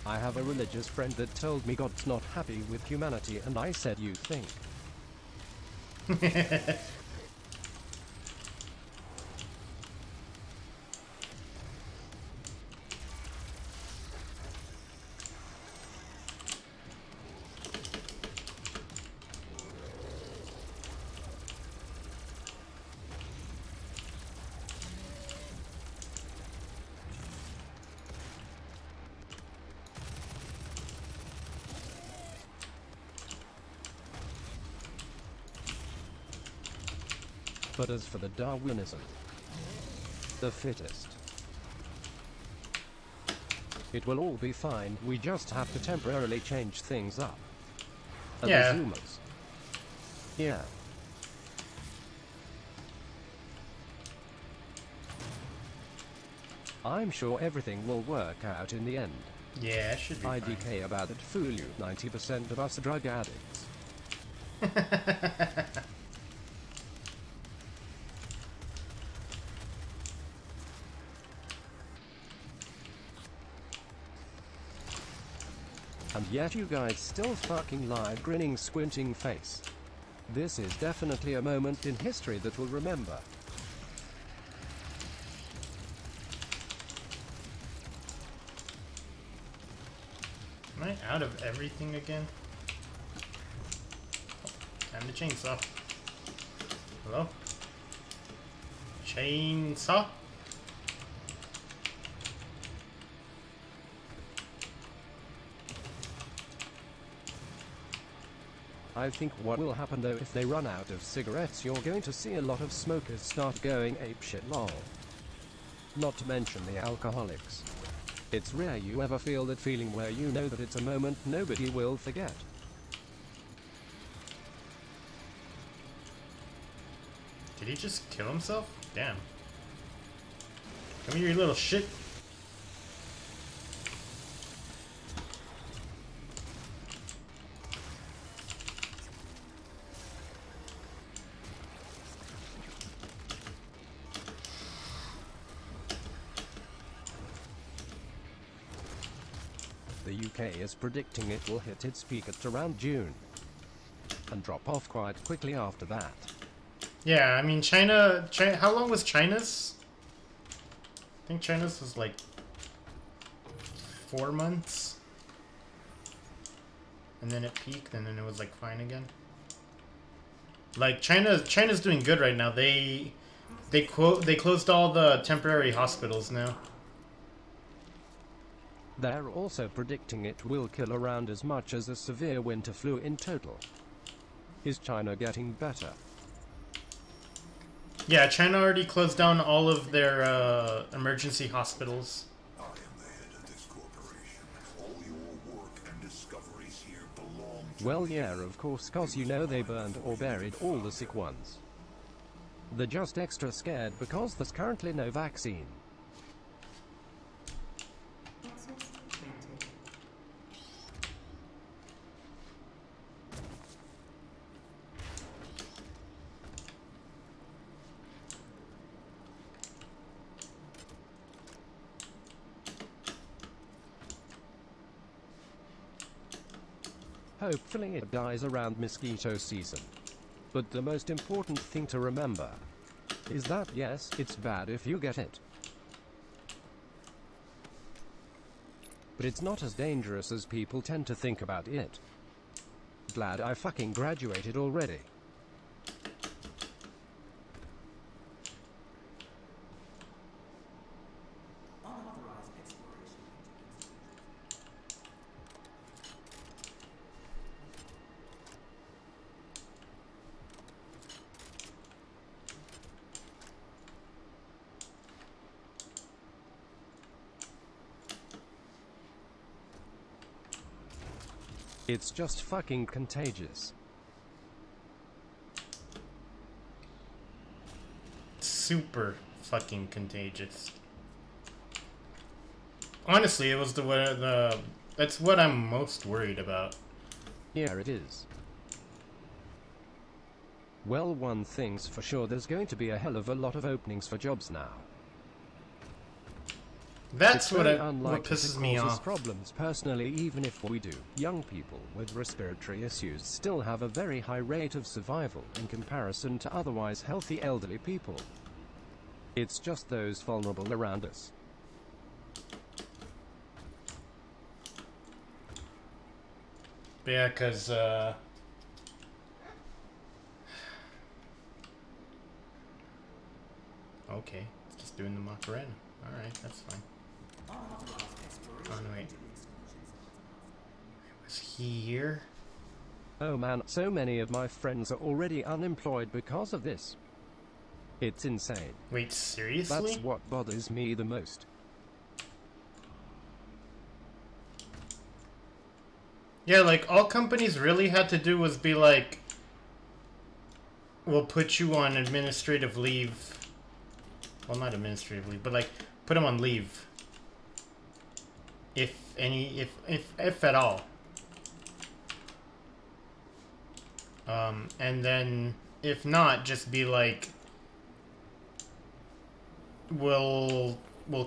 I have a religious friend that told me God's not happy with humanity, and I said, you think? But as for the Darwinism, the fittest, it will all be fine. We just have to temporarily change things up. And Yeah. the Zoomers. Yeah. I'm sure everything will work out in the end. Yeah, it should be fine. IDK about it, Fuyu. 90% of us are drug addicts. And yet you guys still fucking lie, grinning, squinting face. This is definitely a moment in history that we'll remember. Am I out of everything again? Time to chainsaw. Hello? Chainsaw? I think what will happen though, if they run out of cigarettes, you're going to see a lot of smokers start going apeshit lol. Not to mention the alcoholics. It's rare you ever feel that feeling where you know that it's a moment nobody will forget. Did he just kill himself? Damn. Come here, you little shit. The UK is predicting it will hit its peak at around June and drop off quite quickly after that. Yeah, I mean, China, how long was China's? I think China's was like 4 months. And then it peaked, and then it was like fine again. Like China's doing good right now. They closed all the temporary hospitals now. They're also predicting it will kill around as much as a severe winter flu in total. Is China getting better? Yeah, China already closed down all of their emergency hospitals. I am the head of this corporation. All your work and discovery Well, yeah, of course, cause you know they burned or buried all the sick ones. They're just extra scared because there's currently no vaccine. Access granted. Hopefully it dies around mosquito season. But the most important thing to remember is that yes, it's bad if you get it. But it's not as dangerous as people tend to think about it. Glad I fucking graduated already. Unauthorized exploration into installations. It's just fucking contagious. Super fucking contagious. Honestly, it was that's what I'm most worried about. Yeah, it is. Well, one thing's for sure, there's going to be a hell of a lot of openings for jobs now. That's It's what very what unlikely pisses to me cause us off. problems personally, even if we do. Young people with respiratory issues still have a very high rate of survival in comparison to otherwise healthy elderly people. It's just those vulnerable around us. Yeah, cause okay, it's just doing the Macarena. All right, that's fine. Unauthorized exploration Oh no, wait. into the exclusion zones. Was he here? Oh man, so many of my friends are already unemployed because of this. It's insane. Wait, seriously? That's what bothers me the most. Yeah, like all companies really had to do was be like, we'll put you on administrative leave. Well, not administrative leave, but like put them on leave. If any, if at all. And then if not, just be like, we'll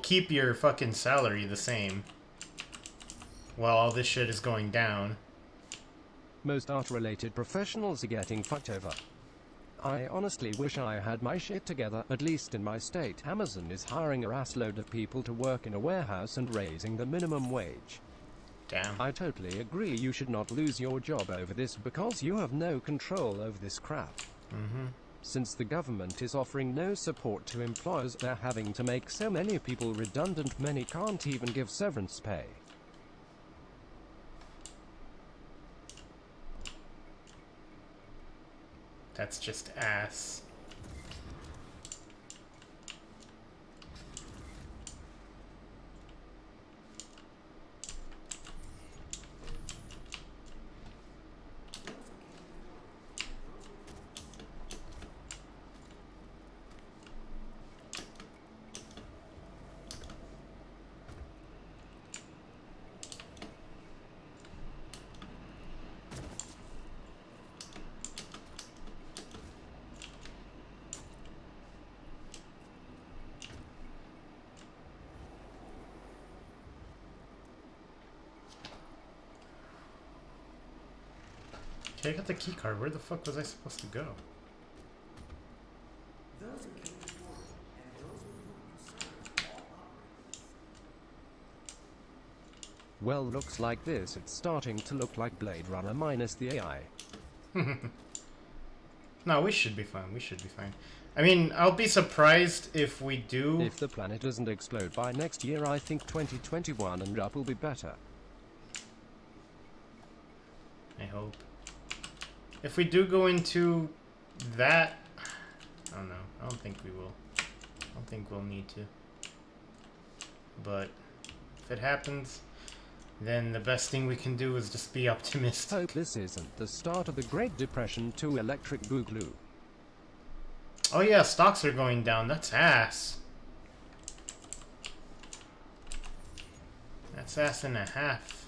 keep your fucking salary the same while all this shit is going down. Most art-related professionals are getting fucked over. I honestly wish I had my shit together, at least in my state. Amazon is hiring a assload of people to work in a warehouse and raising the minimum wage. Damn. I totally agree, you should not lose your job over this because you have no control over this crap. Since the government is offering no support to employers, they're having to make so many people redundant, many can't even give severance pay. That's just ass. Okay, I got the key card. Where the fuck was I supposed to go? Those who came before you and those with whom you served all operate. Well, looks like this, it's starting to look like Blade Runner minus the AI. No, we should be fine. We should be fine. I mean, I'll be surprised if we do. If the planet doesn't explode by next year, I think 2021 and up will be better. I hope. If we do go into that, I don't know. I don't think we will. I don't think we'll need to. But if it happens, then the best thing we can do is just be optimistic. Hope this isn't the start of the Great Depression to electric boogaloo. Oh yeah, stocks are going down. That's ass. That's ass and a half.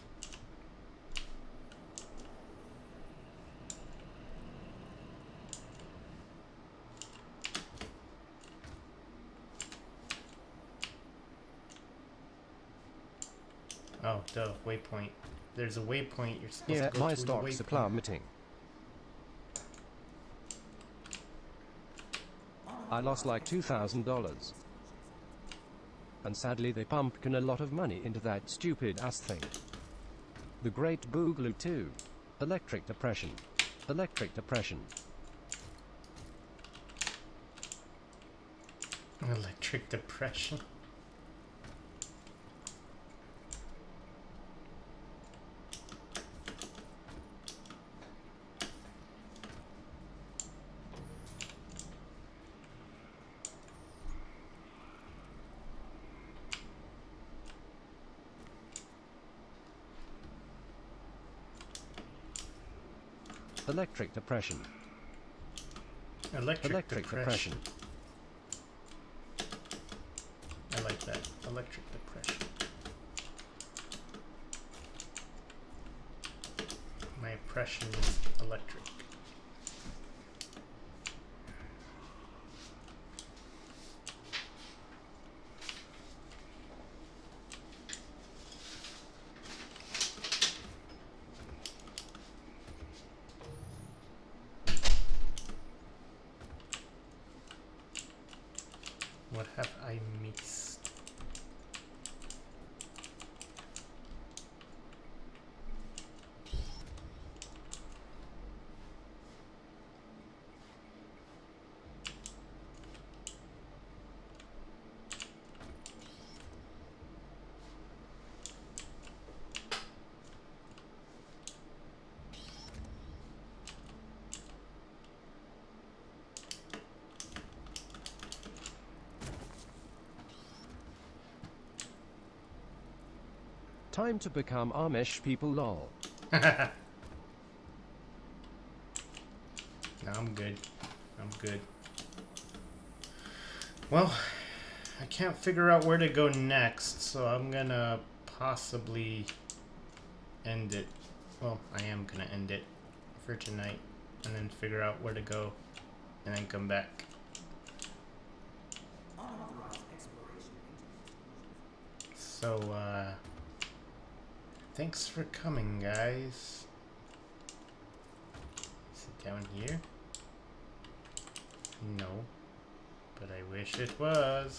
Oh, duh, waypoint. There's a waypoint you're supposed Yeah, to go my to. stocks are plummeting. I lost like $2,000. And sadly they pumpkin a lot of money into that stupid ass thing. The Great Boogaloo 2. Electric Depression. Electric Depression. Electric depression. Electric Depression. Electric depression. Depression. I like that. Electric depression. My impression is electric. What have I missed? Time to become Amish people lol. No, I'm good. I'm good. Well, I can't figure out where to go next, so I'm gonna possibly end it. Well, I am gonna end it for tonight, and then figure out where to go, and then come back. So, thanks for coming, guys. Is it down here? No. But I wish it was.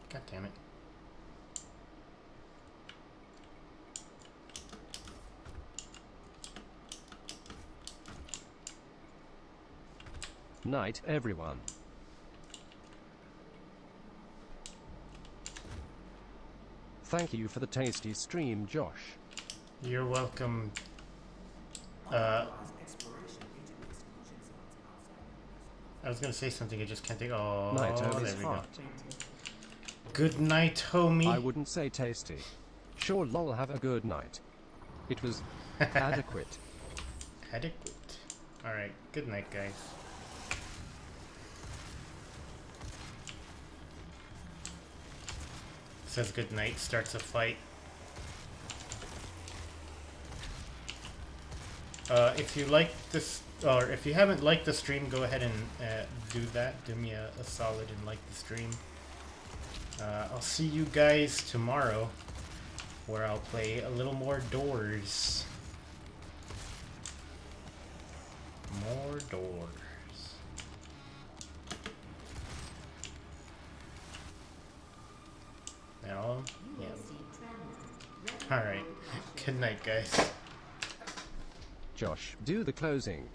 God damn it. Night, everyone. Thank you for the tasty stream, Josh. You're welcome. I was gonna say something, I just can't think. Oh, Night, there Omi's we go. heart. Good night, homie. I wouldn't say tasty. Sure, lol, have a good night. It was adequate. Adequate. Alright, good night, guys. Says good night, starts a fight. If you like this, or if you haven't liked the stream, go ahead and do that. Do me a solid and like the stream. I'll see you guys tomorrow, where I'll play a little more Doors. More Doors. That all? Yeah. Alright. Good night, guys. Josh, do the closing.